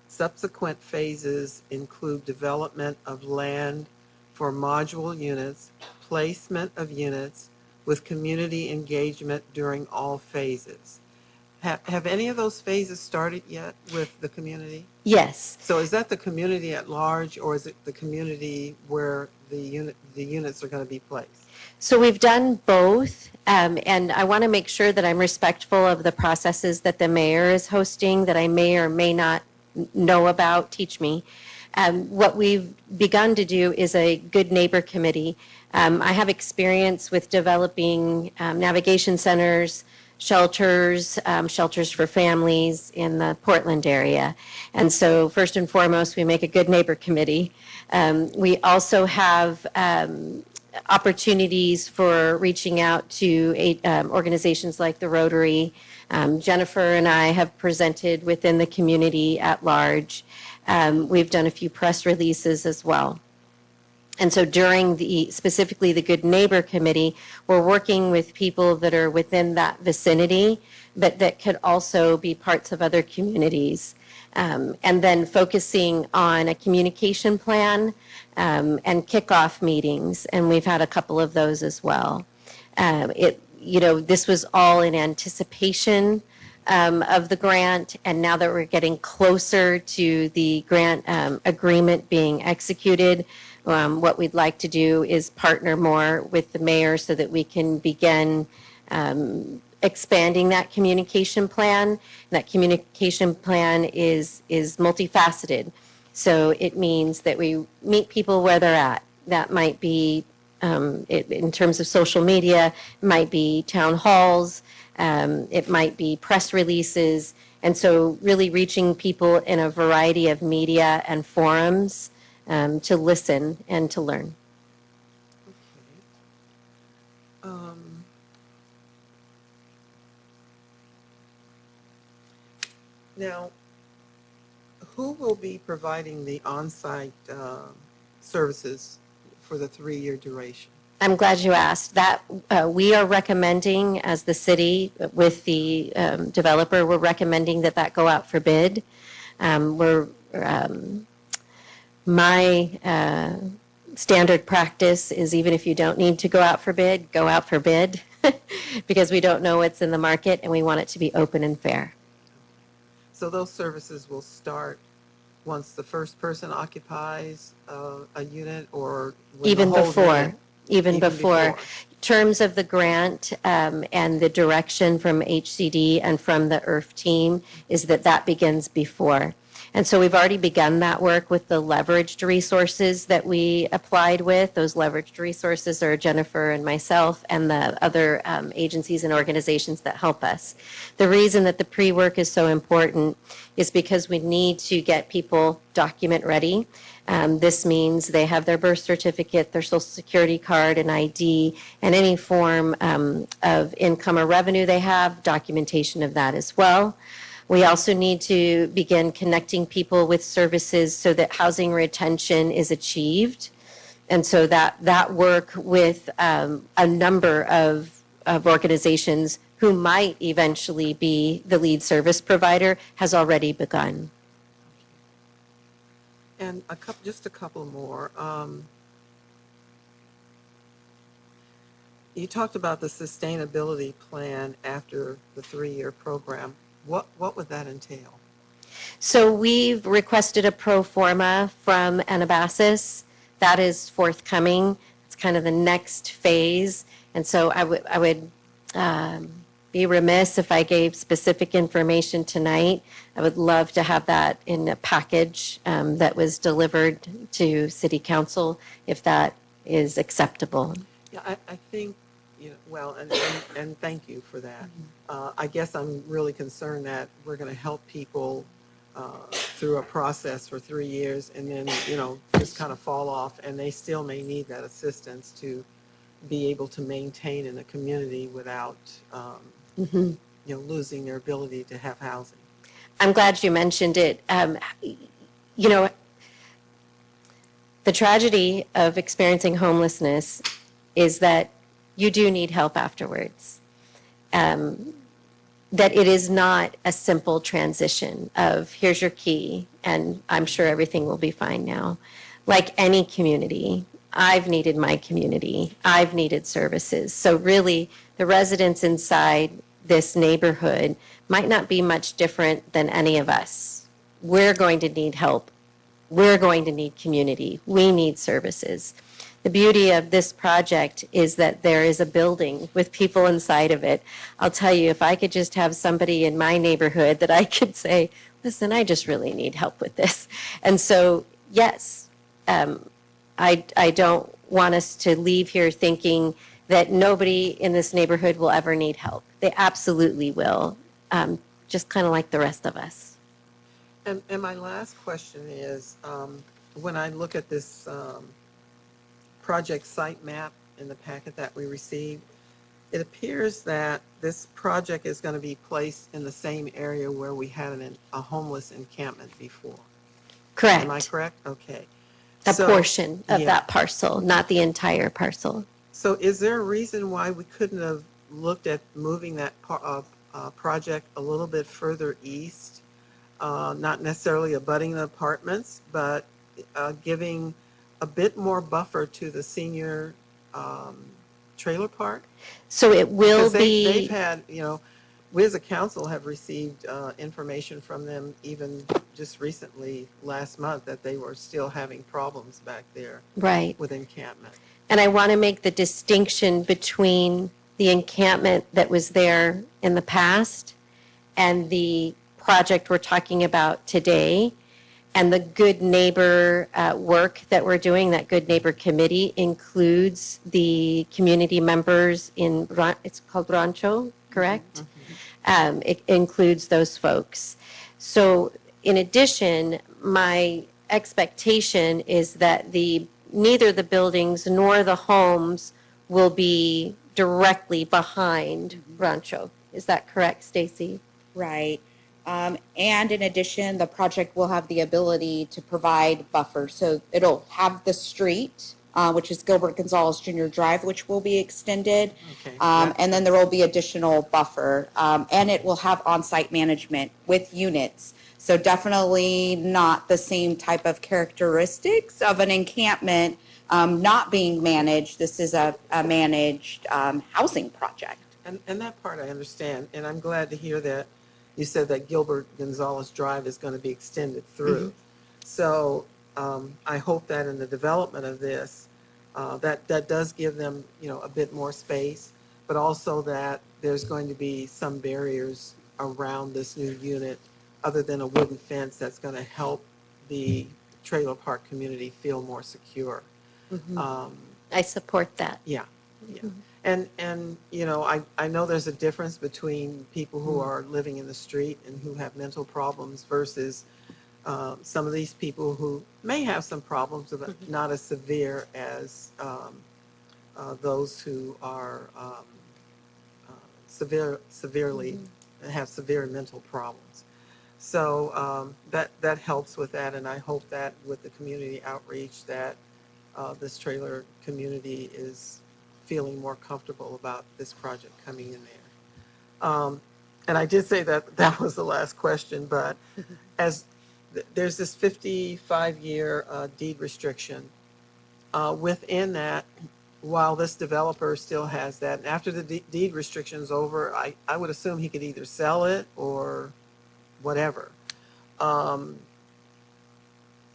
subsequent phases include development of land for module units, placement of units with community engagement during all phases. Have any of those phases started yet with the community? Yes. So is that the community at large, or is it the community where the units are going to be placed? So we've done both. And I want to make sure that I'm respectful of the processes that the mayor is hosting that I may or may not know about. Teach me. What we've begun to do is a good neighbor committee. I have experience with developing navigation centers, shelters, shelters for families in the Portland area. And so first and foremost, we make a good neighbor committee. We also have opportunities for reaching out to organizations like the Rotary. Jennifer and I have presented within the community at large. We've done a few press releases as well. And so during specifically the Good Neighbor Committee, we're working with people that are within that vicinity, but that could also be parts of other communities. And then focusing on a communication plan and kickoff meetings, and we've had a couple of those as well. This was all in anticipation of the grant, and now that we're getting closer to the grant agreement being executed, what we'd like to do is partner more with the mayor so that we can begin expanding that communication plan. That communication plan is multifaceted. So it means that we meet people where they're at. That might be, in terms of social media, it might be town halls, it might be press releases. And so really reaching people in a variety of media and forums to listen and to learn. Now, who will be providing the on-site services for the 3-year duration? I'm glad you asked. That we are recommending, as the city with the developer, we're recommending that go out for bid. My standard practice is even if you don't need to go out for bid, go out for bid because we don't know what's in the market and we want it to be open and fair. So those services will start once the first person occupies a unit, or when Even the whole before. unit? Even before. Terms of the grant and the direction from HCD and from the IRF team is that begins before. And so we've already begun that work with the leveraged resources that we applied with. Those leveraged resources are Jennifer and myself and the other agencies and organizations that help us. The reason that the pre-work is so important is because we need to get people document ready. This means they have their birth certificate, their social security card, an ID, and any form of income or revenue they have, documentation of that as well. We also need to begin connecting people with services so that housing retention is achieved. And so that work with a number of organizations who might eventually be the lead service provider has already begun. And just a couple more. You talked about the sustainability plan after the 3-year program. What would that entail? So we've requested a pro forma from Anabasis. That is forthcoming. It's kind of the next phase. And so I would be remiss if I gave specific information tonight. I would love to have that in a package that was delivered to City Council if that is acceptable. Yeah, I think, well, and thank you for that. I guess I'm really concerned that we're going to help people through a process for 3 years and then, just kind of fall off, and they still may need that assistance to be able to maintain in the community without, losing their ability to have housing. I'm glad you mentioned it. The tragedy of experiencing homelessness is that you do need help afterwards. That it is not a simple transition of here's your key and I'm sure everything will be fine now. Like any community, I've needed my community. I've needed services. So really, the residents inside this neighborhood might not be much different than any of us. We're going to need help. We're going to need community. We need services. The beauty of this project is that there is a building with people inside of it. I'll tell you, if I could just have somebody in my neighborhood that I could say, listen, I just really need help with this. And so, yes, I don't want us to leave here thinking that nobody in this neighborhood will ever need help. They absolutely will, just kind of like the rest of us. And my last question is, when I look at this project site map in the packet that we received, it appears that this project is going to be placed in the same area where we had a homeless encampment before. Correct. Am I correct? Okay. A So- portion of yeah. that parcel, not the entire parcel. So is there a reason why we couldn't have looked at moving that project a little bit further east? Not necessarily abutting the apartments, but giving a bit more buffer to the senior trailer park? So it will Because be. they've had, we as a council have received information from them even just recently, last month, that they were still having problems back there. Right. With encampment. And I want to make the distinction between the encampment that was there in the past and the project we're talking about today. And the good neighbor work that we're doing, that good neighbor committee, includes the community members in, it's called Rancho, correct? It includes those folks. So in addition, my expectation is that neither the buildings nor the homes will be directly behind Rancho. Is that correct, Stacy? Right. And in addition, the project will have the ability to provide buffers. So it'll have the street, which is Gilbert Gonzalez Jr. Drive, which will be extended. Okay. And then there will be additional buffer. And it will have on-site management with units. So definitely not the same type of characteristics of an encampment not being managed. This is a managed housing project. And that part I understand. And I'm glad to hear that you said that Gilbert Gonzalez Drive is going to be extended through. So I hope that in the development of this, that does give them, a bit more space, but also that there's going to be some barriers around this new unit other than a wooden fence that's going to help the trailer park community feel more secure. I support that. Yeah, yeah. And I know there's a difference between people who are living in the street and who have mental problems versus some of these people who may have some problems, but not as severe as those who are severely have severe mental problems. So that helps with that, and I hope that with the community outreach that this trailer community is feeling more comfortable about this project coming in there. And I did say that was the last question, but as there's this 55-year deed restriction, within that, while this developer still has that, and after the deed restriction's over, I would assume he could either sell it or whatever.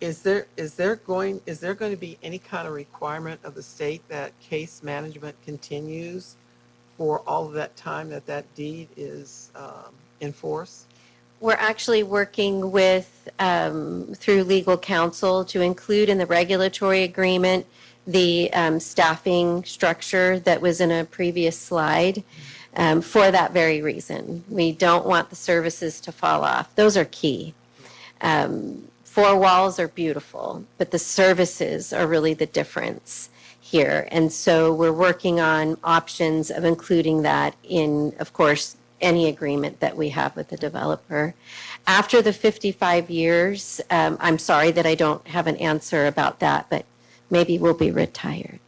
Is there going to be any kind of requirement of the state that case management continues for all of that time that deed is in force? We're actually working with, through legal counsel, to include in the regulatory agreement the staffing structure that was in a previous slide for that very reason. We don't want the services to fall off. Those are key. Four walls are beautiful, but the services are really the difference here. And so we're working on options of including that in, of course, any agreement that we have with the developer. After the 55 years, I'm sorry that I don't have an answer about that, but maybe we'll be retired.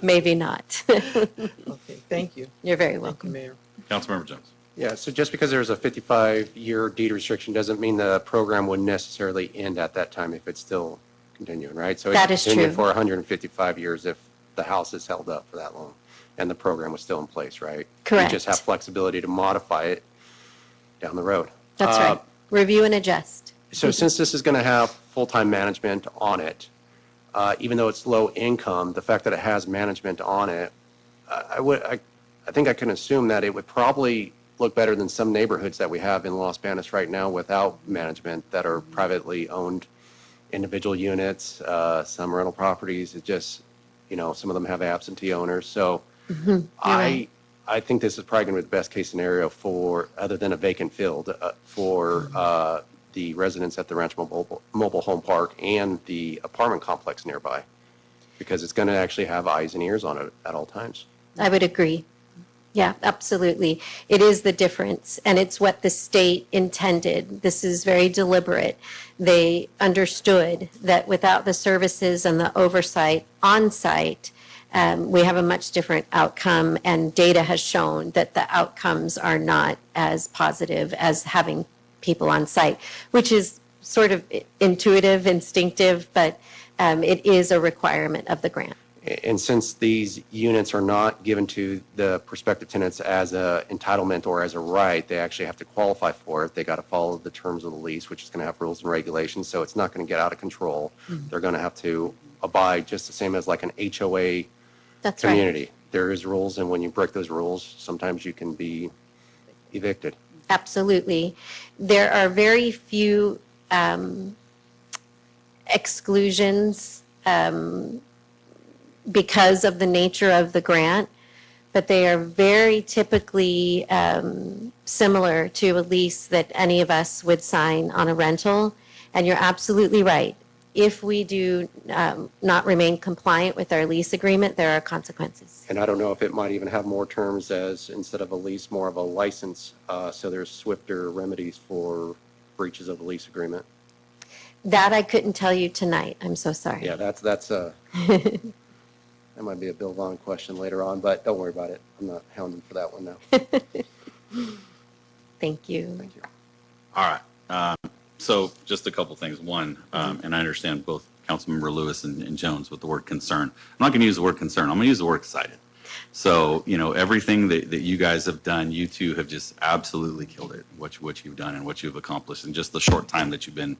Maybe not. Okay, thank you. You're very welcome. Thank you, Mayor. Councilmember Jones. Yeah, so just because there's a 55-year deed restriction doesn't mean the program would necessarily end at that time if it's still continuing, right? So That it's is continued true. for 155 years if the house is held up for that long and the program was still in place, right? Correct. You just have flexibility to modify it down the road. That's right. Review and adjust. So since this is going to have full-time management on it, even though it's low income, the fact that it has management on it, I think I can assume that it would probably look better than some neighborhoods that we have in Los Banos right now without management that are privately owned individual units, some rental properties. It just, some of them have absentee owners. So I think this is probably going to be the best case scenario for, other than a vacant field, for the residents at the Ranch Mobile Home Park and the apartment complex nearby, because it's going to actually have eyes and ears on it at all times. I would agree. Yeah, absolutely. It is the difference, and it's what the state intended. This is very deliberate. They understood that without the services and the oversight on site, we have a much different outcome, and data has shown that the outcomes are not as positive as having people on site, which is sort of intuitive, instinctive, but it is a requirement of the grant. And since these units are not given to the prospective tenants as a entitlement or as a right, they actually have to qualify for it. They got to follow the terms of the lease, which is going to have rules and regulations. So it's not going to get out of control. They're going to have to abide just the same as like an HOA community. Right. There is rules, and when you break those rules, sometimes you can be evicted. Absolutely. There are very few exclusions because of the nature of the grant, but they are very typically similar to a lease that any of us would sign on a rental. And you're absolutely right. If we do not remain compliant with our lease agreement, there are consequences. And I don't know if it might even have more terms as, instead of a lease, more of a license, so there's swifter remedies for breaches of the lease agreement. That I couldn't tell you tonight. I'm so sorry. Yeah, that's that might be a Bill Vaughn question later on, but don't worry about it. I'm not hounding for that one now. Thank you. Thank you. All right. So just a couple things. One, and I understand both Councilmember Lewis and Jones with the word concern. I'm not going to use the word concern. I'm going to use the word excited. So, everything that you guys have done, you two have just absolutely killed it, what you've done and what you've accomplished. And just the short time that you've been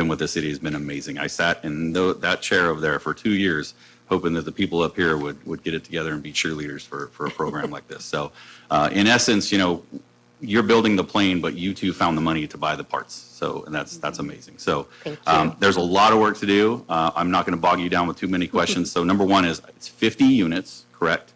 with the city has been amazing. I sat in that chair over there for 2 years, hoping that the people up here would get it together and be cheerleaders for a program like this. So, in essence, you're building the plane, but you two found the money to buy the parts. So, and that's amazing. So, there's a lot of work to do. I'm not going to bog you down with too many questions. So, number one is it's 50 units, correct?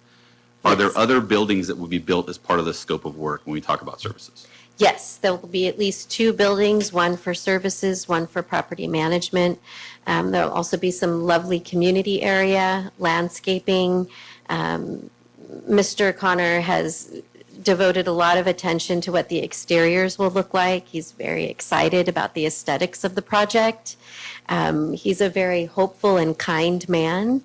Are there other buildings that will be built as part of the scope of work when we talk about services? Yes, there will be at least 2 buildings, one for services, one for property management. There will also be some lovely community area, landscaping. Mr. Connor has devoted a lot of attention to what the exteriors will look like. He's very excited about the aesthetics of the project. He's a very hopeful and kind man,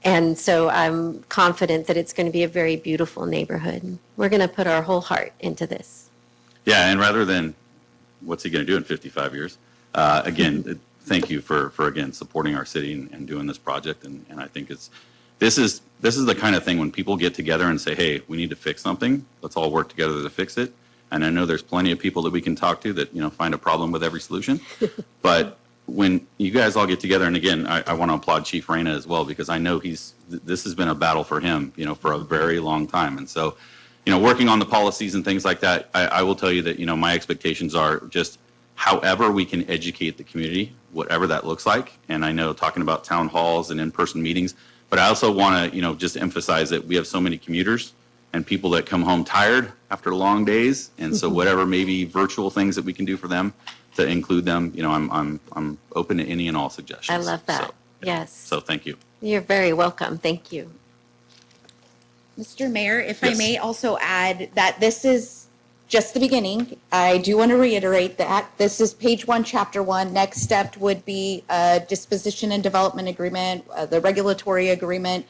and so I'm confident that it's going to be a very beautiful neighborhood. We're going to put our whole heart into this. Yeah, and rather than what's he going to do in 55 years, again, thank you for again supporting our city and doing this project. And I think this is the kind of thing when people get together and say, hey, we need to fix something. Let's all work together to fix it. And I know there's plenty of people that we can talk to that find a problem with every solution. But when you guys all get together, and again, I want to applaud Chief Reyna as well, because I know this has been a battle for him, for a very long time. And so, working on the policies and things like that, I will tell you that, my expectations are just however we can educate the community, whatever that looks like. And I know talking about town halls and in-person meetings, but I also want to, just emphasize that we have so many commuters and people that come home tired after long days. And so whatever maybe virtual things that we can do for them to include them, I'm open to any and all suggestions. I love that. So, yes. So thank you. You're very welcome. Thank you. Mr. Mayor, if Yes. I may also add that this is just the beginning. I do want to reiterate that this is page 1, chapter 1. Next step would be a disposition and development agreement, the regulatory agreement.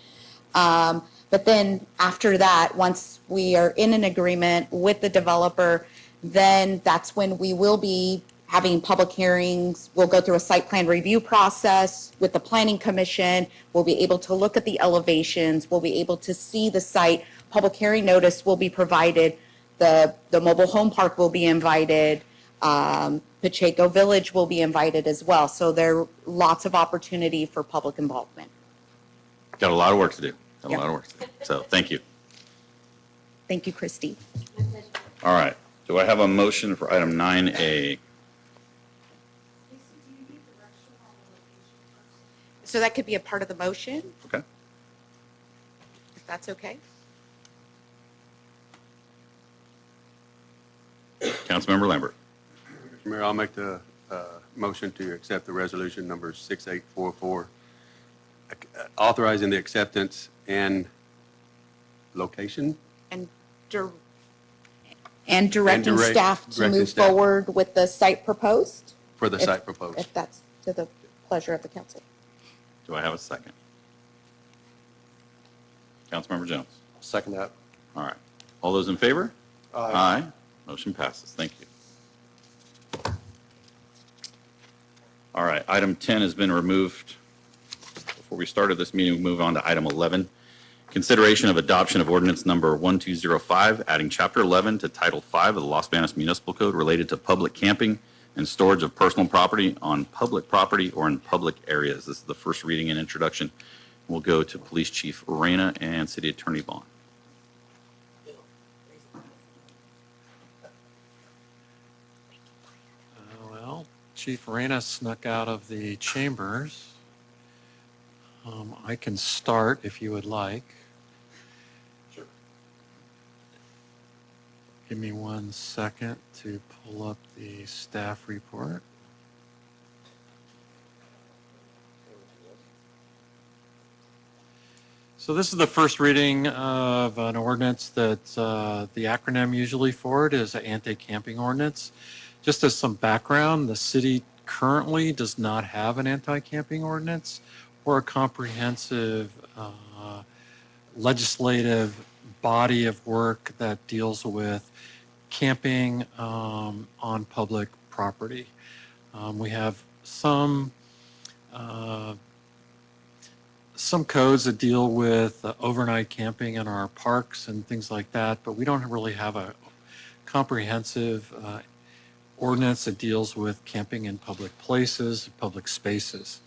But then after that, once we are in an agreement with the developer, then that's when we will be having public hearings. We'll go through a site plan review process with the Planning Commission. We'll be able to look at the elevations. We'll be able to see the site. Public hearing notice will be provided. The mobile home park will be invited. Pacheco Village will be invited as well. So there are lots of opportunity for public involvement. Got a lot of work to do. Got a Yeah. lot of work to do. So thank you. Thank you, Christy. All right. Do I have a motion for item 9A? So that could be a part of the motion, Okay. if that's okay. Councilmember Lambert. Mr. Mayor, I'll make the motion to accept the resolution number 6844, authorizing the acceptance and location. And directing direct- staff to directing move staff. forward with the site proposed. For the if- site proposed. If that's to the pleasure of the council. Do I have a second? Councilmember Jones. Second that. All right. All those in favor? Aye. Motion passes. Thank you. All right. Item 10 has been removed. Before we started this meeting, we move on to item 11. Consideration of adoption of ordinance number 1205, adding Chapter 11 to Title 5 of the Los Banos Municipal Code related to public camping and storage of personal property on public property or in public areas. This is the first reading and introduction. We'll go to Police Chief Reyna and City Attorney Vaughn. Well, Chief Reyna snuck out of the chambers. I can start if you would like. Sure. Give me 1 second to pull up the staff report. So this is the first reading of an ordinance that the acronym usually for it is an anti-camping ordinance. Just as some background, the city currently does not have an anti-camping ordinance or a comprehensive legislative body of work that deals with camping on public property. We have some codes that deal with overnight camping in our parks and things like that, but we don't really have a comprehensive ordinance that deals with camping in public places, public spaces.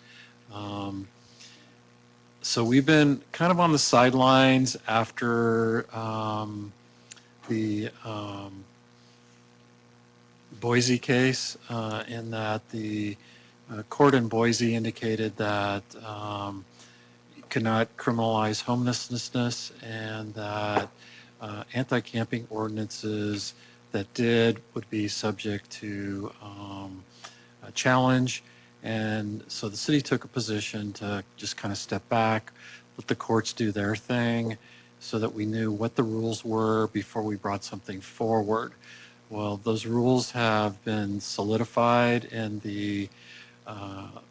So we've been kind of on the sidelines after the Boise case, in that the court in Boise indicated that you cannot criminalize homelessness, and that anti-camping ordinances that did would be subject to a challenge. And so the city took a position to just kind of step back, let the courts do their thing, so that we knew what the rules were before we brought something forward. Well, those rules have been solidified in the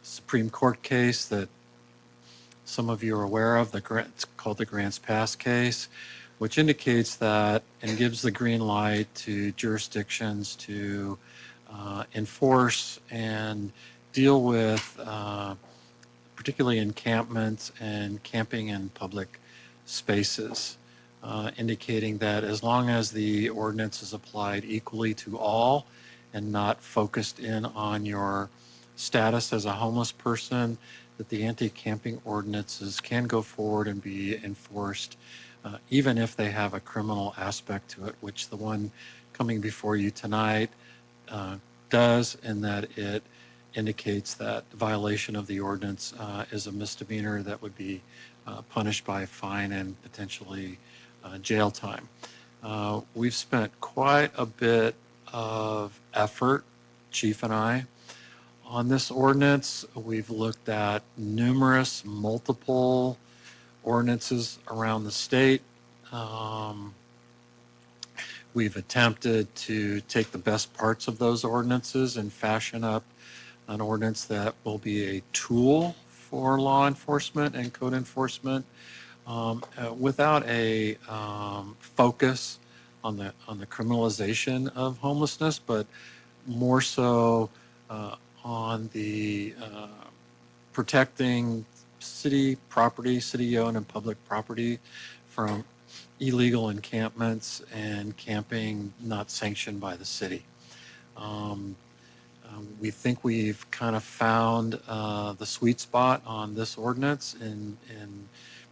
Supreme Court case that some of you are aware of. It's called the Grants Pass case, which indicates that and gives the green light to jurisdictions to enforce and deal with particularly encampments and camping in public spaces, indicating that as long as the ordinance is applied equally to all and not focused in on your status as a homeless person, that the anti-camping ordinances can go forward and be enforced, even if they have a criminal aspect to it, which the one coming before you tonight does, in that it indicates that violation of the ordinance is a misdemeanor that would be punished by a fine and potentially jail time. We've spent quite a bit of effort, Chief and I, on this ordinance. We've looked at numerous, multiple ordinances around the state. We've attempted to take the best parts of those ordinances and fashion up an ordinance that will be a tool for law enforcement and code enforcement, without a focus on the criminalization of homelessness, but more so on the protecting city property, city-owned and public property from illegal encampments and camping not sanctioned by the city. We think we've kind of found the sweet spot on this ordinance in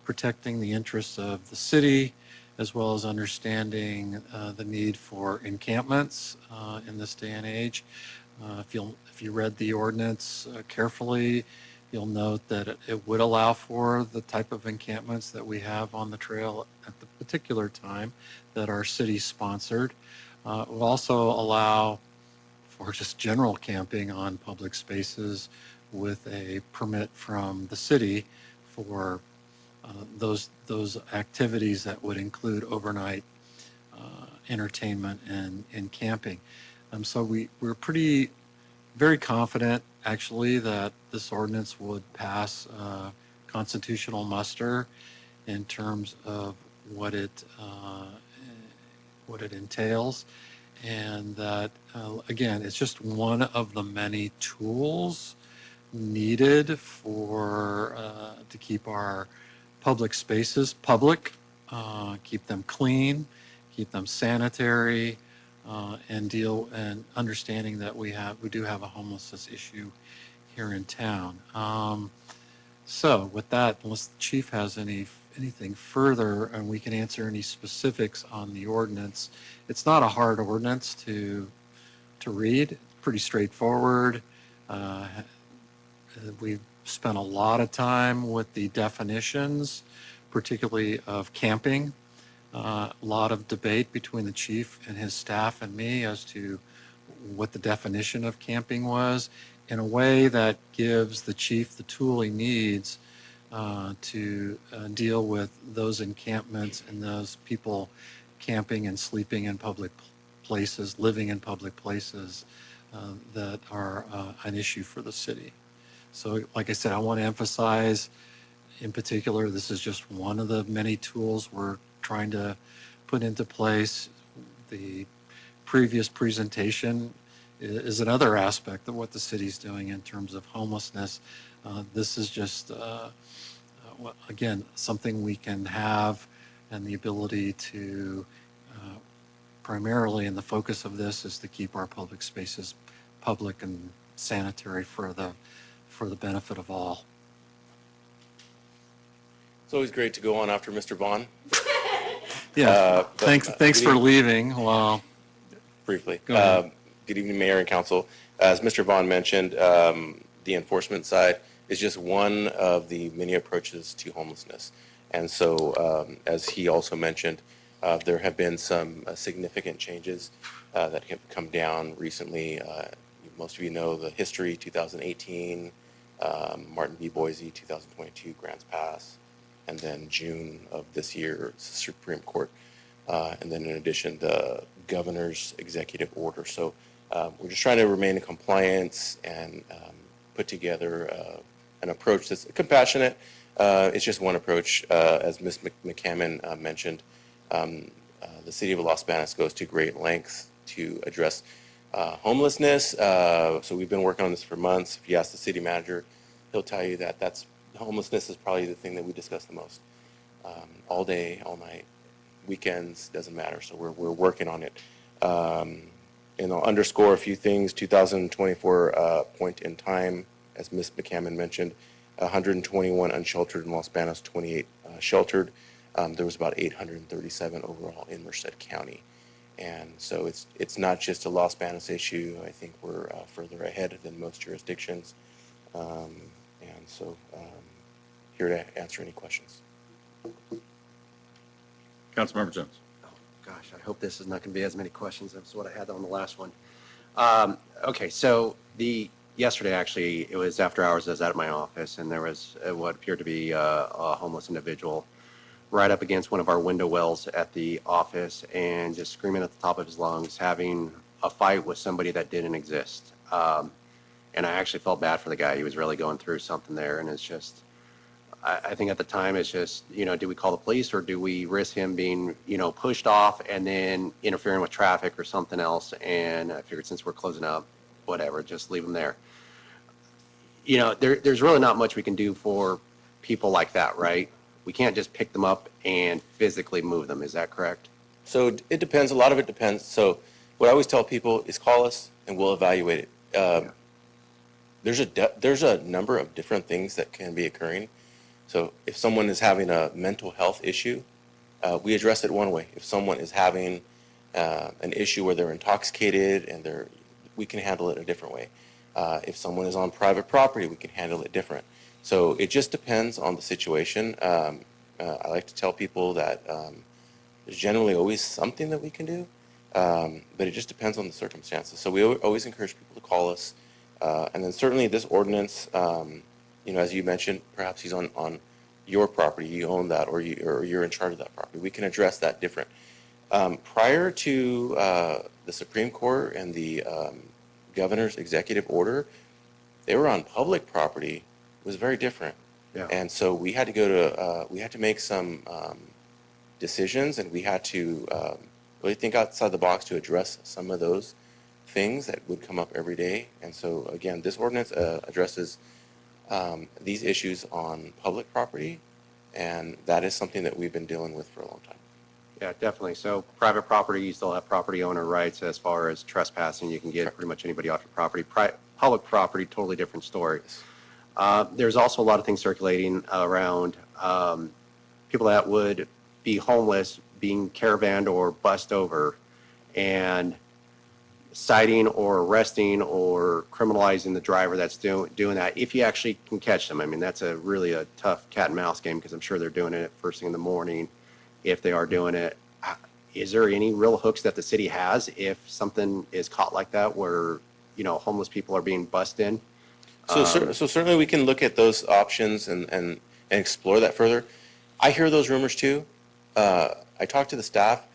protecting the interests of the city, as well as understanding the need for encampments in this day and age. If you read the ordinance carefully, you'll note that it would allow for the type of encampments that we have on the trail at the particular time that our city sponsored. It will also allow for just general camping on public spaces with a permit from the city for those activities that would include overnight entertainment and camping. So we're very confident, actually, that this ordinance would pass constitutional muster in terms of what it entails, and that again, it's just one of the many tools needed for to keep our public spaces public, keep them clean, keep them sanitary, and understanding that we do have a homelessness issue here in town. So with that, unless the chief has anything further, and we can answer any specifics on the ordinance. It's not a hard ordinance to read. Pretty straightforward. We've spent a lot of time with the definitions, particularly of camping. A lot of debate between the chief and his staff and me as to what the definition of camping was, in a way that gives the chief the tool he needs to deal with those encampments and those people camping and sleeping in public places, living in public places that are an issue for the city. So like I said, I want to emphasize in particular, this is just one of the many tools we're trying to put into place. The previous presentation is another aspect of what the city's doing in terms of homelessness. This is just, again, something we can have, and the ability to primarily, and the focus of this is to keep our public spaces public and sanitary for the benefit of all. It's always great to go on after Mr. Vaughn. Yeah, thanks for leaving. Well, briefly. Good evening, Mayor and Council. As Mr. Vaughn mentioned, the enforcement side is just one of the many approaches to homelessness. And so, as he also mentioned, there have been some significant changes that have come down recently. Most of you know the history, 2018, Martin v. Boise, 2022, Grants Pass, and then June of this year, Supreme Court. And then in addition, the governor's executive order. So we're just trying to remain in compliance and put together an approach that's compassionate. It's just one approach. As Ms. McCammon mentioned, the city of Los Banos goes to great lengths to address homelessness. So we've been working on this for months. If you ask the city manager, he'll tell you that homelessness is probably the thing that we discuss the most. All day, all night, weekends, doesn't matter. So we're working on it. And I'll underscore a few things. 2024 point in time, as Ms. McCammon mentioned, 121 unsheltered in Los Banos, 28 sheltered. There was about 837 overall in Merced County. And so it's not just a Los Banos issue. I think we're further ahead than most jurisdictions. And so here to answer any questions. Councilmember Jones. Oh, gosh, I hope this is not going to be as many questions as what I had on the last one. Okay, so yesterday, actually, it was after hours. I was out of my office, and there was what appeared to be a homeless individual right up against one of our window wells at the office and just screaming at the top of his lungs, having a fight with somebody that didn't exist. And I actually felt bad for the guy. He was really going through something there, and it's just, I think at the time it's just, do we call the police or do we risk him being, pushed off and then interfering with traffic or something else? And I figured since we're closing up, whatever, just leave him there. There's really not much we can do for people like that, right? We can't just pick them up and physically move them. Is that correct? So it depends. A lot of it depends. So what I always tell people is call us. and we'll evaluate it. There's a number of different things that can be occurring. So if someone is having a mental health issue, we address it one way. If someone is having an issue where they're intoxicated and we can handle it a different way. If someone is on private property, we can handle it different. So it just depends on the situation. I like to tell people that there's generally always something that we can do, but it just depends on the circumstances. So we always encourage people to call us. And then certainly this ordinance, as you mentioned, perhaps he's on your property, you own that, or you're in charge of that property. We can address that different. Prior to the Supreme Court and the governor's executive order, they were on public property. It was very different. Yeah. And so we had to make some decisions, and we had to really think outside the box to address some of those things that would come up every day. And so again, this ordinance addresses these issues on public property, and that is something that we've been dealing with for a long time. Yeah, definitely. So private property, you still have property owner rights. As far as trespassing, you can get pretty much anybody off your property. Public property, totally different story. There's also a lot of things circulating around people that would be homeless being caravanned or bussed over and citing or arresting or criminalizing the driver that's doing that, if you actually can catch them. I mean, that's really a tough cat and mouse game, because I'm sure they're doing it first thing in the morning. If they are doing it, is there any real hooks that the city has if something is caught like that, where homeless people are being bussed in? So certainly we can look at those options and explore that further. I hear those rumors too. I talk to the staff.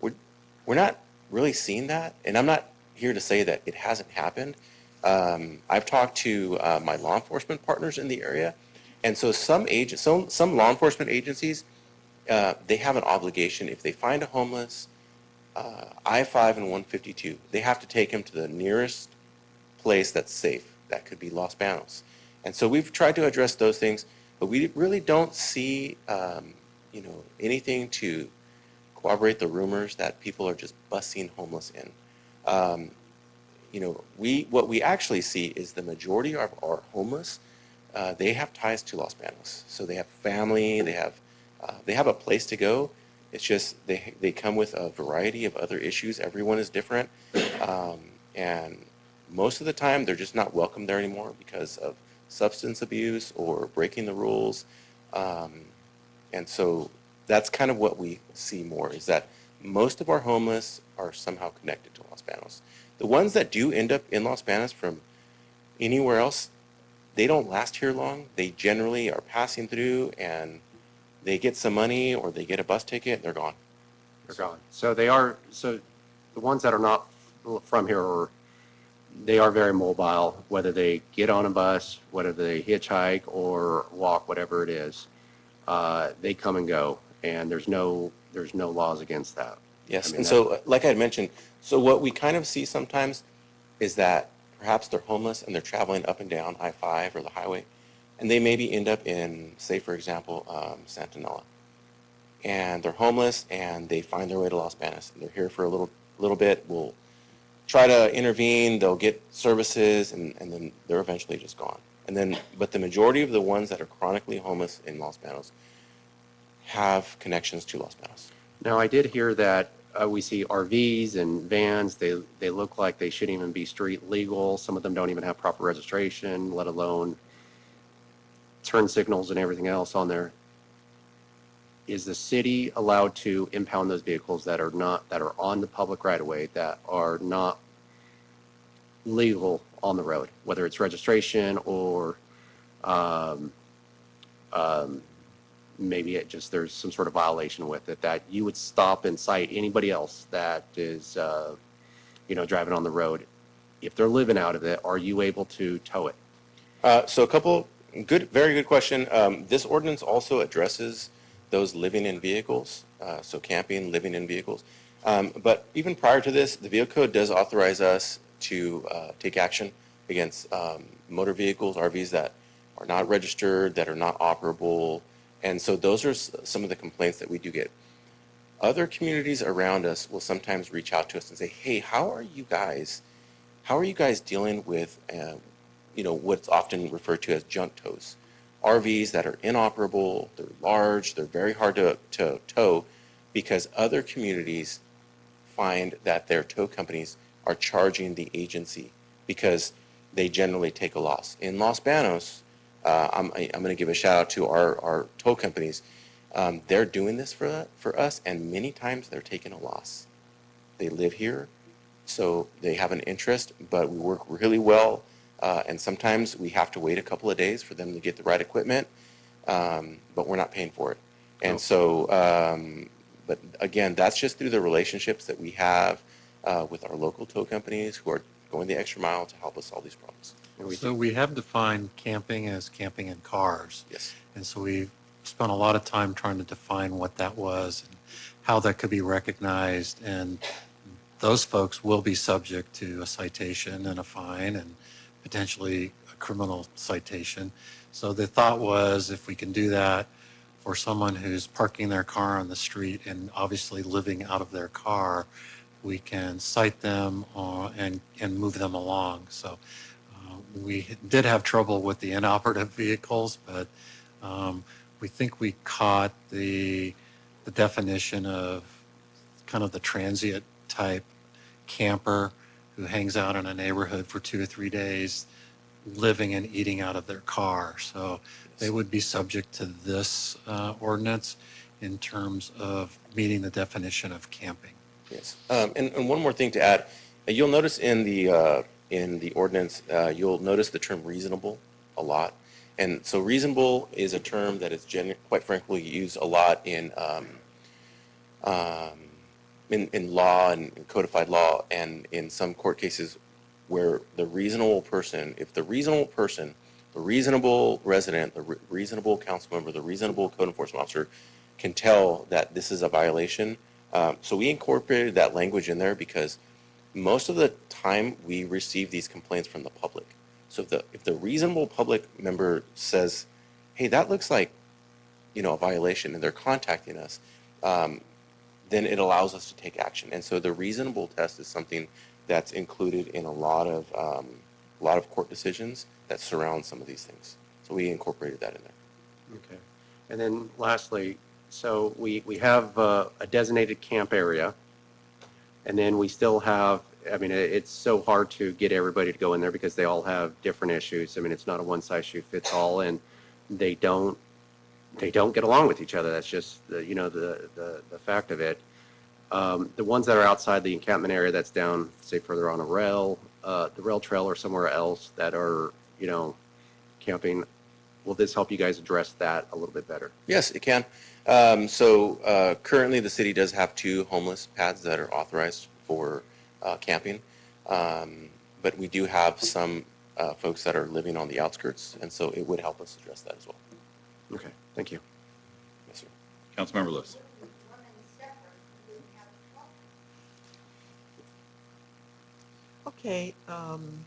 We're not really seeing that, and I'm not here to say that it hasn't happened. I've talked to my law enforcement partners in the area, and so some law enforcement agencies, they have an obligation. If they find a homeless, I-5 and 152, they have to take him to the nearest place that's safe. That could be Los Banos. And so we've tried to address those things, but we really don't see anything to corroborate the rumors that people are just busing homeless in. What we actually see is the majority of our homeless, they have ties to Los Banos. So they have family, they have a place to go. It's just they come with a variety of other issues. Everyone is different. And most of the time, they're just not welcome there anymore because of substance abuse or breaking the rules. And so that's kind of what we see more, is that most of our homeless are somehow connected to Los Banos. The ones that do end up in Los Banos from anywhere else, they don't last here long. They generally are passing through, and they get some money or they get a bus ticket and they're gone. They're gone. So the ones that are not from here, they are very mobile, whether they get on a bus, whether they hitchhike or walk, whatever it is. They come and go, and there's no laws against that. Yes, and so like I had mentioned, so what we kind of see sometimes is that perhaps they're homeless and they're traveling up and down I-5 or the highway, and they maybe end up in, say for example, Santanella. And they're homeless and they find their way to Los Banos, and they're here for a little bit. We'll try to intervene, they'll get services, and then they're eventually just gone. But the majority of the ones that are chronically homeless in Los Banos have connections to Los Banos. Now, I did hear that we see RVs and vans. They look like they shouldn't even be street legal. Some of them don't even have proper registration, let alone turn signals and everything else on there. Is the city allowed to impound those vehicles that are on the public right of way, that are not legal on the road, whether it's registration or maybe there's some sort of violation with it, that you would stop and cite anybody else that is driving on the road? If they're living out of it, are you able to tow it? So a couple very good question. This ordinance also addresses those living in vehicles, so camping, living in vehicles. But even prior to this, the Vehicle Code does authorize us to take action against motor vehicles, RVs that are not registered, that are not operable. And so those are some of the complaints that we do get. Other communities around us will sometimes reach out to us and say, hey, how how are you guys dealing with, what's often referred to as junk tows? RVs that are inoperable, they're large, they're very hard to tow because other communities find that their tow companies are charging the agency because they generally take a loss. In Los Banos, I'm going to give a shout out to our tow companies. They're doing this for us, and many times they're taking a loss. They live here, so they have an interest, but we work really well, and sometimes we have to wait a couple of days for them to get the right equipment, but we're not paying for it. And so, but again, that's just through the relationships that we have with our local tow companies who are going the extra mile to help us solve these problems. So we have defined camping as camping in cars. Yes. And so we spent a lot of time trying to define what that was and how that could be recognized. And those folks will be subject to a citation and a fine and potentially a criminal citation. So the thought was if we can do that for someone who's parking their car on the street and obviously living out of their car, we can cite them and move them along. So we did have trouble with the inoperative vehicles, but we think we caught the definition of kind of the transient type camper who hangs out in a neighborhood for 2 or 3 days, living and eating out of their car. So they would be subject to this ordinance in terms of meeting the definition of camping. Yes. And one more thing to add, you'll notice in the ordinance, you'll notice the term reasonable a lot. And so reasonable is a term that is quite frankly used a lot in law and codified law, and in some court cases where the reasonable person, if the reasonable person, the reasonable resident, the reasonable council member, the reasonable code enforcement officer can tell that this is a violation. So we incorporated that language in there because most of the time we receive these complaints from the public. So if the reasonable public member says, hey, that looks like, a violation, and they're contacting us, then it allows us to take action. And so the reasonable test is something that's included in a lot of court decisions that surround some of these things. So we incorporated that in there. Okay. And then lastly, so we have a designated camp area, and then we still have, it's so hard to get everybody to go in there because they all have different issues. It's not a one-size-fits-all, and they don't get along with each other. That's just the fact of it. The ones that are outside the encampment area, that's down, say, further on the rail trail or somewhere else that are, camping. Will this help you guys address that a little bit better? Yes, it can. So currently the city does have 2 homeless pads that are authorized for camping. But we do have some folks that are living on the outskirts, and so it would help us address that as well. Okay, thank you. Yes, sir. Councilmember Lewis. Okay, I'm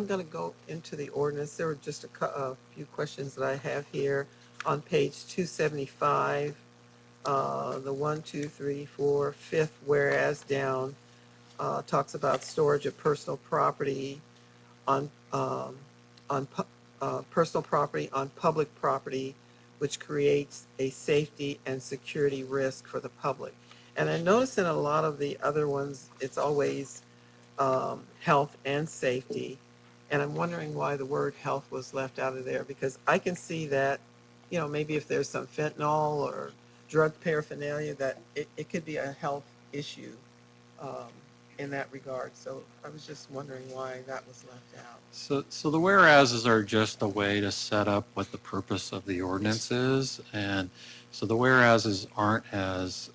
going to go into the ordinance. There were just a few questions that I have here on page 275. The 1, 2, 3, 4, 5th whereas down talks about storage of personal property on personal property on public property, which creates a safety and security risk for the public. And I notice in a lot of the other ones, it's always health and safety. And I'm wondering why the word health was left out of there, because I can see that, maybe if there's some fentanyl or drug paraphernalia, that it could be a health issue in that regard. So I was just wondering why that was left out. So the whereases are just a way to set up what the purpose of the ordinance is. And so the whereases aren't as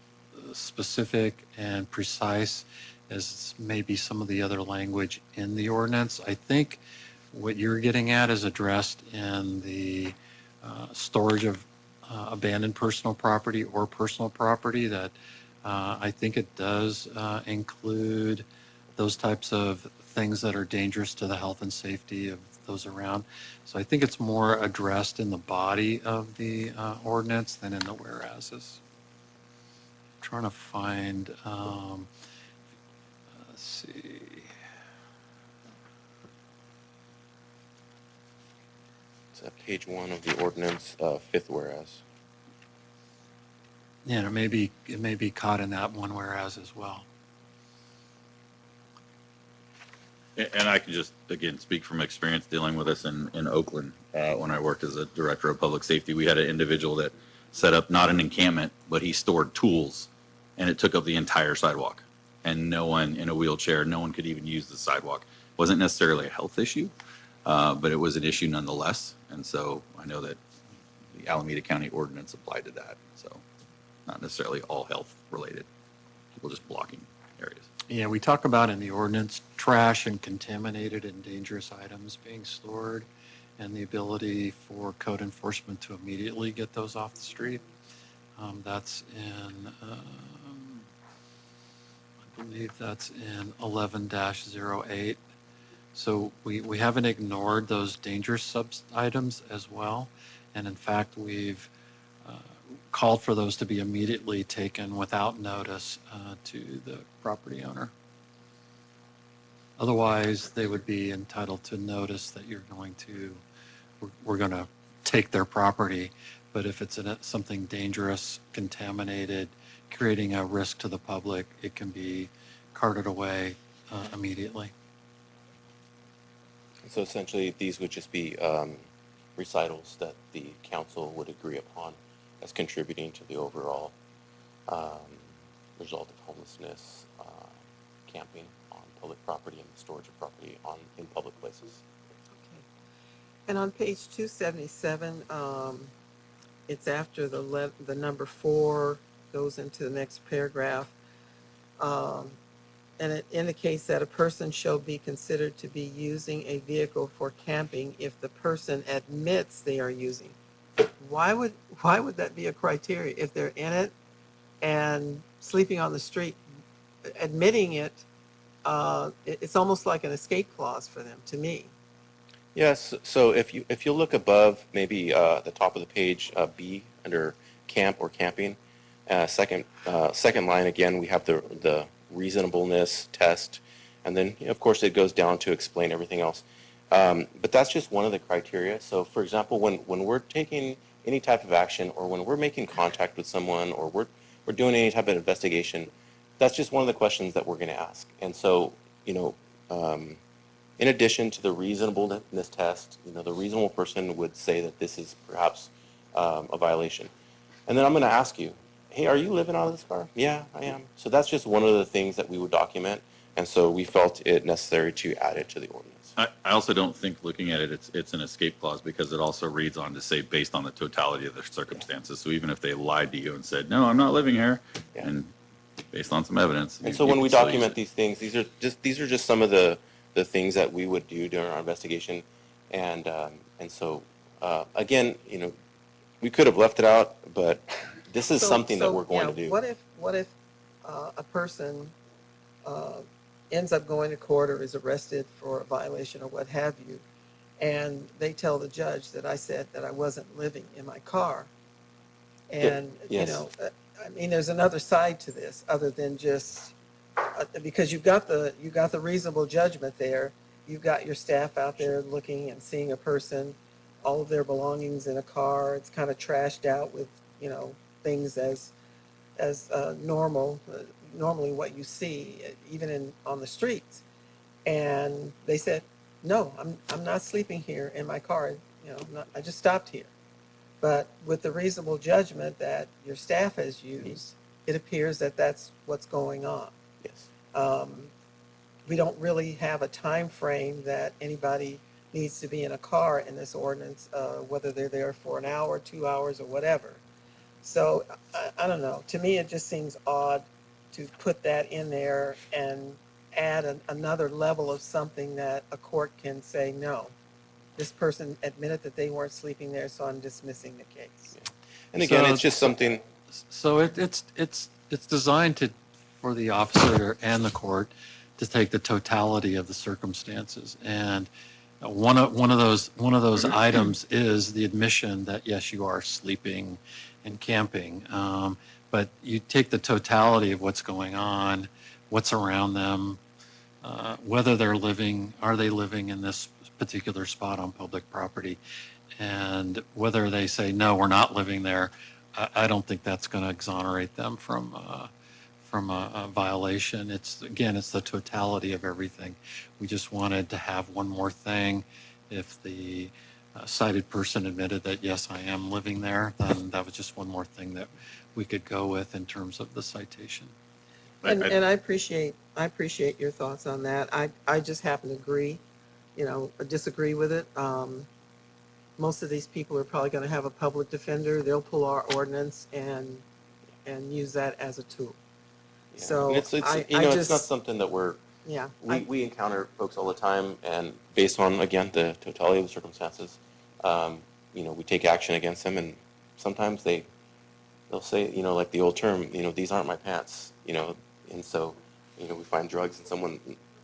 specific and precise as maybe some of the other language in the ordinance. I think what you're getting at is addressed in the storage of abandoned personal property or personal property that I think it does include those types of things that are dangerous to the health and safety of those around. So I think it's more addressed in the body of the ordinance than in the whereases. I'm trying to find, let's see. It's at page 1 of the ordinance, fifth whereas. Yeah, it may be caught in that one whereas as well. And I can just, again, speak from experience dealing with this in Oakland. When I worked as a director of public safety, we had an individual that set up not an encampment, but he stored tools, and it took up the entire sidewalk. And no one in a wheelchair, no one could even use the sidewalk. Wasn't necessarily a health issue, but it was an issue nonetheless. And so I know that the Alameda County ordinance applied to that. So not necessarily all health related, people just blocking areas. Yeah, we talk about in the ordinance trash and contaminated and dangerous items being stored and the ability for code enforcement to immediately get those off the street. That's in, I believe that's in 11-08. So we haven't ignored those dangerous items as well. And in fact, we've called for those to be immediately taken without notice to the property owner. Otherwise, they would be entitled to notice that we're going to take their property. But if it's something dangerous, contaminated, creating a risk to the public, it can be carted away immediately. So essentially, these would just be recitals that the council would agree upon as contributing to the overall result of homelessness, camping on public property, and storage of property in public places. Okay. And on page 277, it's after the number 4 goes into the next paragraph, and it indicates that a person shall be considered to be using a vehicle for camping if the person admits they are using. Why would that be a criteria if they're in it and sleeping on the street? Admitting it, it's almost like an escape clause for them, to me. Yes. So if you look above, maybe the top of the page, B under camp or camping, second line again, we have the reasonableness test, and then of course it goes down to explain everything else. But that's just one of the criteria. So for example, when we're taking any type of action, or when we're making contact with someone, or we're doing any type of investigation, that's just one of the questions that we're going to ask. And so, in addition to the reasonableness test, the reasonable person would say that this is perhaps a violation. And then I'm going to ask you, hey, are you living out of this car? Yeah, I am. So that's just one of the things that we would document. And so we felt it necessary to add it to the ordinance. I also don't think looking at it, it's an escape clause, because it also reads on to say based on the totality of the circumstances. So even if they lied to you and said, no, I'm not living here, and based on some evidence. And so when we document these things, these are just some of the things that we would do during our investigation. And so again, we could have left it out, but this is something that we're going to do. What if a person ends up going to court or is arrested for a violation or what have you, and they tell the judge that I said that I wasn't living in my car, and Yes. I mean, there's another side to this other than just because you've got the reasonable judgment there. You've got your staff out there looking and seeing a person, all of their belongings in a car. It's kind of trashed out with things as normally what you see even on the streets. And they said, no, I'm not sleeping here in my car. I just stopped here. But with the reasonable judgment that your staff has used, it appears that that's what's going on. Yes. We don't really have a time frame that anybody needs to be in a car in this ordinance, whether they're there for an hour, 2 hours, or whatever. So I don't know. To me, it just seems odd to put that in there and add another level of something that a court can say, no, this person admitted that they weren't sleeping there, so I'm dismissing the case. Yeah. And again, it's just something. So it's designed for the officer and the court to take the totality of the circumstances. And one of those items is the admission that yes, you are sleeping and camping. But you take the totality of what's going on, what's around them, whether are they living in this particular spot on public property, And whether they say, no, we're not living there, I don't think that's going to exonerate them from a violation. It's, again, it's the totality of everything. We just wanted to have one more thing. If the cited person admitted that, yes, I am living there, then that was just one more thing that we could go with in terms of the citation. And I appreciate your thoughts on that. I just happen to agree, disagree with it. Most of these people are probably going to have a public defender. They'll pull our ordinance and use that as a tool. Yeah. So And it's not something that we encounter folks all the time, and based on, again, the totality of the circumstances, we take action against them, and sometimes they'll say, like the old term, these aren't my pants, and so, we find drugs in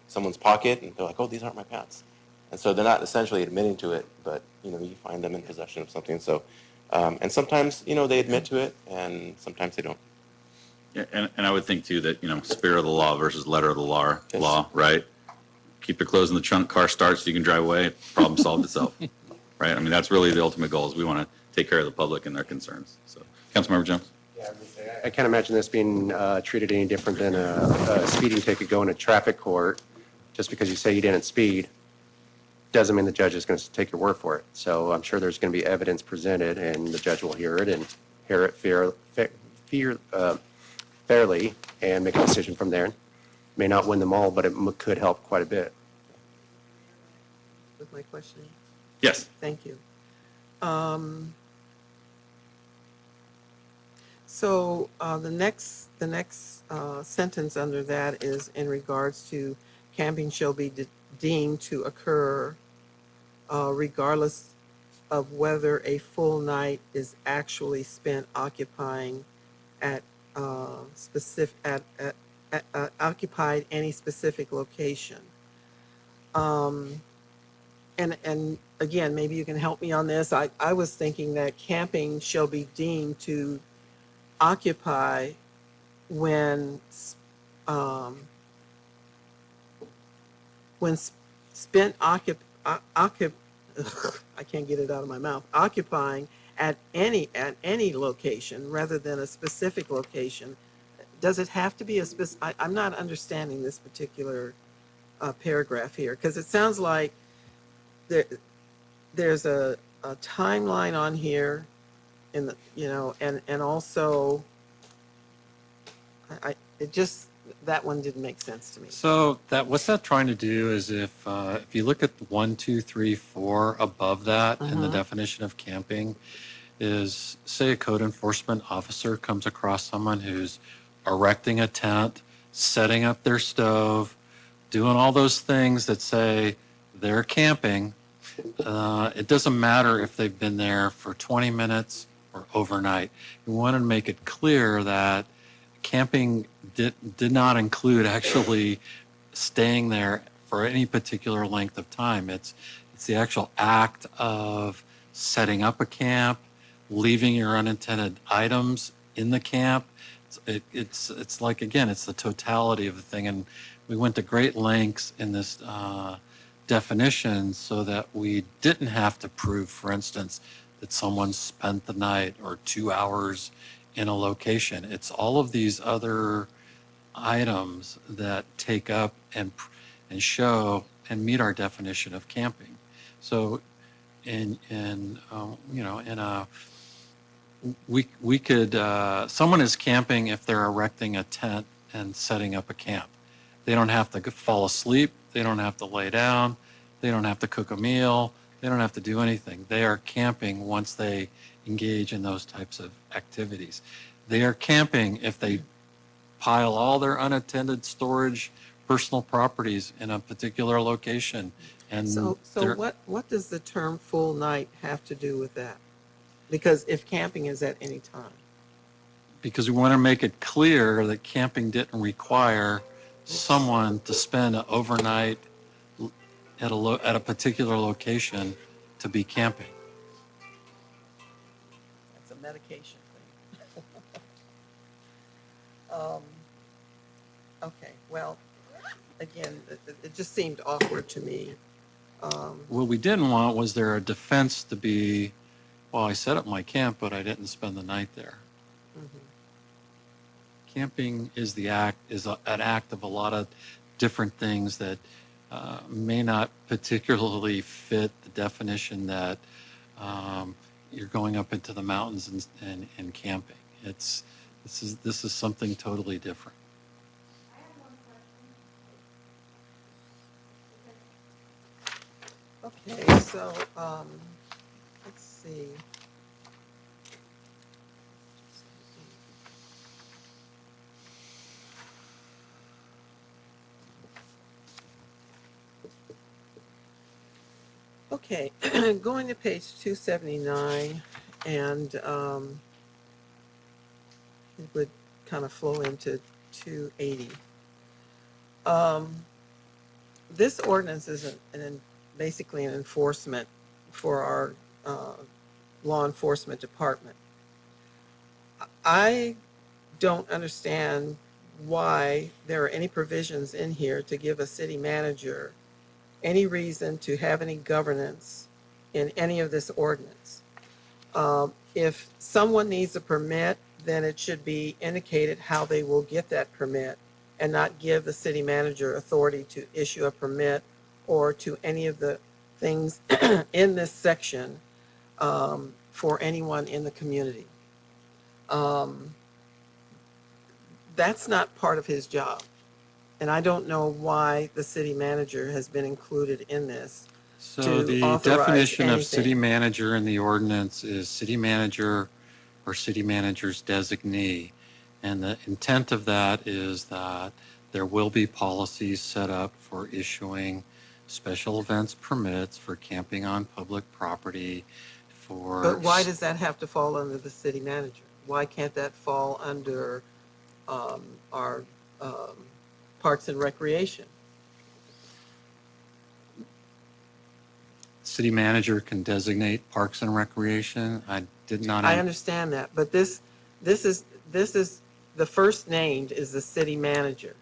someone's pocket, and they're like, oh, these aren't my pants. And so they're not essentially admitting to it, but, you find them in possession of something. So, and sometimes, they admit to it, and sometimes they don't. Yeah, and I would think too that, spirit of the law versus letter of the law, right? Keep your clothes in the trunk, car starts, you can drive away, problem solved itself, right? I mean, that's really the ultimate goal, is we want to take care of the public and their concerns. So, Councilmember Jones. Yeah, I can't imagine this being treated any different than a speeding ticket going to traffic court. Just because you say you didn't speed doesn't mean the judge is going to take your word for it. So I'm sure there's going to be evidence presented, and the judge will hear it and hear it fairly and make a decision from there. May not win them all, but it could help quite a bit. With my question? Yes. Thank you. So the next sentence under that is in regards to camping shall be deemed to occur regardless of whether a full night is actually spent occupying occupied any specific location. And again, maybe you can help me on this. I was thinking that camping shall be deemed to occupy when spent I can't get it out of my mouth. Occupying at any location rather than a specific location. Does it have to be a specific? I'm not understanding this particular paragraph here, because it sounds like there's a timeline on here, in the and also that one didn't make sense to me. So what's that trying to do is if you look at 1, 2, 3, 4 above that in the definition of camping, is say a code enforcement officer comes across someone who's erecting a tent, setting up their stove, doing all those things that say they're camping. It doesn't matter if they've been there for 20 minutes or overnight. We want to make it clear that camping did not include actually staying there for any particular length of time. It's the actual act of setting up a camp, leaving your unintended items in the camp. It's like, again, it's the totality of the thing. And we went to great lengths in this definition so that we didn't have to prove, for instance, that someone spent the night or 2 hours in a location. It's all of these other items that take up and show and meet our definition of camping. So we could someone is camping if they're erecting a tent and setting up a camp. They don't have to fall asleep. They don't have to lay down. They don't have to cook a meal. They don't have to do anything. They are camping once they engage in those types of activities. They are camping if they pile all their unattended storage, personal properties in a particular location. And so what does the term full night have to do with that? Because if camping is at any time. Because we want to make it clear that camping didn't require someone to spend an overnight at a particular location to be camping. That's a medication thing. Okay, well, again, it just seemed awkward to me What we didn't want was there a defense to be, well, I set up my camp, but I didn't spend the night there. Camping is an act of a lot of different things that may not particularly fit the definition that you're going up into the mountains and camping. This is something totally different. Okay, so, let's see. Okay, going to page 279, and it would kind of flow into 280. This ordinance is basically an enforcement for our law enforcement department. I don't understand why there are any provisions in here to give a city manager any reason to have any governance in any of this ordinance. If someone needs a permit, then it should be indicated how they will get that permit and not give the city manager authority to issue a permit or to any of the things in this section for anyone in the community. That's not part of his job. And I don't know why the city manager has been included in this. So the definition of city manager in the ordinance is city manager or city manager's designee. And the intent of that is that there will be policies set up for issuing special events permits for camping on public property for... But why does that have to fall under the city manager? Why can't that fall under our Parks and Recreation? City manager can designate Parks and Recreation. I did not... I understand that, but this is the first named is the city manager.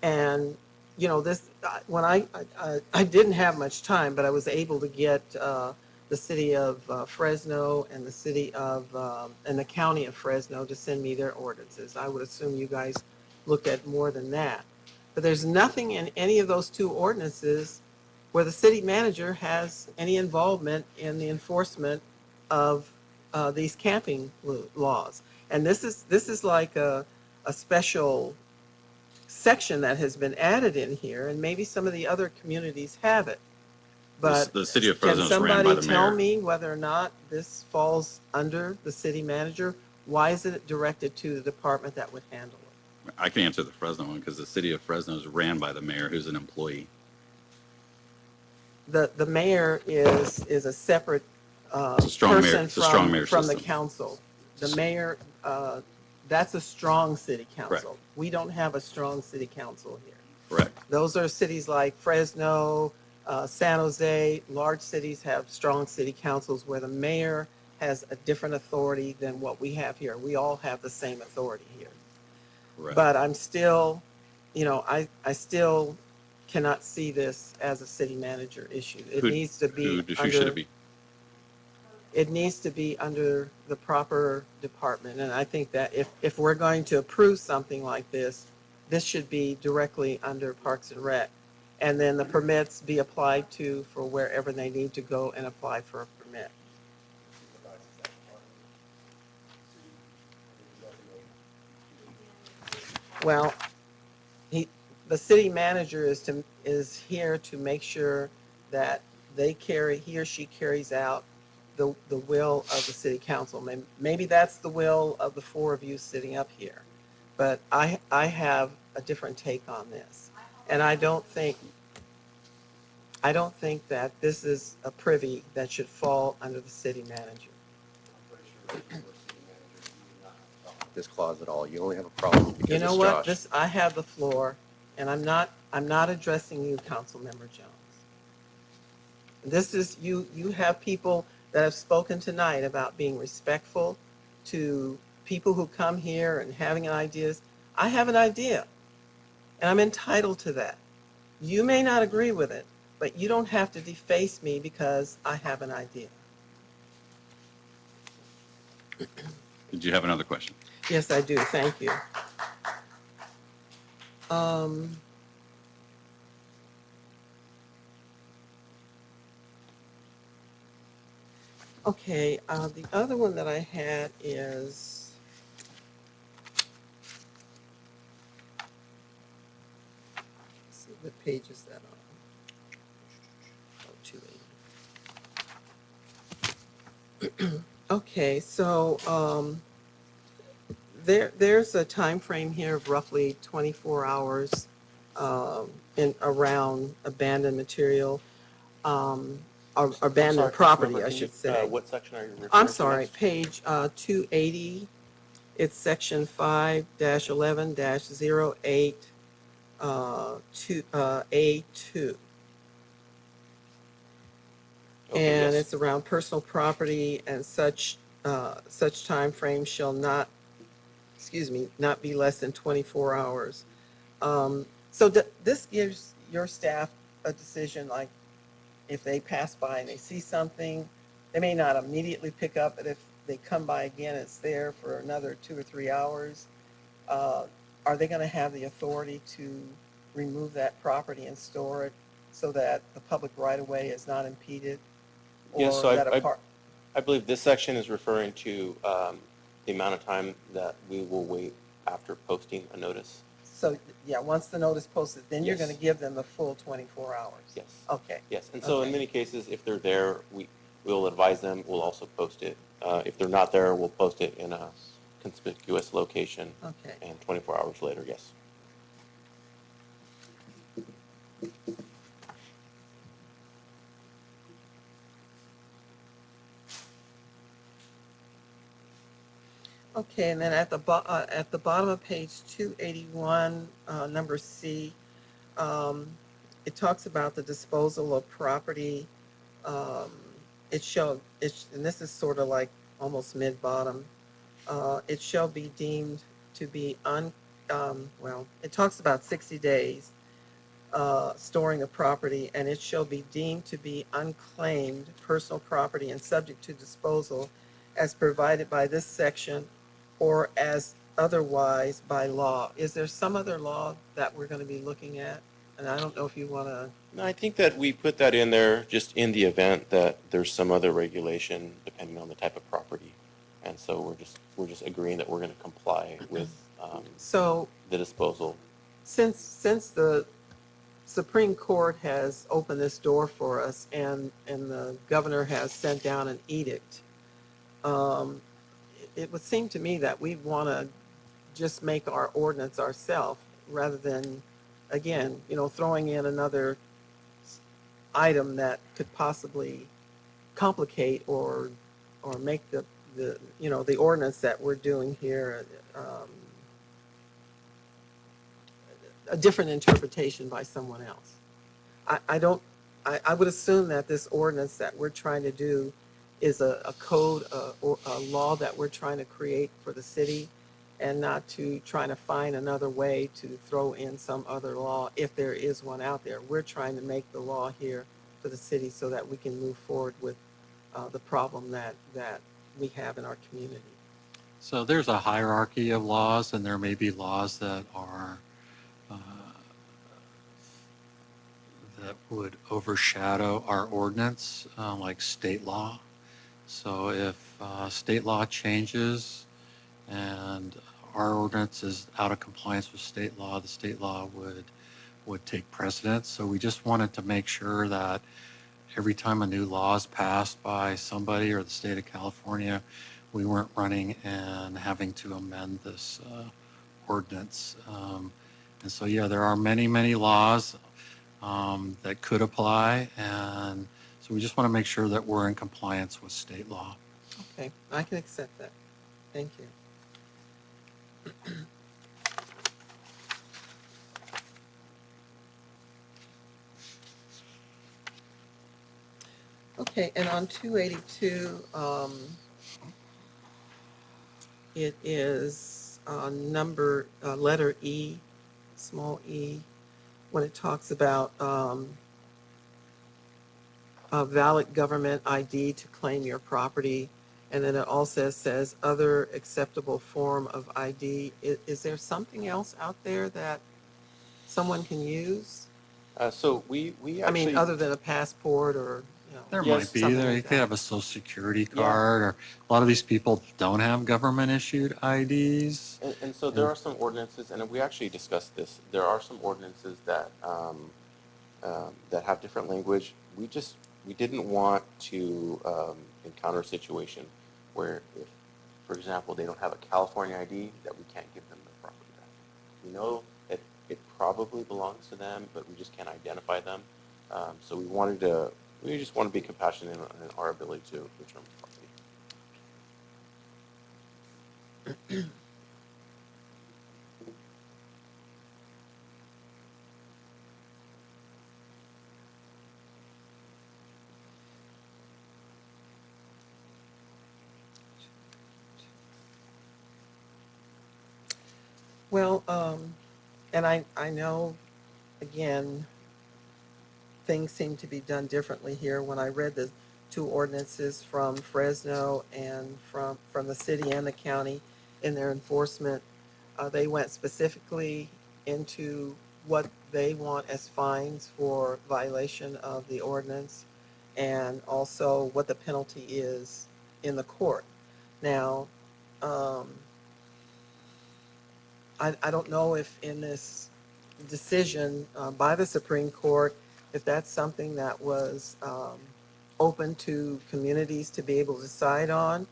And, you know, this, when I didn't have much time, but I was able to get the city of Fresno and the city of, and the county of Fresno to send me their ordinances. I would assume you guys looked at more than that. But there's nothing in any of those two ordinances where the city manager has any involvement in the enforcement of these camping laws. And this is like a special section that has been added in here, and maybe some of the other communities have it. But the city of Fresno is ran by the can somebody tell mayor. me whether or not this falls under the city manager? Why isn't it directed to the department that would handle it? I can answer the Fresno one because the city of Fresno is ran by the mayor, who's an employee. The mayor is a separate It's a strong mayor. person It's a strong mayor from the system. council. The mayor, that's a strong city council. Correct. We don't have a strong city council here. Correct. Those are cities like Fresno, San Jose. Large cities have strong city councils where the mayor has a different authority than what we have here. We all have the same authority here. Correct. But I'm still, you know, I still cannot see this as a city manager issue. It needs to be Who should it be? It needs to be under the proper department. And I think that if we're going to approve something like this, this should be directly under Parks and Rec. And then the permits be applied to for wherever they need to go and apply for a permit. Well, the city manager is here to make sure that he or she carries out the will of the city council. Maybe that's the will of the four of you sitting up here, but I have a different take on this, and I don't think that this is a privy that should fall under the city manager. This clause at all. You only have a problem because You know it's what? Josh. I have the floor, and I'm not addressing you, Councilmember Jones. This is you have people that have spoken tonight about being respectful to people who come here and having ideas. I have an idea, and I'm entitled to that. You may not agree with it, But you don't have to deface me because I have an idea. Did you have another question? Yes, I do. Thank you. Um, okay, the other one that I had is, let's see, what page is that on? Oh, 280. Okay, so there's a time frame here of roughly 24 hours in around abandoned material, or abandoned property, I should say. What section are you referring to? I'm sorry, page 280. It's section 5-11-08 A2. Okay, And yes. it's around personal property and such time frame shall not, not be less than 24 hours. So this gives your staff a decision, like if they pass by and they see something, they may not immediately pick up, but if they come by again, it's there for another 2 or 3 hours. Are they going to have the authority to remove that property and store it so that the public right-of-way is not impeded? Or Yes, so that I believe this section is referring to the amount of time that we will wait after posting a notice. So, yeah, once the notice posted, then you're Yes. going to give them the full 24 hours? Yes. Okay. Yes, and so Okay. in many cases, if they're there, we'll advise them, we'll also post it. If they're not there, we'll post it in a conspicuous location. Okay. And 24 hours later, yes. Okay, and then at the bottom of page 281, number C, it talks about the disposal of property. Um, and this is sort of like almost mid-bottom. It shall be deemed to be it talks about 60 days storing a property, and it shall be deemed to be unclaimed personal property and subject to disposal as provided by this section or as otherwise by law. Is there some other law that we're going to be looking at? And I don't know if you want to. No, I think that we put that in there just in the event that there's some other regulation depending on the type of property. And so we're just agreeing that we're going to comply with the disposal. Since the Supreme Court has opened this door for us and the governor has sent down an edict, it would seem to me that we want to just make our ordinance ourselves rather than, again, throwing in another item that could possibly complicate or make the ordinance that we're doing here a different interpretation by someone else. I would assume that this ordinance that we're trying to do is a code or a law that we're trying to create for the city, and not to trying to find another way to throw in some other law if there is one out there. We're trying to make the law here for the city so that we can move forward with the problem that we have in our community. So there's a hierarchy of laws, and there may be laws that are that would overshadow our ordinance, like state law. So if state law changes and our ordinance is out of compliance with state law, the state law would take precedence. So we just wanted to make sure that every time a new law is passed by somebody or the state of California, we weren't running and having to amend this ordinance. And so, yeah, there are many, many laws that could apply. And so we just want to make sure that we're in compliance with state law. Okay, I can accept that. Thank you. Okay, and on 282, it is letter E, small e, when it talks about a valid government ID to claim your property. And then it also says other acceptable form of ID. Is there something else out there that someone can use? So we I mean, actually, other than a passport or, There Yes, might be, something there, you like could that. have a social security card, or a lot of these people don't have government issued IDs. and so there are some ordinances, and we actually discussed this. There are some ordinances that that have different language. We didn't want to encounter a situation where, if, for example, they don't have a California ID, that we can't give them the property back. We know that it probably belongs to them, but we just can't identify them. So we just want to be compassionate in our ability to return the property. Well, and I know, again, things seem to be done differently here. When I read the two ordinances from Fresno and from the city and the county in their enforcement, they went specifically into what they want as fines for violation of the ordinance and also what the penalty is in the court. Now, I don't know if in this decision by the Supreme Court, if that's something that was open to communities to be able to decide on.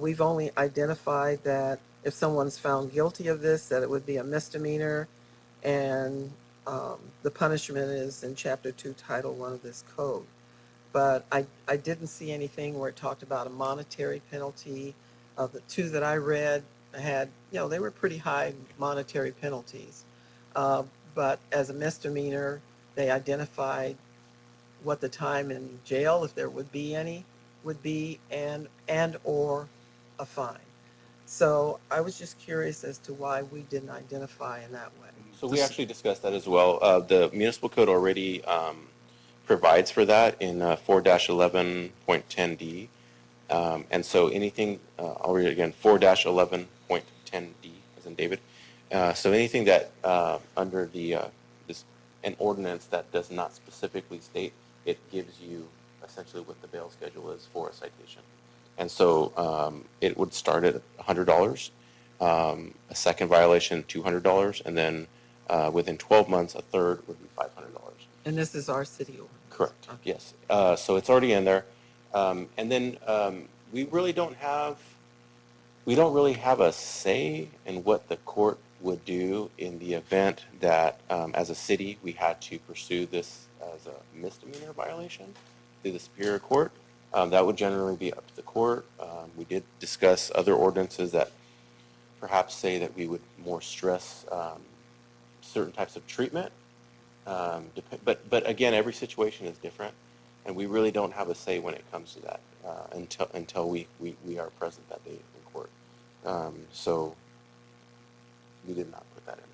We've only identified that if someone's found guilty of this, that it would be a misdemeanor, and the punishment is in Chapter 2, Title 1 of this code. But I didn't see anything where it talked about a monetary penalty. The two that I read had, they were pretty high monetary penalties. But as a misdemeanor, they identified what the time in jail, if there would be any, would be, and or a fine. So I was just curious as to why we didn't identify in that way. So we actually discussed that as well. The municipal code already provides for that in 4-11.10D. And so anything, I'll read it again, 4-11.10D, as in David. So anything that under an ordinance that does not specifically state, it gives you essentially what the bail schedule is for a citation. And so it would start at $100, a second violation $200, and then within 12 months, a third would be $500. And this is our city ordinance? Correct, yes. So it's already in there. And then we don't really have a say in what the court would do in the event that, as a city, we had to pursue this as a misdemeanor violation through the Superior Court. That would generally be up to the court. We did discuss other ordinances that perhaps say that we would more stress certain types of treatment. But again, every situation is different, and we really don't have a say when it comes to that until we are present that day in court. So we did not put that in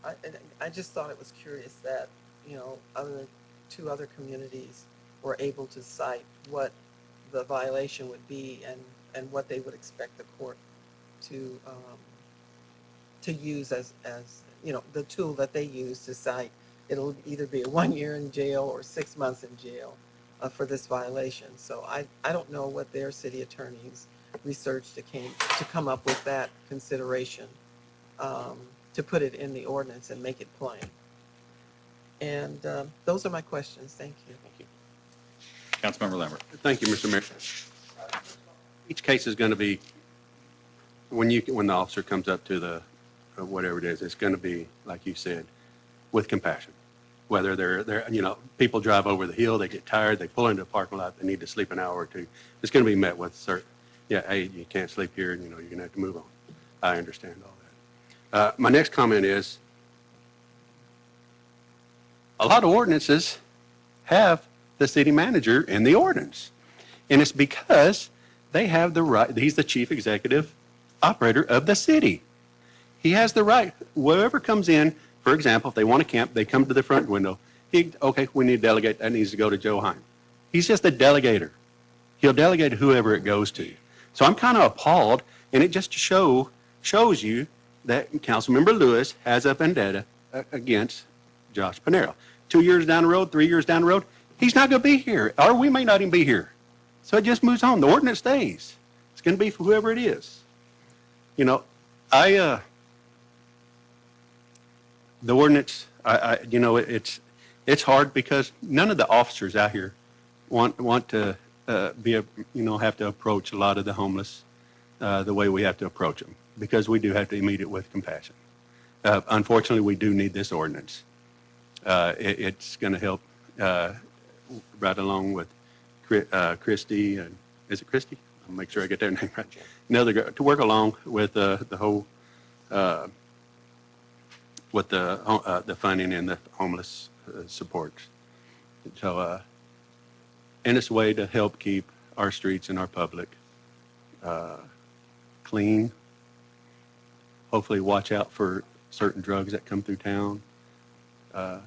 there. I just thought it was curious that, two other communities were able to cite what the violation would be and what they would expect the court to use as the tool that they use to cite. It'll either be 1 year in jail or 6 months in jail for this violation. So I don't know what their city attorneys researched to come up with that consideration to put it in the ordinance and make it plain. And those are my questions. Thank you. Thank you. Councilmember Lambert. Thank you, Mr. Mayor. Each case is going to be, when the officer comes up to the whatever it is, it's going to be, like you said, with compassion. Whether they're people drive over the hill, they get tired, they pull into a parking lot, they need to sleep an hour or two. It's going to be met with certain, hey, you can't sleep here, and you're going to have to move on. I understand all that. My next comment is, a lot of ordinances have the city manager in the ordinance. And it's because they have the right, he's the chief executive operator of the city. He has the right, whoever comes in, for example, if they want to camp, they come to the front window, Okay, we need to delegate. That needs to go to Joe Heim. He's just a delegator. He'll delegate whoever it goes to. So I'm kind of appalled, and it just shows you that Councilmember Lewis has a vendetta against Josh Panero. 2 years down the road, 3 years down the road, he's not going to be here, or we may not even be here. So it just moves on. The ordinance stays. It's going to be for whoever it is. You know, the ordinance, you know, it's hard because none of the officers out here want to have to approach a lot of the homeless the way we have to approach them, because we do have to meet it with compassion. Unfortunately, we do need this ordinance. It's going to help right along with Christy, and is it Christy? I'll make sure I get their name right. Another girl, to work along with the whole with the funding and the homeless support. So, and it's a way to help keep our streets and our public clean. Hopefully watch out for certain drugs that come through town. And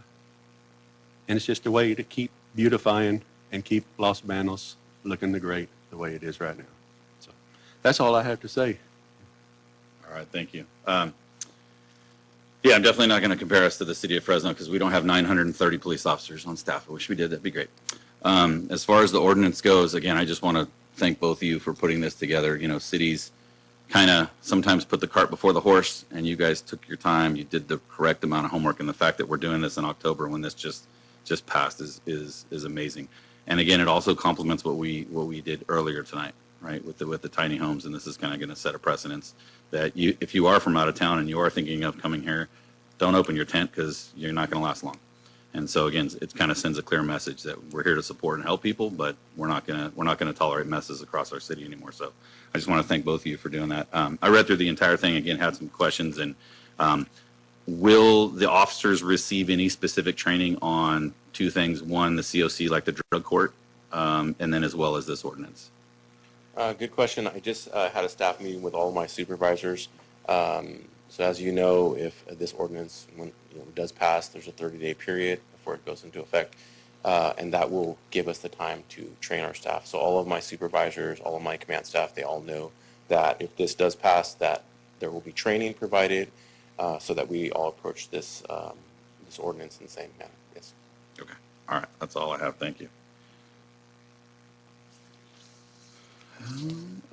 it's just a way to keep beautifying and keep Los Banos looking great the way it is right now. So that's all I have to say. All right, thank you. Yeah, I'm definitely not going to compare us to the city of Fresno because we don't have 930 police officers on staff. I wish we did. That'd be great. As far as the ordinance goes, again, I just want to thank both of you for putting this together. You know, cities kind of sometimes put the cart before the horse, and you guys took your time. You did the correct amount of homework, and the fact that we're doing this in October when this just passed is amazing. And again, it also complements what we did earlier tonight, right, with the tiny homes. And this is kind of going to set a precedence that if you are from out of town and you are thinking of coming here, don't open your tent because you're not going to last long. And so again, it kind of sends a clear message that we're here to support and help people, but we're not going to tolerate messes across our city anymore. So I just want to thank both of you for doing that. I read through the entire thing again, had some questions, and will the officers receive any specific training on two things? One, the COC, like the drug court, and then as well as this ordinance. Good question. I just had a staff meeting with all my supervisors. So as you know, if this ordinance does pass, there's a 30-day period before it goes into effect, and that will give us the time to train our staff. So all of my supervisors, all of my command staff, they all know that if this does pass, that there will be training provided so that we all approach this this ordinance in the same manner. Yes. Okay. All right. That's all I have. Thank you.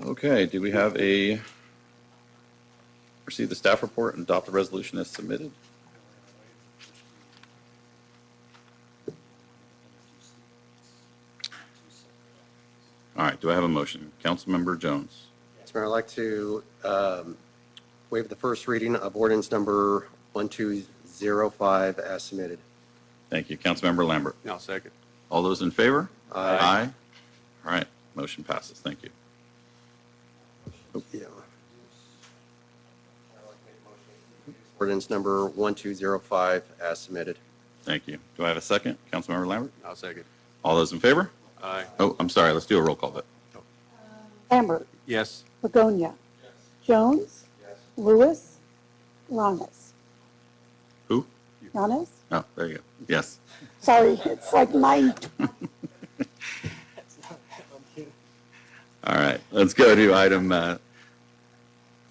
Okay. Do we have receive the staff report and adopt the resolution as submitted? All right. Do I have a motion? Councilmember Jones. Yes, Mayor, I'd like to waive the first reading of ordinance number 1205 as submitted. Thank you. Councilmember Lambert. I'll second. All those in favor? Aye. Aye. All right. Motion passes. Thank you. Yeah. Ordinance number 1205 as submitted. Thank you. Do I have a second? Councilmember Lambert? I'll second. All those in favor? Aye. Oh, I'm sorry. Let's do a roll call vote. Lambert, Yes. Begonia, Jones, Lewis, Llanes. Who? Llanes? Oh, there you go. Yes. Sorry, it's like 9. All right. Let's go to item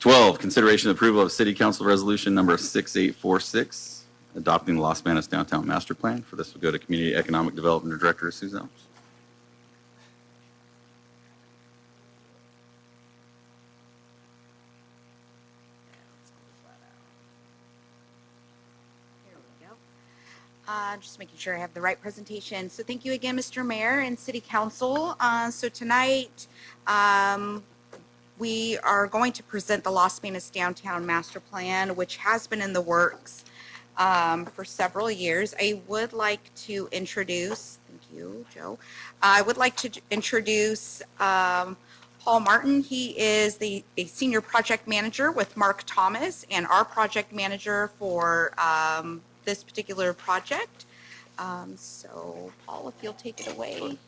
12, consideration and approval of City Council Resolution number 6846, adopting the Los Banos Downtown Master Plan. For this, we'll go to Community Economic Development Director, Susan Elms. Just making sure I have the right presentation. So thank you again, Mr. Mayor and City Council. So tonight, we are going to present the Los Banos Downtown Master Plan, which has been in the works for several years. I would like to introduce, thank you, Joe. I would like to introduce Paul Martin. He is a senior project manager with Mark Thomas and our project manager for this particular project. So Paul, if you'll take it away, make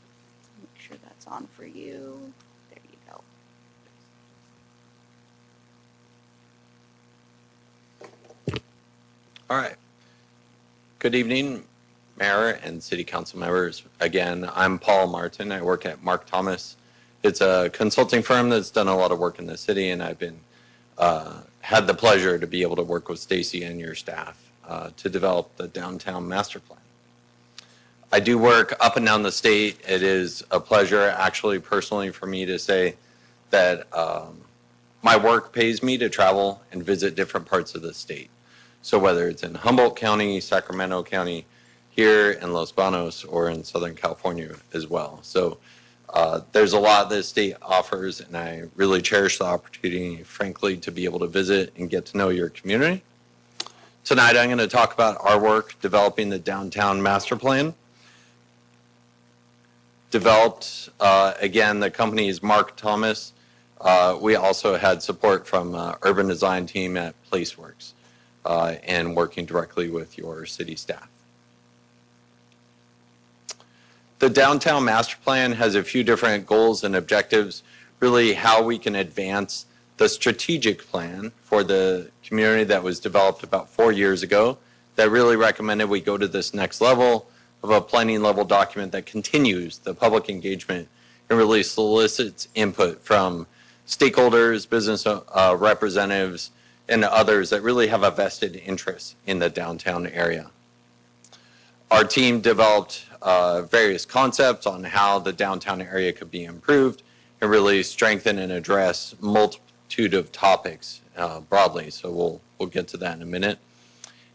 sure that's on for you. There you go. All right. Good evening, Mayor and City Council members. Again, I'm Paul Martin. I work at Mark Thomas. It's a consulting firm that's done a lot of work in the city, and I've been had the pleasure to be able to work with Stacy and your staff to develop the downtown master plan. I do work up and down the state. It is a pleasure, actually, personally, for me to say that my work pays me to travel and visit different parts of the state. So whether it's in Humboldt County, Sacramento County, here in Los Banos, or in Southern California as well. So there's a lot that state offers, and I really cherish the opportunity, frankly, to be able to visit and get to know your community. Tonight, I'm going to talk about our work developing the downtown master plan. Developed, again, the company is Mark Thomas. We also had support from urban design team at PlaceWorks and working directly with your city staff. The downtown master plan has a few different goals and objectives, really how we can advance the strategic plan for the community that was developed about 4 years ago that really recommended we go to this next level of a planning level document that continues the public engagement and really solicits input from stakeholders, business representatives, and others that really have a vested interest in the downtown area. Our team developed various concepts on how the downtown area could be improved and really strengthen and address multitude of topics broadly. So we'll get to that in a minute.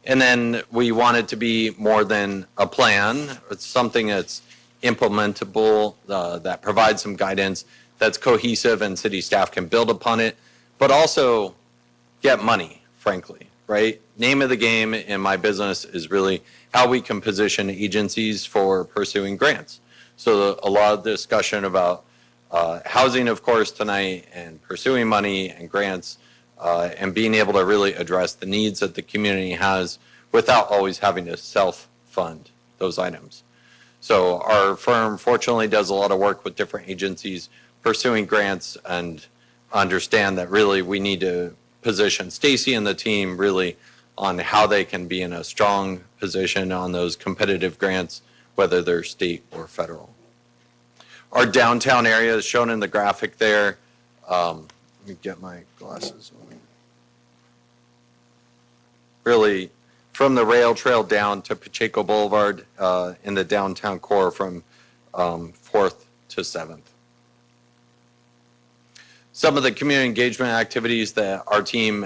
And then we want it to be more than a plan. It's something that's implementable, that provides some guidance, that's cohesive, and city staff can build upon it, but also get money, frankly, right? Name of the game in my business is really how we can position agencies for pursuing grants. So a lot of discussion about housing, of course, tonight, and pursuing money and grants, and being able to really address the needs that the community has without always having to self-fund those items. So our firm fortunately does a lot of work with different agencies pursuing grants, and understand that really we need to position Stacy and the team really on how they can be in a strong position on those competitive grants, whether they're state or federal. Our downtown area is shown in the graphic there. Let me get my glasses on. Really, from the rail trail down to Pacheco Boulevard in the downtown core from 4th to 7th. Some of the community engagement activities that our team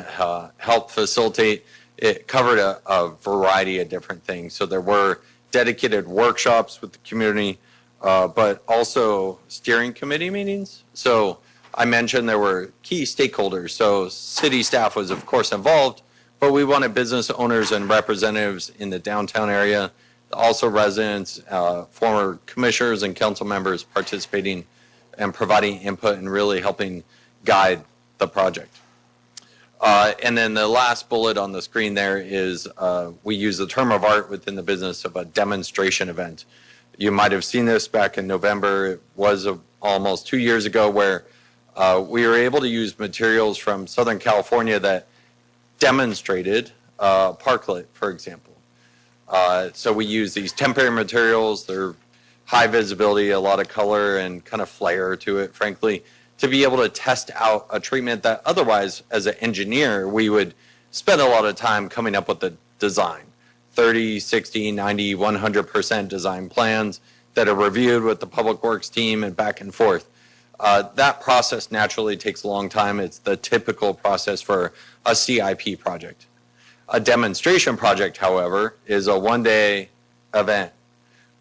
helped facilitate, it covered a variety of different things. So there were dedicated workshops with the community, but also steering committee meetings. So I mentioned there were key stakeholders. So city staff was, of course, involved, but we wanted business owners and representatives in the downtown area, also residents, former commissioners and council members participating and providing input and really helping guide the project. And then the last bullet on the screen there is we use the term of art within the business of a demonstration event. You might have seen this back in November. It was almost 2 years ago where we were able to use materials from Southern California that demonstrated parklet, for example. So we use these temporary materials. They're high visibility, a lot of color and kind of flair to it, frankly, to be able to test out a treatment that otherwise, as an engineer, we would spend a lot of time coming up with the design. 30, 60, 90, 100% design plans that are reviewed with the Public Works team and back and forth. That process naturally takes a long time. It's the typical process for a CIP project. A demonstration project, however, is a one-day event.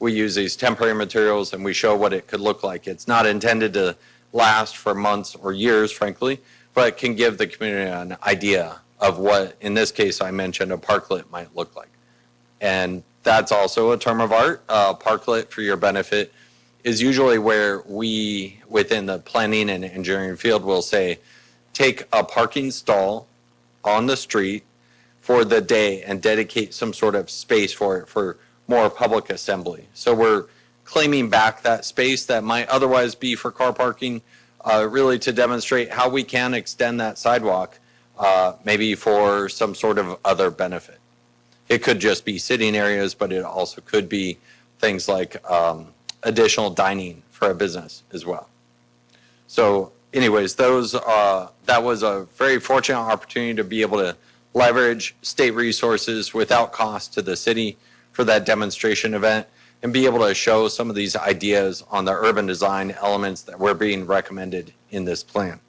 We use these temporary materials and we show what it could look like. It's not intended to last for months or years, frankly, but can give the community an idea of what, in this case, I mentioned a parklet might look like. And that's also a term of art. Parklet, for your benefit, is usually where we, within the planning and engineering field, will say, take a parking stall on the street for the day and dedicate some sort of space for it for more public assembly. So we're claiming back that space that might otherwise be for car parking, really to demonstrate how we can extend that sidewalk, maybe for some sort of other benefit. It could just be sitting areas, but it also could be things like additional dining for a business as well. So anyways, that was a very fortunate opportunity to be able to leverage state resources without cost to the city for that demonstration event and be able to show some of these ideas on the urban design elements that were being recommended in this plan.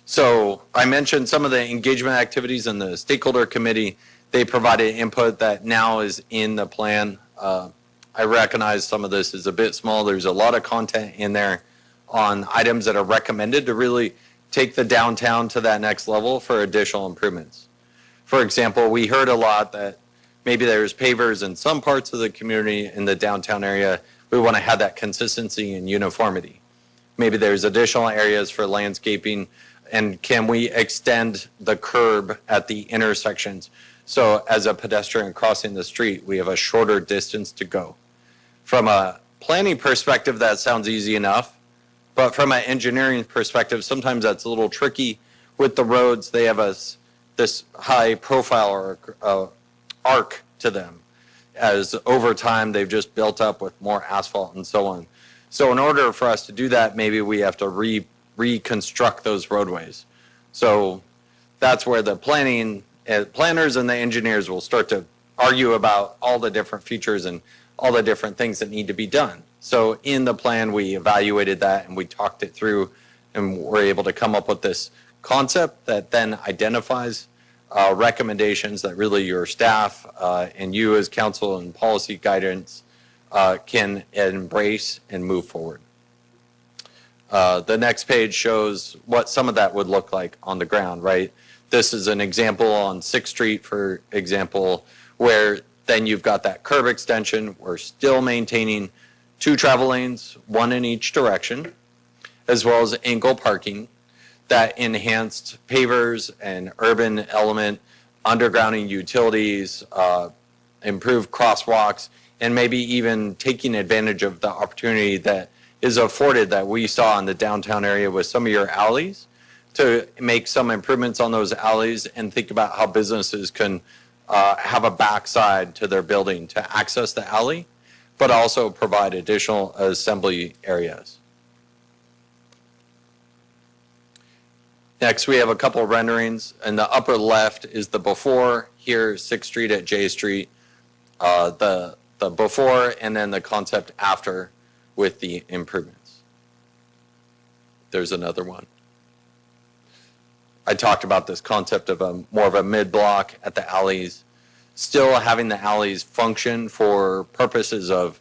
So I mentioned some of the engagement activities in the stakeholder committee. They provided input that now is in the plan. I recognize some of this is a bit small. There's a lot of content in there on items that are recommended to really take the downtown to that next level for additional improvements. For example, we heard a lot that maybe there's pavers in some parts of the community in the downtown area. We want to have that consistency and uniformity. Maybe there's additional areas for landscaping, and can we extend the curb at the intersections so as a pedestrian crossing the street, we have a shorter distance to go. From a planning perspective, that sounds easy enough. But from an engineering perspective, sometimes that's a little tricky. With the roads, they have this high profile or arc to them, as over time they've just built up with more asphalt and so on. So in order for us to do that, maybe we have to reconstruct those roadways. So that's where the planners and the engineers will start to argue about all the different features and all the different things that need to be done. So in the plan, we evaluated that and we talked it through and were able to come up with this concept that then identifies recommendations that really your staff and you as council and policy guidance can embrace and move forward. The next page shows what some of that would look like on the ground, right? This is an example on 6th Street, for example, where then you've got that curb extension. We're still maintaining 2 travel lanes, 1 in each direction, as well as angle parking, that enhanced pavers and urban element, undergrounding utilities, improved crosswalks, and maybe even taking advantage of the opportunity that is afforded that we saw in the downtown area with some of your alleys to make some improvements on those alleys and think about how businesses can have a backside to their building to access the alley, but also provide additional assembly areas. Next, we have a couple of renderings. In the upper left is the before, here 6th Street at J Street, the before, and then the concept after with the improvements. There's another one. I talked about this concept of more of a mid-block at the alleys, still having the alleys function for purposes of,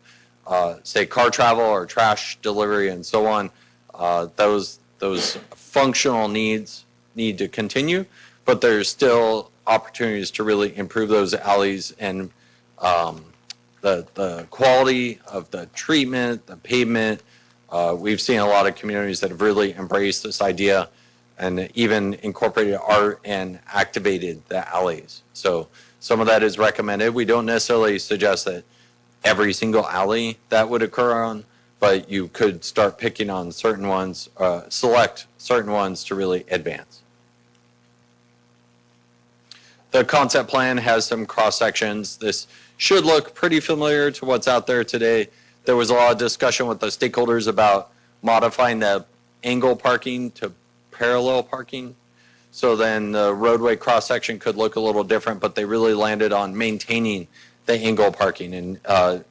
say, car travel or trash delivery and so on. Those functional needs need to continue, but there's still opportunities to really improve those alleys and the quality of the treatment, the pavement. We've seen a lot of communities that have really embraced this idea and even incorporated art and activated the alleys. So some of that is recommended. We don't necessarily suggest that every single alley that would occur on, but you could start picking on certain ones, select certain ones to really advance. The concept plan has some cross sections. This should look pretty familiar to what's out there today. There was a lot of discussion with the stakeholders about modifying the angle parking to parallel parking. So then the roadway cross section could look a little different, but they really landed on maintaining the angle parking and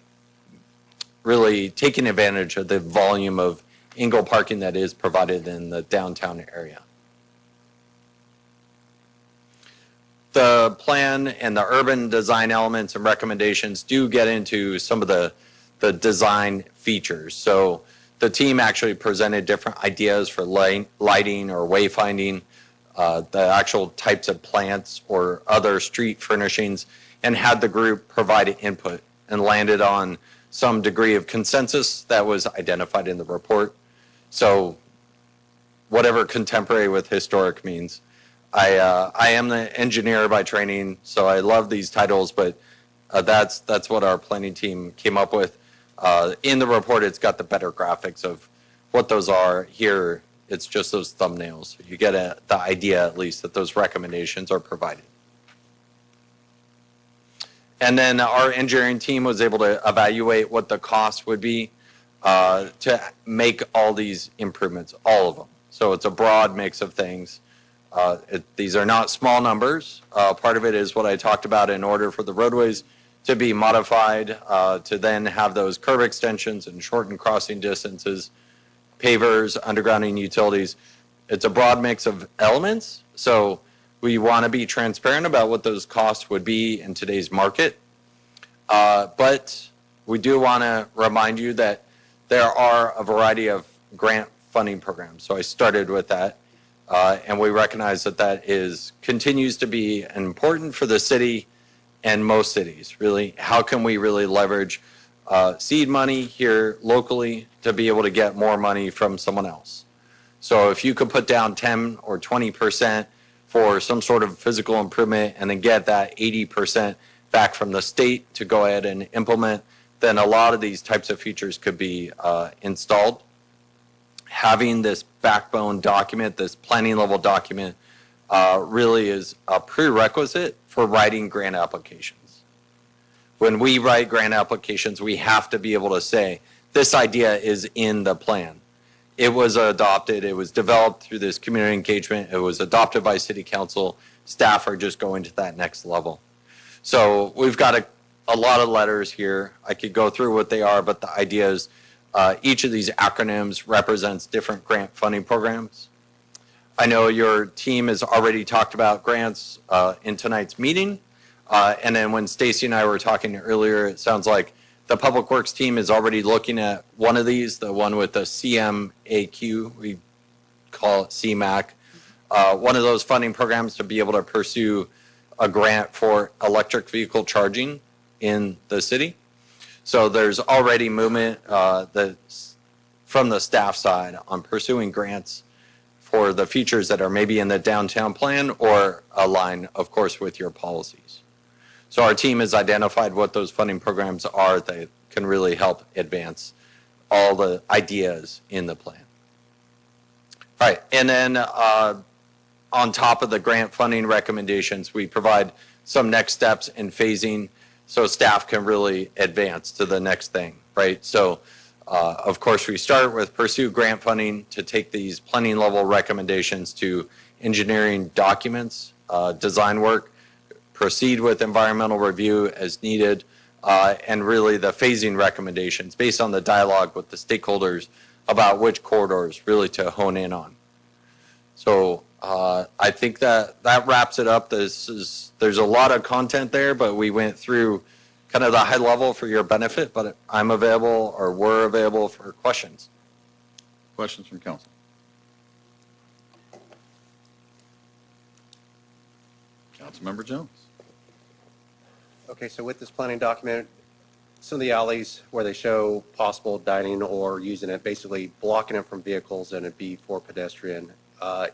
really taking advantage of the volume of angle parking that is provided in the downtown area. The plan and the urban design elements and recommendations do get into some of the design features. So the team actually presented different ideas for lighting or wayfinding, the actual types of plants or other street furnishings, and had the group provide input and landed on some degree of consensus that was identified in the report. So whatever contemporary with historic means. I am the engineer by training, so I love these titles, but that's what our planning team came up with. In the report, it's got the better graphics of what those are. Here, it's just those thumbnails. You get the idea, at least, that those recommendations are provided. And then our engineering team was able to evaluate what the cost would be to make all these improvements, all of them. So it's a broad mix of things. These are not small numbers. Part of it is what I talked about in order for the roadways to be modified, to then have those curb extensions and shortened crossing distances, pavers, undergrounding utilities. It's a broad mix of elements. So we want to be transparent about what those costs would be in today's market. But we do want to remind you that there are a variety of grant funding programs. So I started with that. And we recognize that that continues to be important for the city and most cities, really. How can we really leverage seed money here locally to be able to get more money from someone else? So if you could put down 10 or 20% for some sort of physical improvement and then get that 80% back from the state to go ahead and implement, then a lot of these types of features could be installed. Having this backbone document, this planning level document, really is a prerequisite for writing grant applications. When we write grant applications, we have to be able to say, this idea is in the plan. It was adopted, it was developed through this community engagement, it was adopted by city council, staff are just going to that next level. So we've got a lot of letters here. I could go through what they are, but the idea is each of these acronyms represents different grant funding programs. I know your team has already talked about grants in tonight's meeting. And then when Stacy and I were talking earlier, it sounds like the Public Works team is already looking at one of these, the one with the CMAQ, we call it CMAC, one of those funding programs to be able to pursue a grant for electric vehicle charging in the city. So there's already movement from the staff side on pursuing grants for the features that are maybe in the downtown plan or align, of course, with your policies. So our team has identified what those funding programs are that can really help advance all the ideas in the plan. All right, and then on top of the grant funding recommendations, we provide some next steps in phasing so staff can really advance to the next thing, right? So, of course, we start with pursue grant funding to take these planning level recommendations to engineering documents, design work, proceed with environmental review as needed, and really the phasing recommendations based on the dialogue with the stakeholders about which corridors really to hone in on. So I think that wraps it up. There's a lot of content there, but we went through kind of the high level for your benefit, but I'm available or we're available for questions. Questions from council? Councilmember Jones. Okay, so with this planning document, some of the alleys where they show possible dining or using it, basically blocking it from vehicles and it'd be for pedestrian.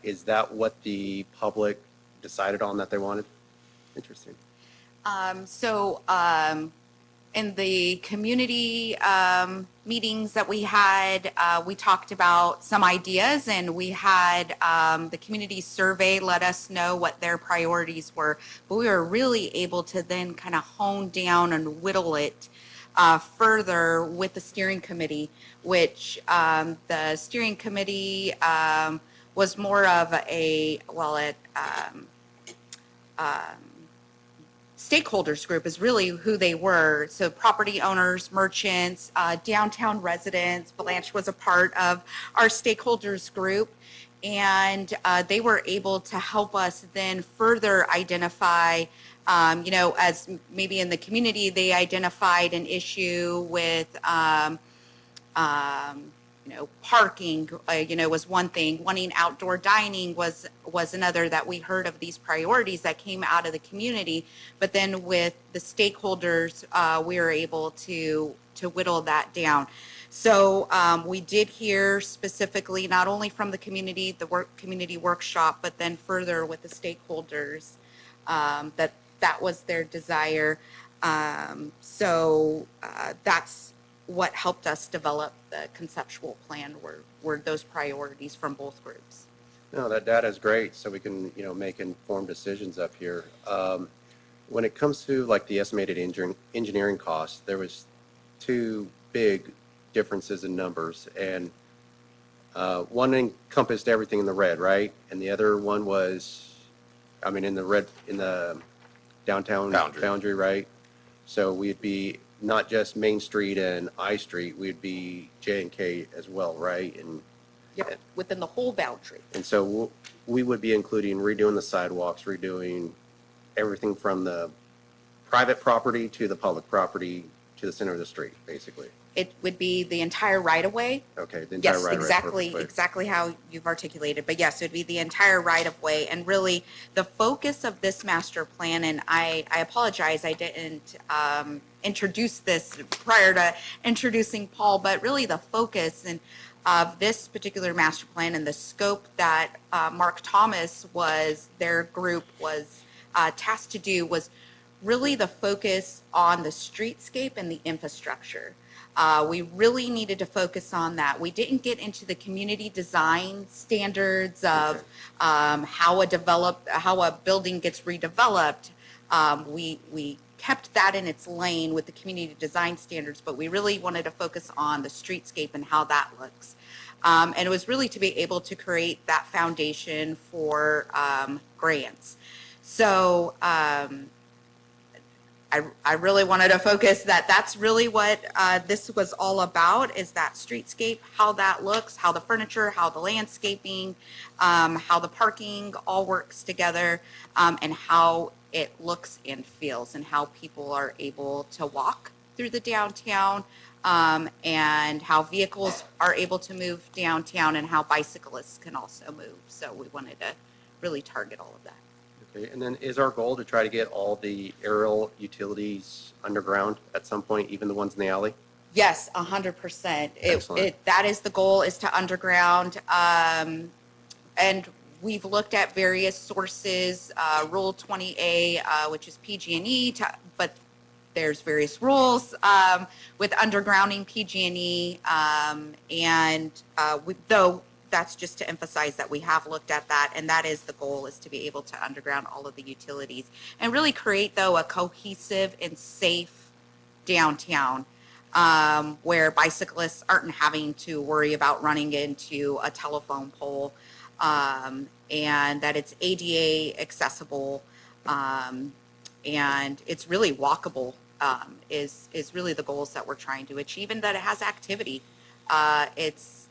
Is that what the public decided on that they wanted? Interesting. In the community meetings that we had, we talked about some ideas, and we had the community survey let us know what their priorities were. But we were really able to then kind of hone down and whittle it further with the steering committee, which the steering committee was more of a, stakeholders group is really who they were. So property owners, merchants, downtown residents. Blanche was a part of our stakeholders group, and they were able to help us then further identify, as maybe in the community they identified an issue with parking, was one thing. Wanting outdoor dining was another that we heard of these priorities that came out of the community. But then with the stakeholders, we were able to whittle that down. So we did hear specifically not only from the community, community workshop, but then further with the stakeholders that was their desire. That's what helped us develop the conceptual plan were those priorities from both groups. No, that data is great, so we can make informed decisions up here. when it comes to like the estimated engineering costs, there was two big differences in numbers, and one encompassed everything in the red, right? And the other one was, I mean, in the red, in the downtown boundary, right? So we'd be not just Main Street and I Street, we'd be J and K as well, right? And Yep, within the whole boundary. and so we would be including redoing the sidewalks, redoing everything from the private property to the public property to the center of the street, basically. It would be the entire right-of-way. Okay, the entire Yes, right-of-way, exactly, perfect. exactly how you've articulated. But yes, it would be the entire right-of-way. And really, the focus of this master plan, and I apologize, I didn't introduce this prior to introducing Paul, but really the focus of this particular master plan and the scope that Mark Thomas their group was tasked to do was really the focus on the streetscape and the infrastructure. We really needed to focus on that. We didn't get into the community design standards of how a building gets redeveloped. We kept that in its lane with the community design standards, but we really wanted to focus on the streetscape and how that looks. And it was really to be able to create that foundation for grants. So I really wanted to focus that's really what this was all about, is that streetscape, how that looks, how the furniture, how the landscaping, how the parking all works together, and how it looks and feels, and how people are able to walk through the downtown, and how vehicles are able to move downtown, and how bicyclists can also move. So we wanted to really target all of that. Okay, and then is our goal to try to get all the aerial utilities underground at some point, even the ones in the alley? Yes, 100%. Excellent. That is the goal, is to underground. And we've looked at various sources, Rule 20A, which is PG&E, but there's various rules with undergrounding PG&E. Though that's just to emphasize that we have looked at that, and that is the goal, is to be able to underground all of the utilities and really create, though, a cohesive and safe downtown, where bicyclists aren't having to worry about running into a telephone pole, and that it's ADA accessible, and it's really walkable, is really the goals that we're trying to achieve, and that it has activity.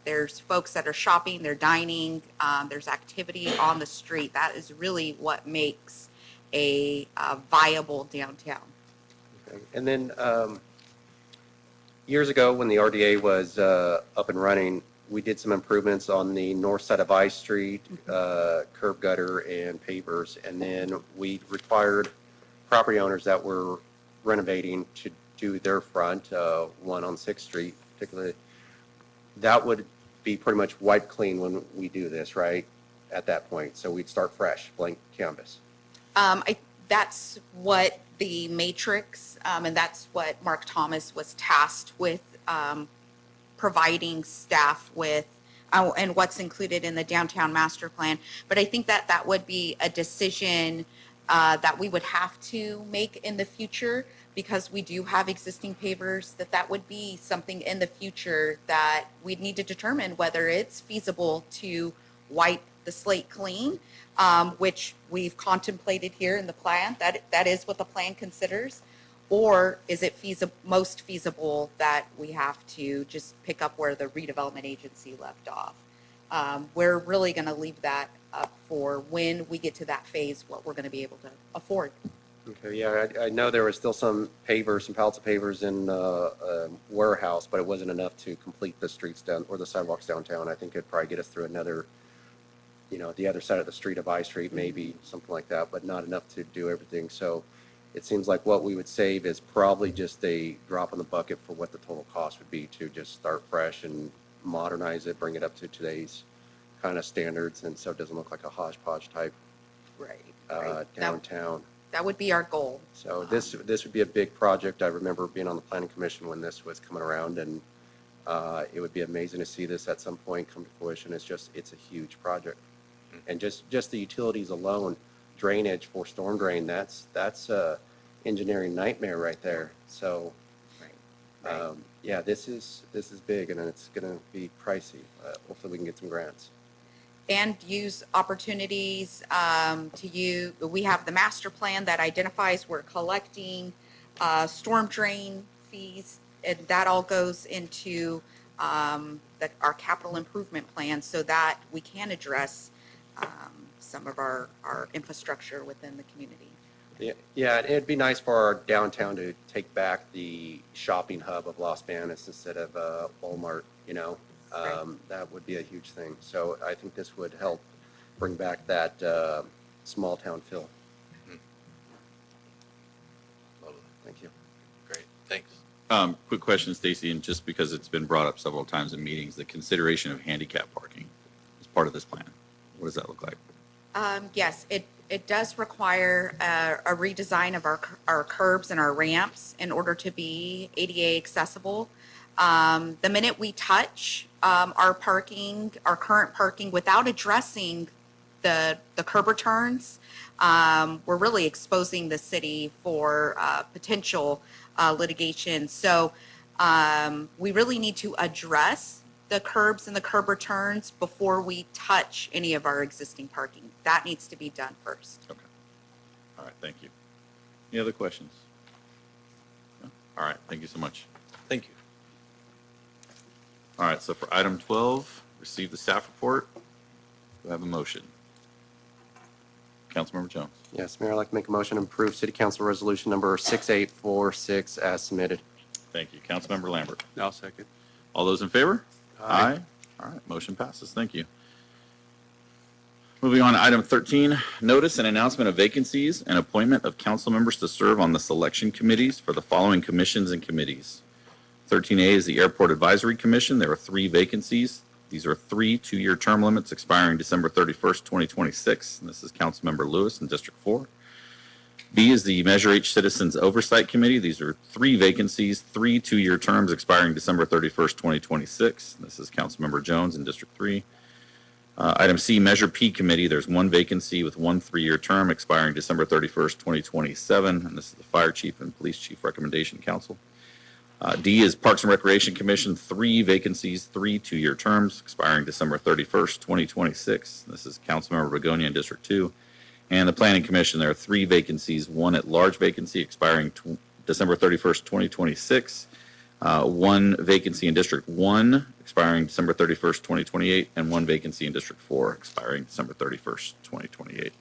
There's folks that are shopping, they're dining, there's activity on the street. That is really what makes a viable downtown. Okay. And then years ago, when the RDA was up and running, we did some improvements on the north side of I Street, curb gutter and pavers, and then we required property owners that were renovating to do their front, one on 6th Street particularly. That would be pretty much wiped clean when we do this, right, at that point. So we'd start fresh, blank canvas. That's what the matrix, and that's what Mark Thomas was tasked with providing staff with, and what's included in the downtown master plan. But I think that that would be a decision that we would have to make in the future, because we do have existing pavers, that would be something in the future that we'd need to determine whether it's feasible to wipe the slate clean, which we've contemplated here in the plan. That is what the plan considers. Or is it most feasible that we have to just pick up where the redevelopment agency left off? We're really going to leave that up for when we get to that phase, what we're going to be able to afford. Okay, yeah, I know there was still some pavers, some pallets of pavers in warehouse, but it wasn't enough to complete the streets down, or the sidewalks downtown. I think it'd probably get us through another, the other side of the street of I Street, maybe, something like that, but not enough to do everything. So it seems like what we would save is probably just a drop in the bucket for what the total cost would be to just start fresh and modernize it, bring it up to today's kind of standards, and so it doesn't look like a hodgepodge type downtown. That would be our goal. So this would be a big project. I remember being on the planning commission when this was coming around, and it would be amazing to see this at some point come to fruition. It's a huge project, and just the utilities alone, drainage for storm drain, that's engineering nightmare right there. So, yeah, this is big, and it's going to be pricey. Hopefully, we can get some grants. And use opportunities we have the master plan that identifies we're collecting storm drain fees, and that all goes into our capital improvement plan so that we can address some of our infrastructure within the community. Yeah, it'd be nice for our downtown to take back the shopping hub of Los Banos instead of Walmart, you know. That would be a huge thing. So I think this would help bring back that small town feel. Thank you. Great, thanks. Quick question, Stacy, and just because it's been brought up several times in meetings, the consideration of handicap parking is part of this plan. What does that look like? Yes, it does require a redesign of our curbs and our ramps in order to be ADA accessible. The minute we touch our current parking without addressing the curb returns, we're really exposing the city for potential litigation. So we really need to address the curbs and the curb returns before we touch any of our existing parking. That needs to be done first. Okay. All right, thank you. Any other questions? No? All right, thank you so much. Thank you. All right, so for item 12, receive the staff report. Do I have a motion? Councilmember Jones. Yes, Mayor, I'd like to make a motion to approve City Council Resolution number 6846 as submitted. Thank you. Councilmember Lambert. I'll second. All those in favor? Aye. All right, motion passes. Thank you. Moving on to item 13, notice and announcement of vacancies and appointment of council members to serve on the selection committees for the following commissions and committees. 13A is the Airport Advisory Commission. There are 3 vacancies. These are 3 2-year term limits expiring December 31st, 2026. And this is Councilmember Lewis in District 4. B is the Measure H Citizens Oversight Committee. These are 3 vacancies, 3 2-year terms expiring December 31st, 2026. This is Councilmember Jones in District 3. Item C, Measure P Committee. There's 1 vacancy with 1 3-year term expiring December 31st, 2027. And this is the Fire Chief and Police Chief Recommendation Council. D is Parks and Recreation Commission, 3 vacancies, 3 2-year terms expiring December 31st, 2026. This is Councilmember Begonia in District 2. And the Planning Commission, there are 3 vacancies, 1 at-large vacancy expiring December 31st, 2026, 1 vacancy in District 1 expiring December 31st, 2028, and 1 vacancy in District 4 expiring December 31st, 2028.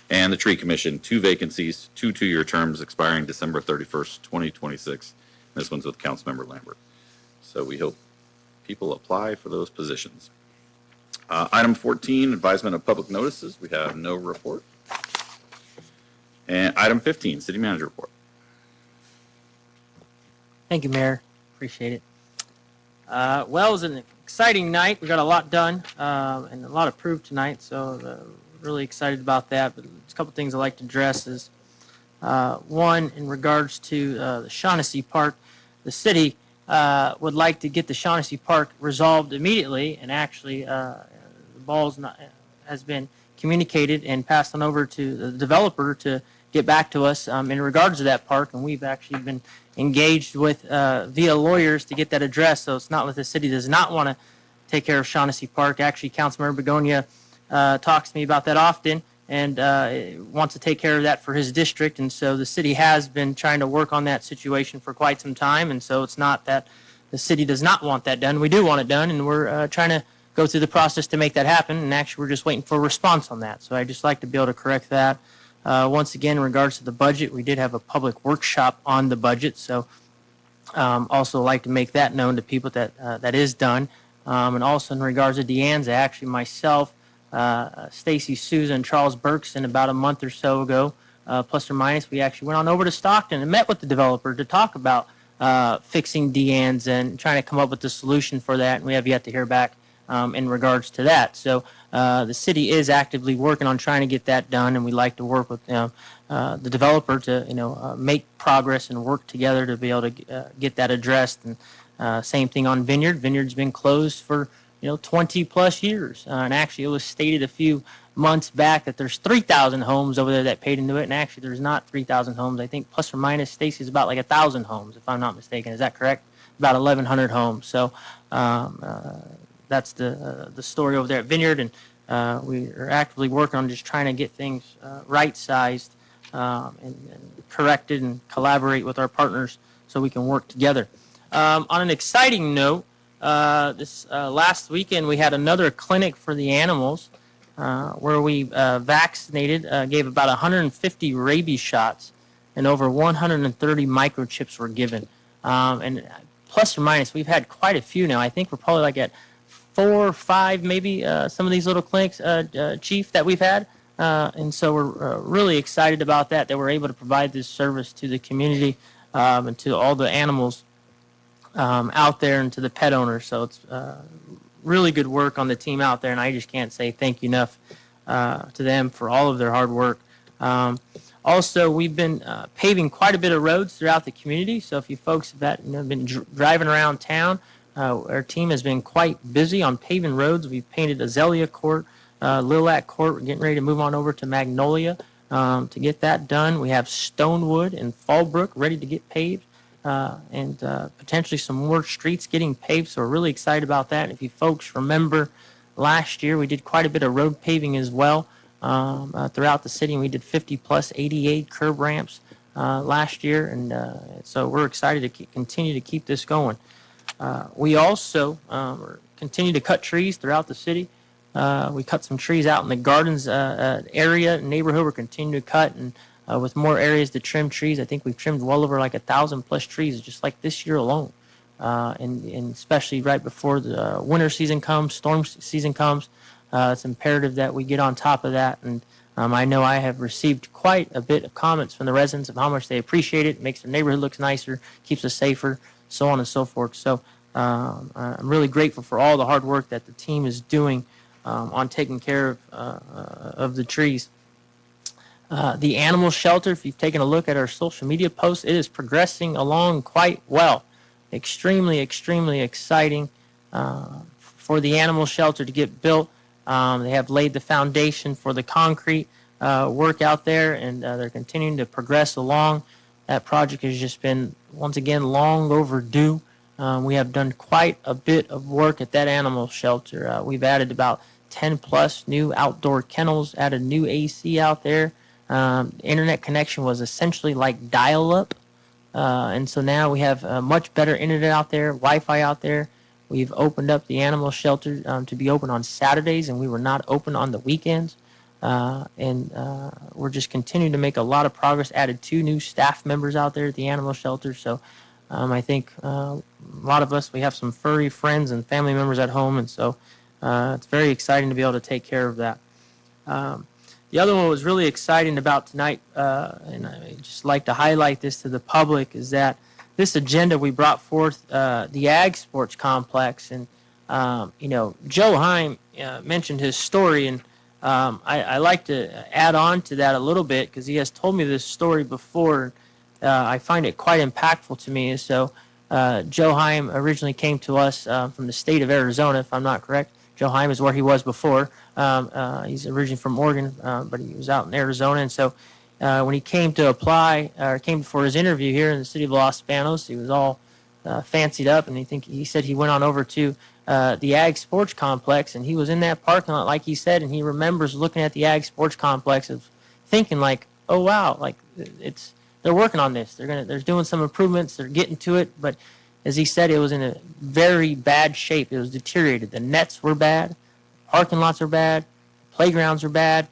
And the Tree Commission, 2 vacancies, 2 2-year terms expiring December 31st, 2026. This one's with Councilmember Lambert. So we hope people apply for those positions. Item 14, advisement of public notices. We have no report. And item 15, city manager report. Thank you, Mayor. Appreciate it. Well, it was an exciting night. We got a lot done and a lot approved tonight, so really excited about that. But a couple things I'd like to address is one, in regards to the Shaughnessy Park, the city would like to get the Shaughnessy Park resolved immediately, and actually the ball has been communicated and passed on over to the developer to get back to us in regards to that park, and we've actually been engaged with via lawyers to get that addressed. So it's not that the city does not want to take care of Shaughnessy Park. Actually, Councilmember Begonia talks to me about that often and wants to take care of that for his district, and so the city has been trying to work on that situation for quite some time, and so it's not that the city does not want that done. We do want it done, and we're trying to go through the process to make that happen, and actually we're just waiting for a response on that. So I'd just like to be able to correct that. Once again, in regards to the budget, we did have a public workshop on the budget, so also like to make that known to people that that is done. And also in regards to Deanza, actually myself, Stacy Souza, and Charles Berkson about a month or so ago, plus or minus, we actually went on over to Stockton and met with the developer to talk about fixing Deanza and trying to come up with a solution for that, and we have yet to hear back in regards to that. So the city is actively working on trying to get that done, and we like to work with the developer to make progress and work together to be able to get that addressed. And same thing on Vineyard. Vineyard's been closed for 20 plus years. And actually, it was stated a few months back that there's 3,000 homes over there that paid into it. And actually, there's not 3,000 homes. I think plus or minus, Stacy's about like 1,000 homes, if I'm not mistaken. Is that correct? About 1,100 homes. So that's the story over there at Vineyard. And we are actively working on just trying to get things right-sized and corrected and collaborate with our partners so we can work together. On an exciting note, this last weekend we had another clinic for the animals where we vaccinated, gave about 150 rabies shots, and over 130 microchips were given. And plus or minus, we've had quite a few now. I think we're probably like at 4 or 5, maybe some of these little clinics, Chief, that we've had. And so we're really excited about that we're able to provide this service to the community and to all the animals out there and to the pet owners. So it's really good work on the team out there, and I just can't say thank you enough to them for all of their hard work. Also, we've been paving quite a bit of roads throughout the community. So if you folks have been driving around town, our team has been quite busy on paving roads. We've painted Azalea Court, Lilac Court. We're getting ready to move on over to Magnolia to get that done. We have Stonewood and Fallbrook ready to get paved. And potentially some more streets getting paved, so we're really excited about that. And if you folks remember, last year we did quite a bit of road paving as well throughout the city, and we did 50-plus ADA curb ramps last year, and so we're excited to continue to keep this going. We also continue to cut trees throughout the city. We cut some trees out in the gardens area, neighborhood. We're continuing to cut, and with more areas to trim trees. I think we've trimmed well over like 1,000-plus trees just like this year alone. And especially right before the winter season comes, storm season comes, it's imperative that we get on top of that. And I know I have received quite a bit of comments from the residents of how much they appreciate it. It makes their neighborhood look nicer, keeps us safer, so on and so forth. So I'm really grateful for all the hard work that the team is doing on taking care of the trees. The animal shelter, if you've taken a look at our social media posts, it is progressing along quite well. Extremely, extremely exciting for the animal shelter to get built. They have laid the foundation for the concrete work out there, and they're continuing to progress along. That project has just been, once again, long overdue. We have done quite a bit of work at that animal shelter. We've added about 10-plus new outdoor kennels, added new AC out there. Internet connection was essentially like dial-up, and so now we have much better internet out there, Wi-Fi out there. We've opened up the animal shelter to be open on Saturdays, and we were not open on the weekends. And we're just continuing to make a lot of progress. Added 2 new staff members out there at the animal shelter. So I think a lot of us, we have some furry friends and family members at home, and so it's very exciting to be able to take care of that. The other one was really exciting about tonight, and I just like to highlight this to the public, is that this agenda we brought forth the Ag Sports Complex, and Joe Heim mentioned his story, and I like to add on to that a little bit because he has told me this story before. I find it quite impactful to me. So Joe Heim originally came to us from the state of Arizona, if I'm not correct. Joe Heim is where he was before. He's originally from Oregon, but he was out in Arizona. And so when he came to apply, or came for his interview here in the city of Los Banos, he was all fancied up, and he said he went on over to the Ag Sports Complex, and he was in that parking lot, like he said, and he remembers looking at the Ag Sports Complex and thinking like, oh wow, like they're working on this. They're doing some improvements. They're getting to it, but as he said, it was in a very bad shape. It was deteriorated. The nets were bad. Parking lots are bad. Playgrounds are bad.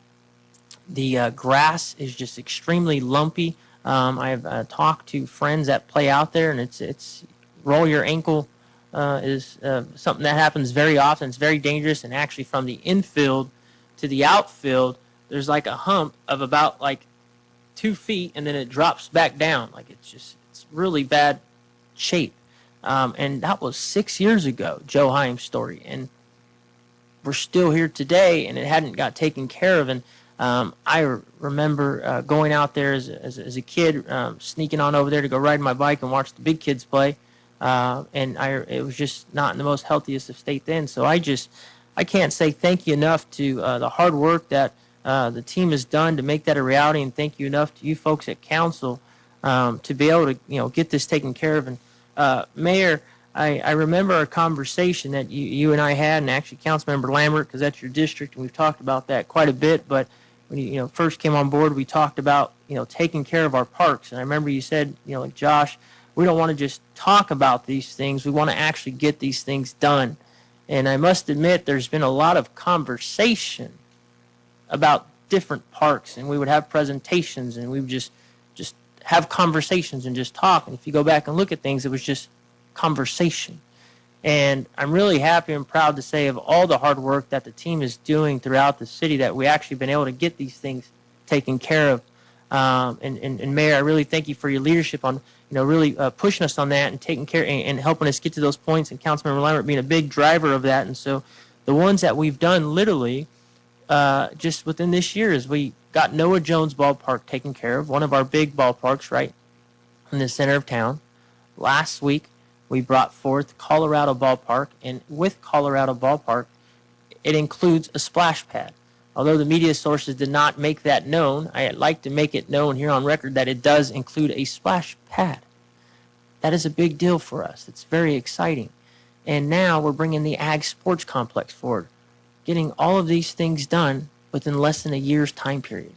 The grass is just extremely lumpy. I've talked to friends that play out there, and it's roll your ankle is something that happens very often. It's very dangerous, and actually from the infield to the outfield, there's like a hump of about like 2 feet, and then it drops back down. Like it's really bad shape. And that was 6 years ago, Joe Heim's story. And we're still here today, and it hadn't got taken care of. And I remember going out there as a kid, sneaking on over there to go ride my bike and watch the big kids play. and it was just not in the most healthiest of state then. So I can't say thank you enough to the hard work that the team has done to make that a reality, and thank you enough to you folks at council to be able to get this taken care of. And Mayor, I remember a conversation that you and I had, and actually Councilmember Lambert, because that's your district, and we've talked about that quite a bit. But when you first came on board, we talked about taking care of our parks, and I remember you said like Josh, we don't want to just talk about these things, we want to actually get these things done. And I must admit, there's been a lot of conversation about different parks, and we would have presentations, and we would just have conversations and just talk. And if you go back and look at things, it was just conversation. And I'm really happy and proud to say of all the hard work that the team is doing throughout the city that we actually been able to get these things taken care of. And Mayor, I really thank you for your leadership on really pushing us on that and taking care and helping us get to those points, and Councilmember Lambert being a big driver of that. And so the ones that we've done literally just within this year is we got Noah Jones Ballpark taken care of, one of our big ballparks right in the center of town. Last week, we brought forth Colorado Ballpark, and with Colorado Ballpark, it includes a splash pad. Although the media sources did not make that known, I'd like to make it known here on record that it does include a splash pad. That is a big deal for us. It's very exciting. And now we're bringing the Ag Sports Complex forward, getting all of these things done within less than a year's time period.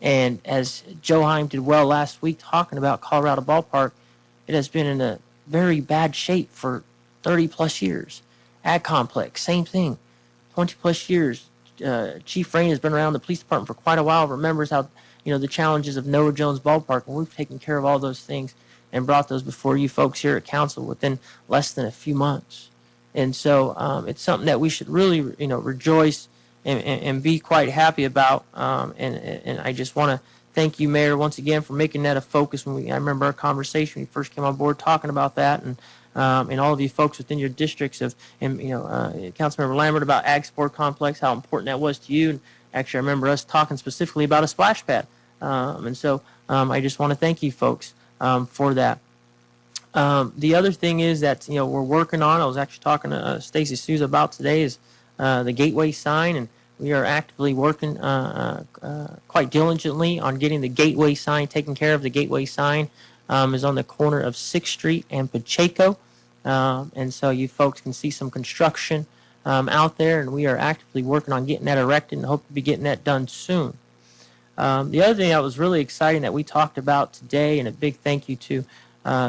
And as Joe Heim did well last week talking about Colorado Ballpark, it has been in a very bad shape for 30 plus years. Ag Complex, same thing, 20 plus years. Chief Rain has been around the police department for quite a while, remembers how, the challenges of Noah Jones Ballpark, and we've taken care of all those things and brought those before you folks here at council within less than a few months. And so it's something that we should really, rejoice and be quite happy about. And I just want to thank you, Mayor, once again for making that a focus. I remember our conversation when you first came on board talking about that, and all of you folks within your districts Councilmember Lambert about Ag Sport Complex, how important that was to you. And actually, I remember us talking specifically about a splash pad. And so I just want to thank you folks for that. The other thing is that we're working on. I was actually talking to Stacy Souza about today is the gateway sign, and we are actively working quite diligently on getting the gateway sign taken care of. The gateway sign is on the corner of 6th Street and Pacheco, and so you folks can see some construction out there, and we are actively working on getting that erected and hope to be getting that done soon. The other thing that was really exciting that we talked about today, and a big thank you to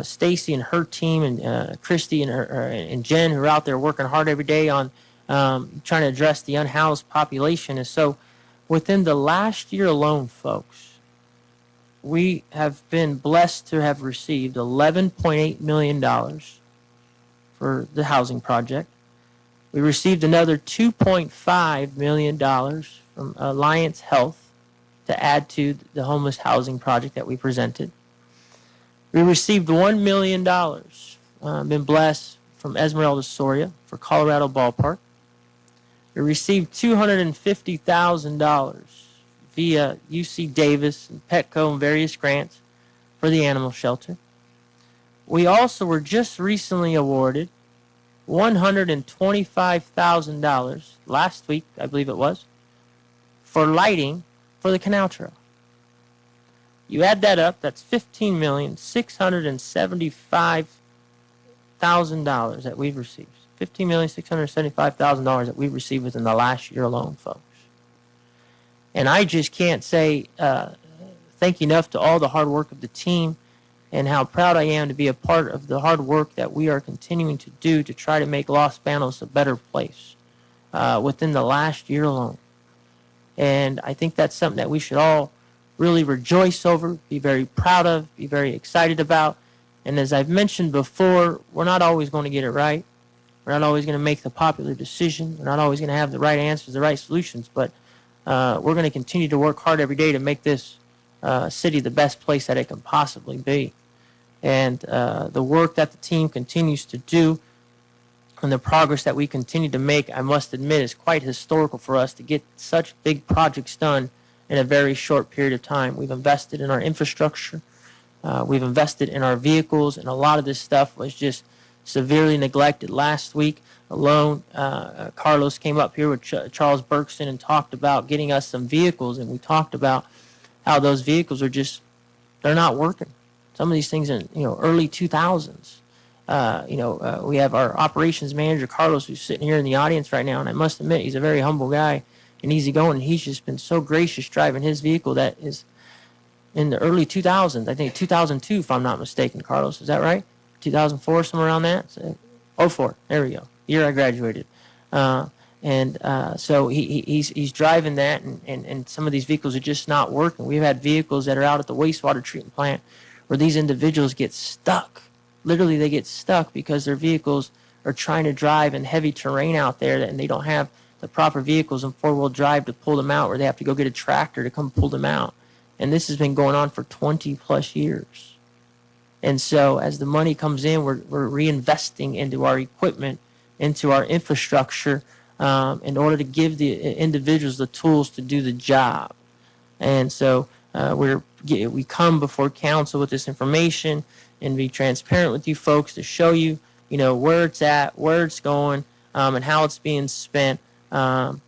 Stacy and her team, and Christy and Jen, who are out there working hard every day on trying to address the unhoused population. And so within the last year alone, folks, we have been blessed to have received $11.8 million for the housing project. We received another $2.5 million from Alliance Health to add to the homeless housing project that we presented. We received $1 million, been blessed, from Esmeralda Soria for Colorado Ballpark. We received $250,000 via UC Davis and Petco and various grants for the animal shelter. We also were just recently awarded $125,000 last week, I believe it was, for lighting for the canal trail. You add that up, that's $15,675,000 that we've received. $15,675,000 that we've received within the last year alone, folks. And I just can't say thank you enough to all the hard work of the team, and how proud I am to be a part of the hard work that we are continuing to do to try to make Los Banos a better place within the last year alone. And I think that's something that we should all really rejoice over, be very proud of, be very excited about. And as I've mentioned before, we're not always going to get it right. We're not always going to make the popular decision. We're not always going to have the right answers, the right solutions. But we're going to continue to work hard every day to make this city the best place that it can possibly be. And the work that the team continues to do and the progress that we continue to make, I must admit, is quite historical for us to get such big projects done in a very short period of time. We've invested in our infrastructure. We've invested in our vehicles, and a lot of this stuff was just severely neglected. Last week alone, Carlos came up here with Charles Berkson and talked about getting us some vehicles, and we talked about how those vehicles are just, they're not working. Some of these things in, early 2000s. We have our operations manager, Carlos, who's sitting here in the audience right now, and I must admit, he's a very humble guy and easygoing, and he's just been so gracious driving his vehicle that is in the early 2000s. I think 2002, if I'm not mistaken, Carlos. Is that right? 2004, somewhere around that? 04, there we go. Year I graduated. So he's driving that, and some of these vehicles are just not working. We've had vehicles that are out at the wastewater treatment plant where these individuals get stuck. Literally, they get stuck because their vehicles are trying to drive in heavy terrain out there, and they don't have the proper vehicles and four-wheel drive to pull them out, where they have to go get a tractor to come pull them out. And this has been going on for 20-plus years. And so as the money comes in, we're reinvesting into our equipment, into our infrastructure, in order to give the individuals the tools to do the job. And so we come before council with this information and be transparent with you folks to show you, where it's at, where it's going, and how it's being spent, so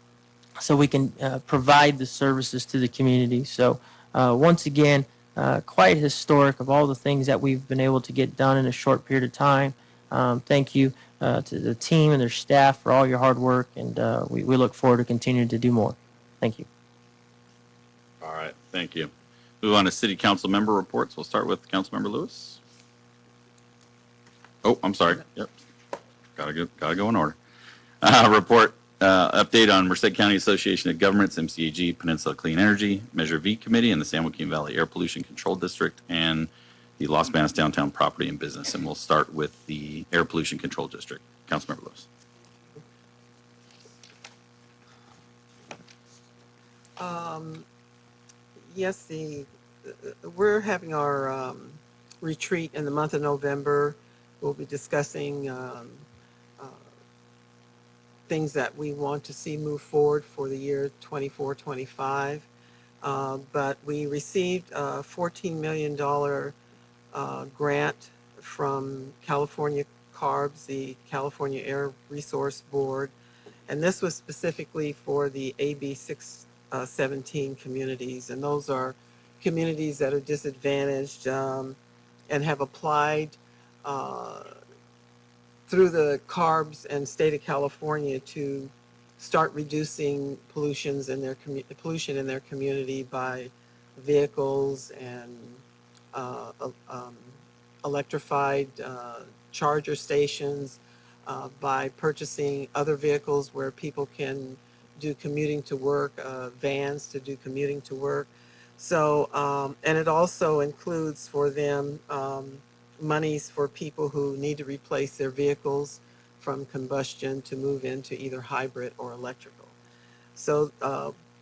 we can provide the services to the community. So once again, quite historic of all the things that we've been able to get done in a short period of time. Thank you to the team and their staff for all your hard work, and we look forward to continuing to do more. Thank you. All right, thank you. Move on to city council member reports. We'll start with Councilmember Lewis. Oh, I'm sorry. Yep. Gotta go in order. Report update on Merced County Association of Governments, MCAG, Peninsula Clean Energy, Measure V Committee, and the San Joaquin Valley Air Pollution Control District, and the Los Banos Downtown Property and Business. And we'll start with the Air Pollution Control District. Councilmember Lewis. Yes, we're having our retreat in the month of November. We'll be discussing things that we want to see move forward for the year 24-25. But we received a $14 million grant from California CARBs, the California Air Resource Board, and this was specifically for the AB 617 communities, and those are communities that are disadvantaged and have applied through the CARBs and state of California to start reducing pollution in their community by vehicles and electrified charger stations, by purchasing other vehicles where people can do commuting to work, vans to do commuting to work. So, and it also includes for them monies for people who need to replace their vehicles from combustion to move into either hybrid or electrical. So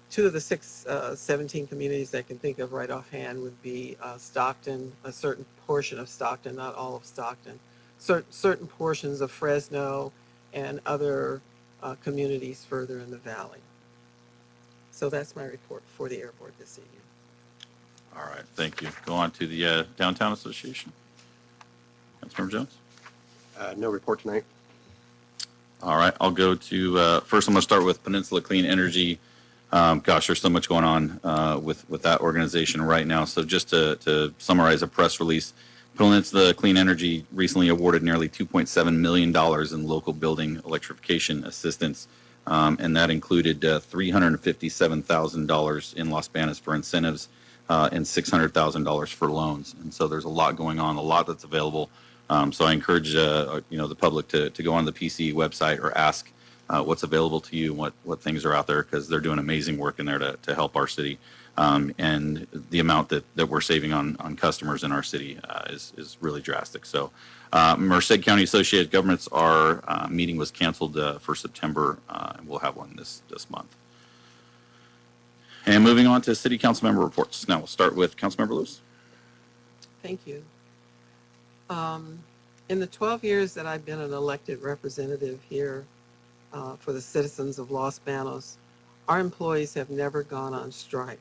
two of the 617 communities I can think of right offhand would be Stockton, a certain portion of Stockton, not all of Stockton, certain portions of Fresno, and other communities further in the valley. So that's my report for the Air Board this evening. All right, thank you. Go on to the Downtown Association. Councilmember Jones? No report tonight. All right, I'll go to, first I'm going to start with Peninsula Clean Energy. Gosh, there's so much going on with that organization right now. So just to summarize a press release, Peninsula Clean Energy recently awarded nearly $2.7 million in local building electrification assistance, and that included $357,000 in Los Banos for incentives and $600,000 for loans. And so there's a lot going on, a lot that's available. So I encourage the public to go on the PCE website or ask what's available to you, what things are out there, because they're doing amazing work in there to help our city. And the amount that we're saving on customers in our city is really drastic. So Merced County Associated Governments, our meeting was canceled for September, and we'll have one this month. And moving on to city council member reports. Now we'll start with Councilmember Lewis. Thank you. In the 12 years that I've been an elected representative here for the citizens of Los Banos, our employees have never gone on strike.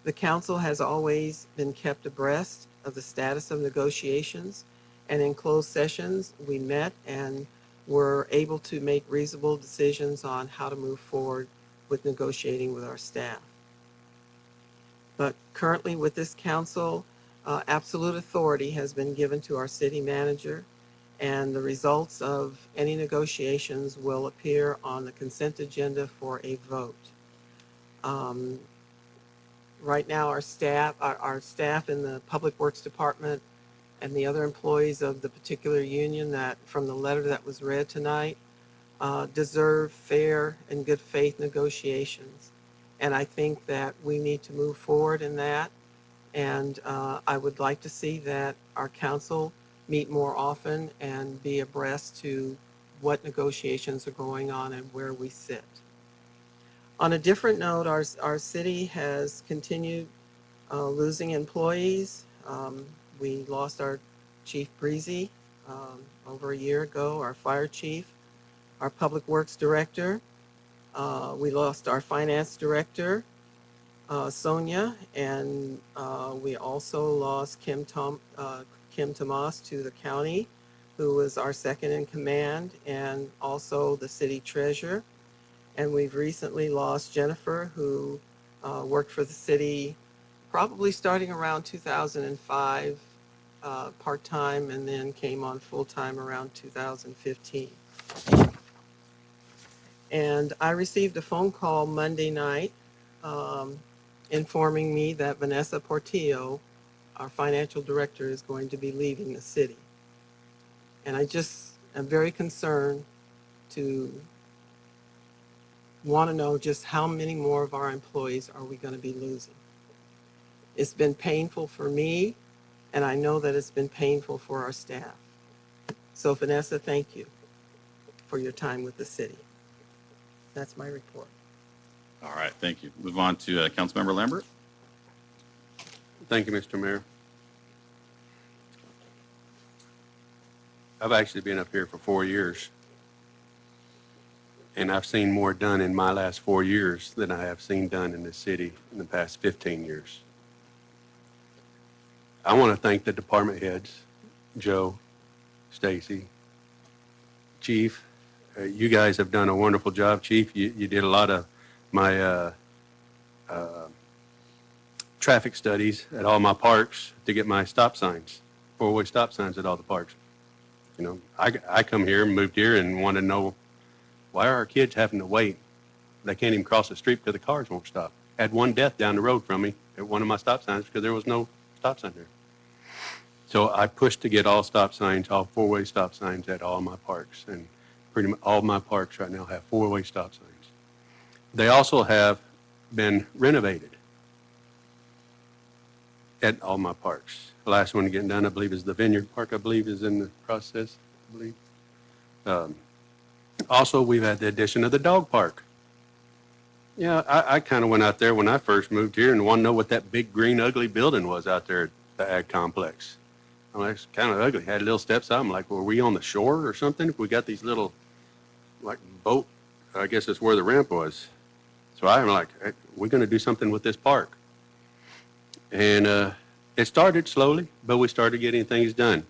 The council has always been kept abreast of the status of negotiations, and in closed sessions, we met and were able to make reasonable decisions on how to move forward with negotiating with our staff. But currently with this council, absolute authority has been given to our city manager, and the results of any negotiations will appear on the consent agenda for a vote. Right now, our staff in the Public Works Department and the other employees of the particular union that, from the letter that was read tonight, deserve fair and good faith negotiations. And I think that we need to move forward in that. And I would like to see that our council meet more often and be abreast to what negotiations are going on and where we sit. On a different note, our city has continued losing employees. We lost our Chief Breezy over a year ago, our fire chief, our public works director. We lost our finance director, Sonia, and we also lost Kim Tomas to the county, who was our second in command, and also the city treasurer. And we've recently lost Jennifer, who worked for the city probably starting around 2005, part-time, and then came on full-time around 2015. And I received a phone call Monday night informing me that Vanessa Portillo, our financial director, is going to be leaving the city. And I just am very concerned to want to know just how many more of our employees are we going to be losing. It's been painful for me, and I know that it's been painful for our staff. So Vanessa, thank you for your time with the city. That's my report. All right, thank you. Move on to Councilmember Lambert. Thank you, Mr. Mayor. I've actually been up here for 4 years, and I've seen more done in my last 4 years than I have seen done in this city in the past 15 years. I want to thank the department heads, Joe, Stacy, Chief. You guys have done a wonderful job, Chief. You did a lot of my traffic studies at all my parks to get my stop signs, four-way stop signs at all the parks. You know, I come here and moved here and want to know, why are our kids having to wait? They can't even cross the street because the cars won't stop. I had one death down the road from me at one of my stop signs because there was no stop sign there. So I pushed to get all stop signs, all four-way stop signs at all my parks. And pretty much all my parks right now have four-way stop signs. They also have been renovated at all my parks. The last one getting done, I believe, is the Vineyard Park, I believe, is in the process, I believe. Also, we've had the addition of the dog park. Yeah, I kind of went out there when I first moved here and wanted to know what that big, green, ugly building was out there at the ag complex. I'm like, it's kind of ugly. Had little steps out. I'm like, well, were we on the shore or something? We got these little, like, boat. I guess that's where the ramp was. So I'm like, hey, we're going to do something with this park. And it started slowly, but we started getting things done.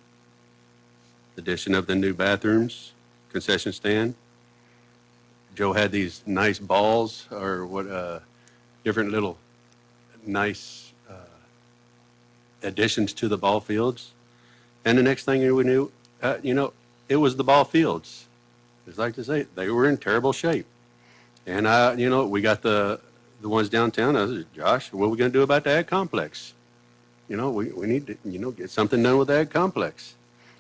Addition of the new bathrooms, concession stand. Joe had these nice balls, or what, different little nice additions to the ball fields. And the next thing we knew, you know, it was the ball fields. It's like to say, they were in terrible shape. And, you know, we got the ones downtown. I said, Josh, what are we going to do about the ag complex? You know, we need to, you know, get something done with the ag complex.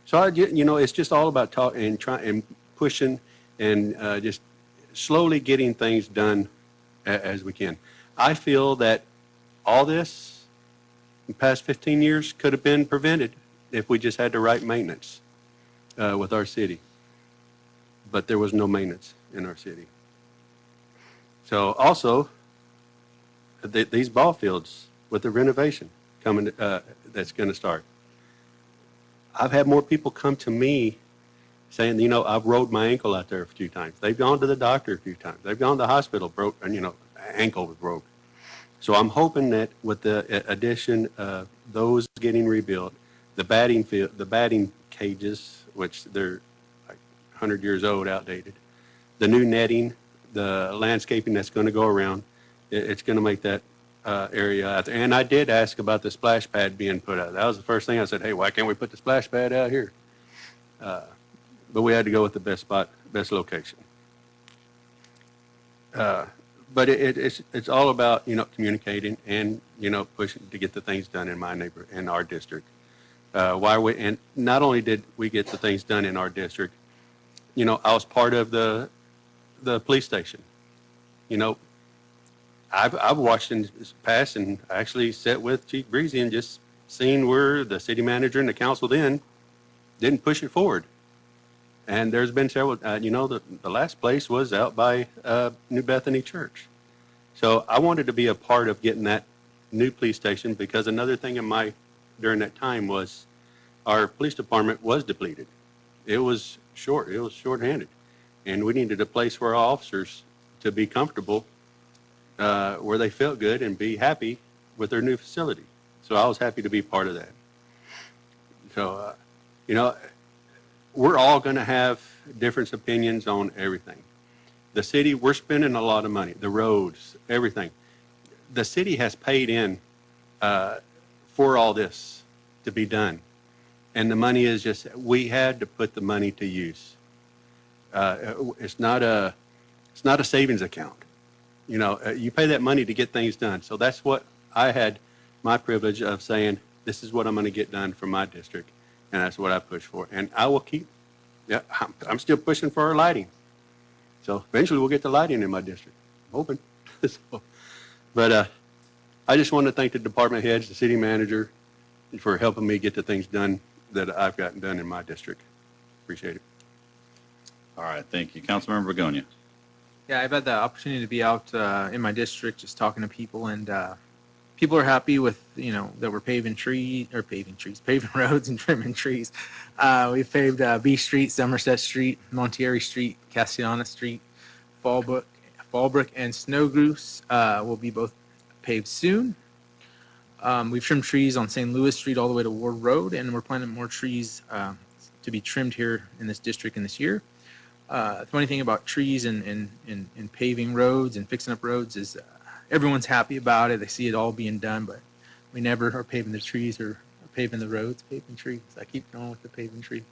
So, you know, it's just all about talking and trying and pushing and just slowly getting things done as we can. I feel that all this in the past 15 years could have been prevented if we just had the right maintenance with our city. But there was no maintenance in our city. So also, these ball fields with the renovation coming, that's going to start. I've had more people come to me saying, you know, I've rolled my ankle out there a few times. They've gone to the doctor a few times. They've gone to the hospital, broke, and, you know, ankle was broke. So I'm hoping that with the addition of those getting rebuilt, the batting field, the batting cages, which they're like 100 years old, outdated, the new netting, the landscaping that's going to go around, it's going to make that area out there. And I did ask about the splash pad being put out. That was the first thing I said, hey, why can't we put the splash pad out here? But we had to go with the best spot, best location. But it's all about, communicating and, pushing to get the things done in my in our district. And not only did we get the things done in our district, I was part of the police station. I've watched in this past and actually sat with Chief Breezy and just seen where the city manager and the council then didn't push it forward. And there's been several, the last place was out by New Bethany Church. So I wanted to be a part of getting that new police station because another thing during that time was our police department was depleted. It was short-handed. And we needed a place for our officers to be comfortable, where they felt good and be happy with their new facility. So I was happy to be part of that. So, we're all going to have different opinions on everything. The city, we're spending a lot of money, the roads, everything. The city has paid in for all this to be done. And the money is just, we had to put the money to use. It's not a savings account. You pay that money to get things done. So that's what I had my privilege of saying, this is what I'm going to get done for my district. And that's what I push for. And I will I'm still pushing for our lighting. So eventually we'll get the lighting in my district. I'm hoping. But I just want to thank the department heads, the city manager, for helping me get the things done that I've gotten done in my district. Appreciate it. All right, thank you. Councilmember Begonia. Yeah, I've had the opportunity to be out in my district just talking to people, and people are happy with, that we're paving roads and trimming trees. We've paved B Street, Somerset Street, Monterey Street, Castellana Street, Fallbrook, and Snow Goose will be both paved soon. We've trimmed trees on St. Louis Street all the way to Ward Road, and we're planting more trees to be trimmed here in this district in this year. The funny thing about trees and paving roads and fixing up roads is everyone's happy about it. They see it all being done, but we never are paving the trees or paving the roads, paving trees. I keep going with the paving trees.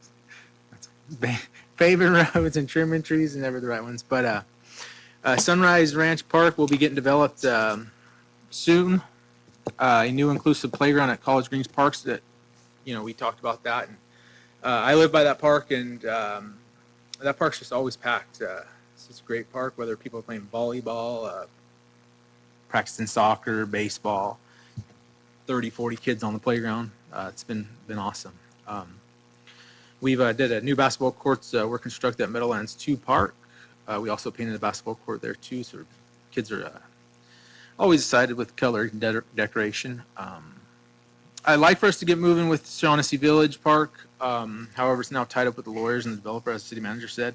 Paving roads and trimming trees is never the right ones. But Sunrise Ranch Park will be getting developed soon. A new inclusive playground at College Greens Parks that, we talked about that. And I live by that park, and that park's just always packed. It's just a great park, whether people are playing volleyball, practicing soccer, baseball, 30, 40 kids on the playground. It's been awesome. We've did a new basketball courts were constructed at Meadowlands 2 Park. We also painted a basketball court there too, so kids are always excited with color and decoration. I'd like for us to get moving with Shaughnessy Village Park. However, it's now tied up with the lawyers and the developer, as the city manager said.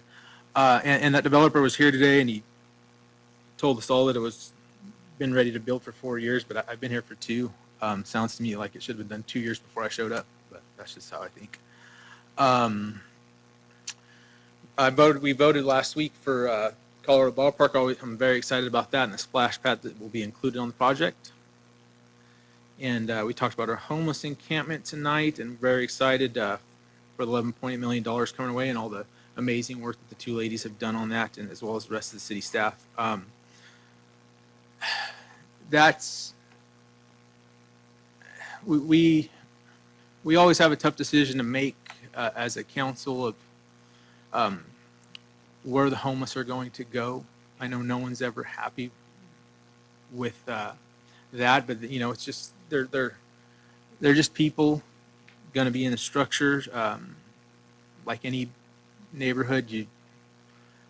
And that developer was here today, and he told us all that it was been ready to build for 4 years, but I've been here for 2. Sounds to me like it should have been done 2 years before I showed up, but that's just how I think. We voted last week for Colorado Ballpark. I'm very excited about that, and the splash pad that will be included on the project. And we talked about our homeless encampment tonight, and very excited for the $11.8 million coming away and all the amazing work that the 2 ladies have done on that, and as well as the rest of the city staff. We always have a tough decision to make as a council of where the homeless are going to go. I know no one's ever happy with that, but it's just they're just people going to be in the structure. Like any neighborhood, you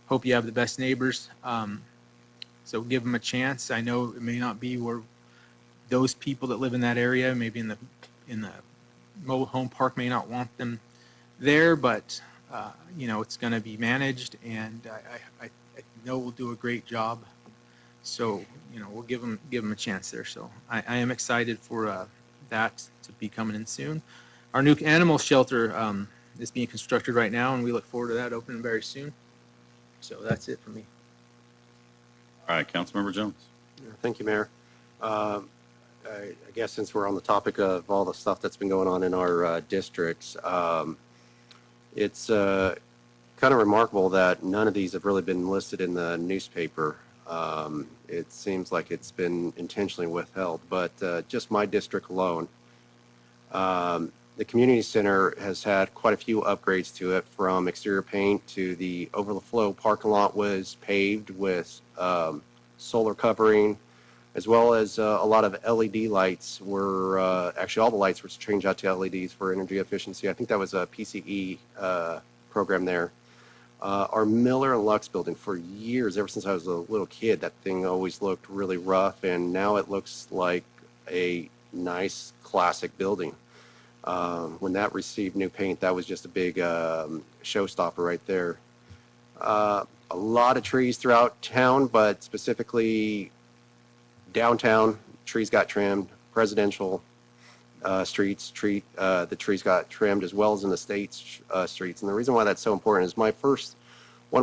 hope you have the best neighbors. So give them a chance. I know it may not be where those people that live in that area, maybe in the mobile home park, may not want them there, but it's going to be managed, and I know we'll do a great job. So, we'll give them a chance there. So I am excited for that to be coming in soon. Our new animal shelter is being constructed right now, and we look forward to that opening very soon. So that's it for me. All right, Councilmember Jones. Thank you, Mayor. I guess since we're on the topic of all the stuff that's been going on in our districts, it's kind of remarkable that none of these have really been listed in the newspaper. It seems like it's been intentionally withheld, but just my district alone, the community center has had quite a few upgrades to it, from exterior paint to the overflow parking lot was paved with solar covering, as well as a lot of LED lights were, actually all the lights were changed out to LEDs for energy efficiency. I think that was a PCE program there. Our Miller and Lux building, for years, ever since I was a little kid, that thing always looked really rough, and now it looks like a nice classic building. When that received new paint, that was just a big showstopper right there. A lot of trees throughout town, but specifically downtown, trees got trimmed. Presidential streets, the trees got trimmed, as well as in the state streets. And the reason why that's so important is one of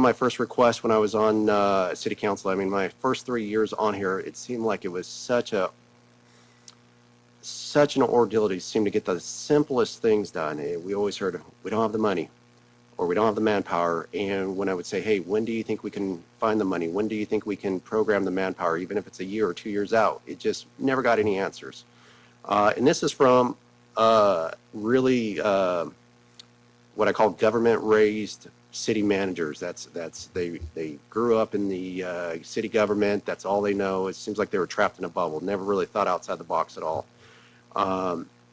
my first requests when I was on city council. I mean, my first 3 years on here, it seemed like it was such an ordeal to seem to get the simplest things done. We always heard, we don't have the money, or we don't have the manpower. And when I would say, hey, when do you think we can find the money? When do you think we can program the manpower, even if it's a year or 2 years out? It just never got any answers. And this is from really what I call government-raised city managers. They grew up in the city government. That's all they know. It seems like they were trapped in a bubble. Never really thought outside the box at all.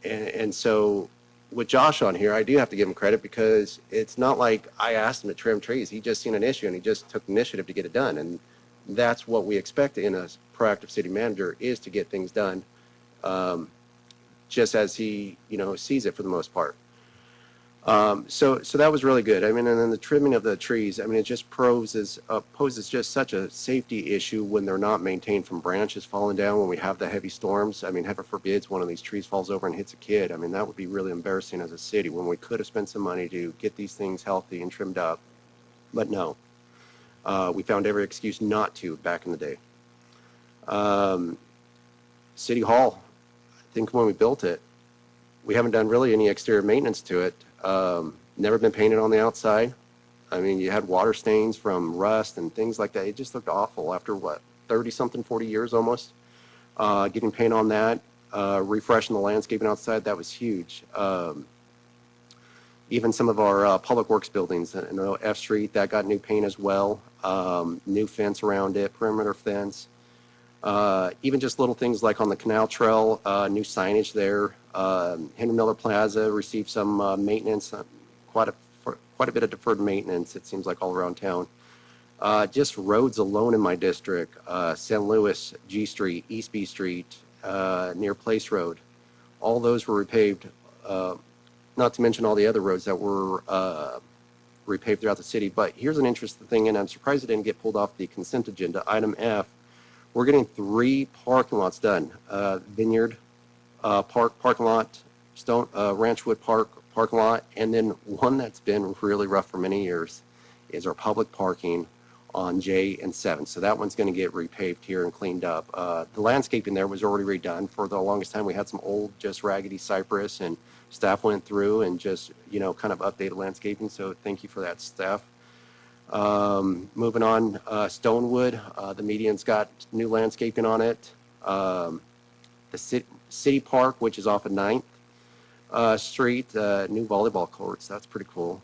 And so with Josh on here, I do have to give him credit, because it's not like I asked him to trim trees. He just seen an issue and he just took initiative to get it done. And that's what we expect in a proactive city manager, is to get things done, just as he, sees it for the most part. So that was really good. I mean, and then the trimming of the trees, I mean, it just poses just such a safety issue when they're not maintained, from branches falling down when we have the heavy storms. I mean, heaven forbids one of these trees falls over and hits a kid. I mean, that would be really embarrassing as a city, when we could have spent some money to get these things healthy and trimmed up. But no, we found every excuse not to back in the day. City Hall, I think when we built it, we haven't done really any exterior maintenance to it. Never been painted on the outside. I mean, you had water stains from rust and things like that. It just looked awful after, 30-something, 40 years almost. Getting paint on that, refreshing the landscaping outside, that was huge. Even some of our public works buildings, F Street, that got new paint as well. New fence around it, perimeter fence. Even just little things like on the canal trail, new signage there. Henry Miller Plaza received some maintenance, quite a bit of deferred maintenance, it seems like, all around town. Just roads alone in my district, San Luis, G Street, East B Street, near Place Road, all those were repaved, not to mention all the other roads that were repaved throughout the city. But here's an interesting thing, and I'm surprised it didn't get pulled off the consent agenda. Item F, we're getting 3 parking lots done. Vineyard Park parking lot, Ranchwood Park parking lot, and then one that's been really rough for many years is our public parking on J and 7. So that one's going to get repaved here and cleaned up. The landscaping there was already redone. For the longest time, we had some old, just raggedy cypress, and staff went through and just, kind of updated landscaping. So thank you for that, staff. Moving on, Stonewood, the median's got new landscaping on it. The City Park, which is off of 9th Street, new volleyball courts. That's pretty cool.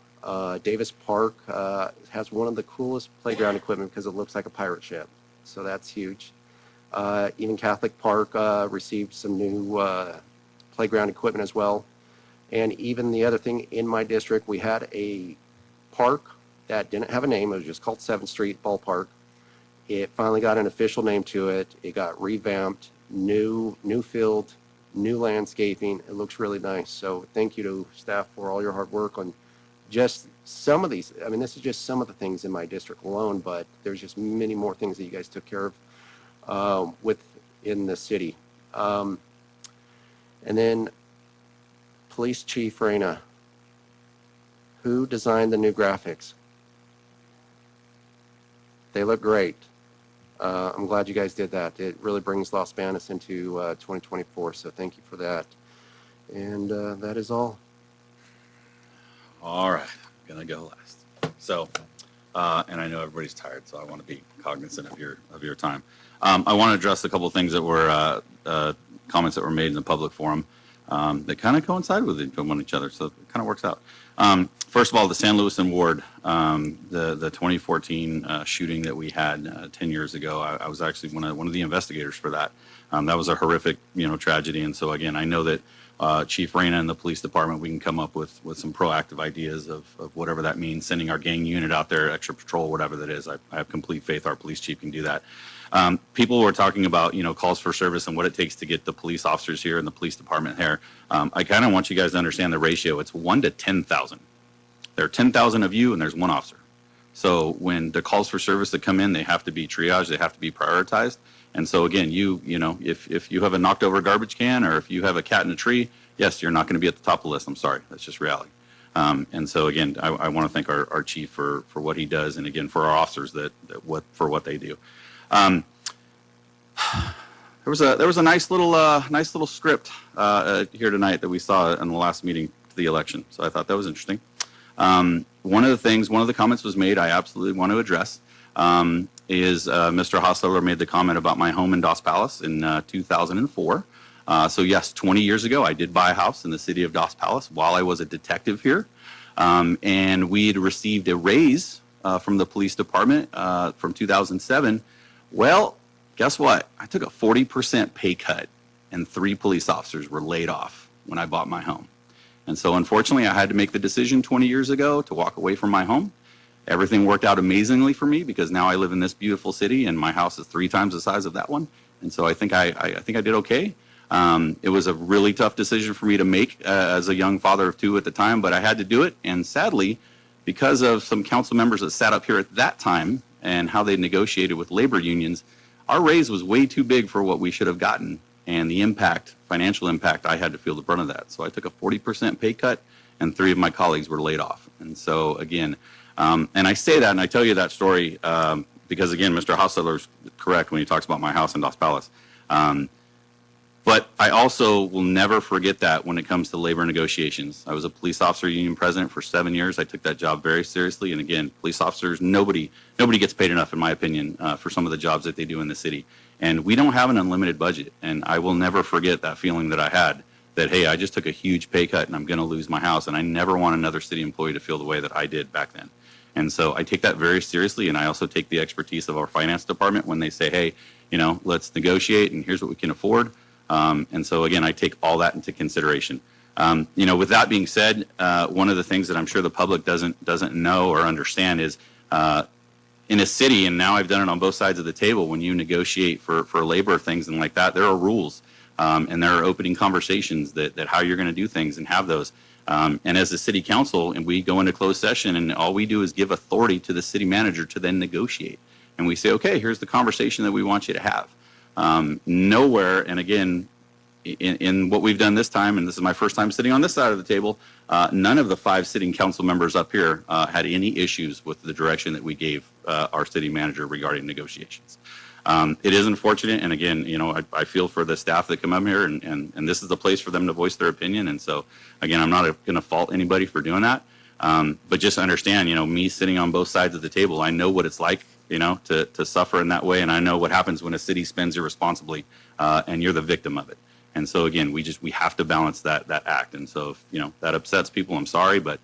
Davis Park has one of the coolest playground equipment because it looks like a pirate ship. So that's huge. Even Catholic Park received some new playground equipment as well. And even the other thing in my district, we had a park that didn't have a name. It was just called 7th Street Ballpark. It finally got an official name to it. It got revamped, new field, new landscaping. It looks really nice. So thank you to staff for all your hard work on just some of these. I mean, this is just some of the things in my district alone, but there's just many more things that you guys took care within the city. And then Police Chief Reyna, who designed the new graphics? They look great. I'm glad you guys did that. It really brings Los Banos into 2024, so thank you for that. And that is all. All right, I'm gonna go last. So, and I know everybody's tired, so I want to be cognizant of your time. I want to address a couple of things that were comments that were made in the public forum that kind of coincide with each other, so it kind of works out. First of all, the San Luis and Ward, the 2014 shooting that we had 10 years ago. I was actually one of the investigators for that. That was a horrific, tragedy, and so again, I know that Chief Reyna and the police department, we can come up with some proactive ideas of whatever that means, sending our gang unit out there, extra patrol, whatever that is. I have complete faith our police chief can do that. People were talking about, calls for service and what it takes to get the police officers here and the police department here. I kind of want you guys to understand the ratio. It's 1 to 10,000. There are 10,000 of you and there's one officer. So when the calls for service that come in, they have to be triaged, they have to be prioritized. And so again, if you have a knocked over garbage can or if you have a cat in a tree, yes, you're not going to be at the top of the list. I'm sorry. That's just reality. And so again, I want to thank our chief for what he does. And again, for our officers for what they do. There was a nice little script here tonight that we saw in the last meeting to the election. So I thought that was interesting. One of the comments was made, I absolutely want to address, is Mr. Hostetler made the comment about my home in Dos Palace in 2004. So yes, 20 years ago, I did buy a house in the city of Dos Palace while I was a detective here. And we had received a raise from the police department from 2007. Well, guess what? I took a 40% pay cut and 3 police officers were laid off when I bought my home. And so unfortunately, I had to make the decision 20 years ago to walk away from my home. Everything worked out amazingly for me because now I live in this beautiful city and my house is 3 times the size of that one. And so I think I did okay. It was a really tough decision for me to make as a young father of 2 at the time, but I had to do it. And sadly, because of some council members that sat up here at that time and how they negotiated with labor unions, our raise was way too big for what we should have gotten. And the financial impact, I had to feel the brunt of that. So I took a 40% pay cut and 3 of my colleagues were laid off. And so again, and I say that and I tell you that story because again, Mr. Hostetler's correct when he talks about my house in Dos Palace. But I also will never forget that when it comes to labor negotiations. I was a police officer union president for 7 years. I took that job very seriously. And again, police officers, nobody gets paid enough, in my opinion, for some of the jobs that they do in the city. And we don't have an unlimited budget. And I will never forget that feeling that I had that, hey, I just took a huge pay cut and I'm going to lose my house. And I never want another city employee to feel the way that I did back then. And so I take that very seriously. And I also take the expertise of our finance department when they say, hey, let's negotiate and here's what we can afford. And so again, I take all that into consideration. With that being said, one of the things that I'm sure the public doesn't know or understand is in a city, and now I've done it on both sides of the table, when you negotiate for labor things and like that, there are rules and there are opening conversations that how you're going to do things and have those. And as a city council, and we go into closed session and all we do is give authority to the city manager to then negotiate. And we say, okay, here's the conversation that we want you to have. Nowhere, and again, in what we've done this time, and this is my first time sitting on this side of the table, none of the 5 sitting council members up here had any issues with the direction that we gave our city manager regarding negotiations. It is unfortunate, and again, I feel for the staff that come up here, and this is the place for them to voice their opinion. And so, again, I'm not going to fault anybody for doing that, but just understand, me sitting on both sides of the table, I know what it's like, to suffer in that way, and I know what happens when a city spends irresponsibly, and you're the victim of it. And so again, we have to balance that act. And so if, that upsets people, I'm sorry, but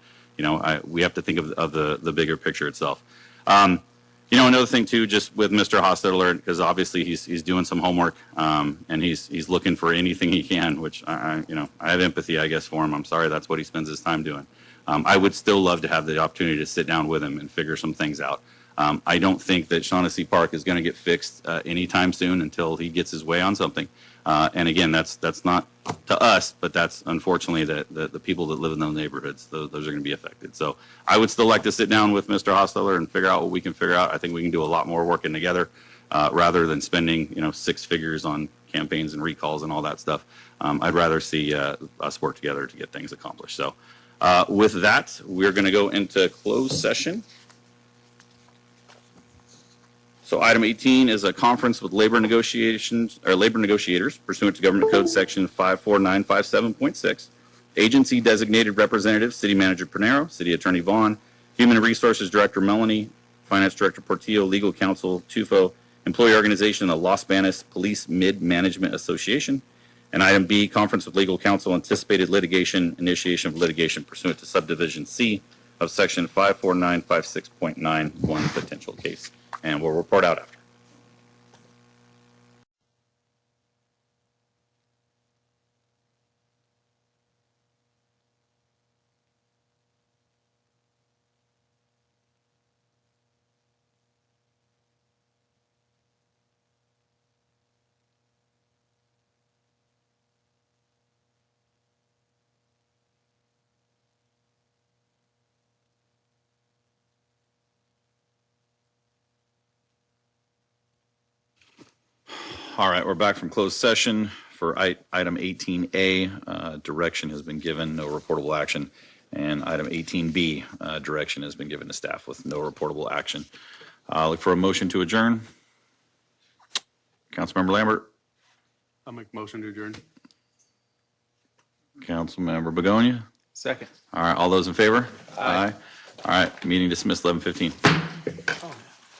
we have to think of the bigger picture itself. Another thing too, just with Mr. Hostetler, because obviously he's doing some homework, and he's looking for anything he can, which I have empathy, I guess, for him. I'm sorry, that's what he spends his time doing. I would still love to have the opportunity to sit down with him and figure some things out. I don't think that Shaughnessy Park is going to get fixed anytime soon until he gets his way on something. And again, that's not to us, but that's unfortunately the people that live in those neighborhoods. Those are going to be affected. So I would still like to sit down with Mr. Hostetler and figure out what we can figure out. I think we can do a lot more working together. rather than spending, six figures on campaigns and recalls and all that stuff. I'd rather see us work together to get things accomplished. So with that, we're going to go into closed session. So item 18 is a conference with labor negotiators pursuant to Government Code Section 54957.6. Agency designated representative, City Manager Pinero, City Attorney Vaughn, Human Resources Director Melanie, Finance Director Portillo, Legal Counsel Tufo, Employee Organization, the Los Banos Police Mid-Management Association. And item B, conference with legal counsel, anticipated litigation, initiation of litigation pursuant to subdivision C of section 54956.91 potential case. And we'll report out after. All right, we're back from closed session. For item 18A, direction has been given, no reportable action. And item 18B, direction has been given to staff with no reportable action. Look for a motion to adjourn. Councilmember Lambert. I'll make motion to adjourn. Councilmember Begonia. Second. All right, all those in favor? Aye. All right, meeting dismissed 11:15.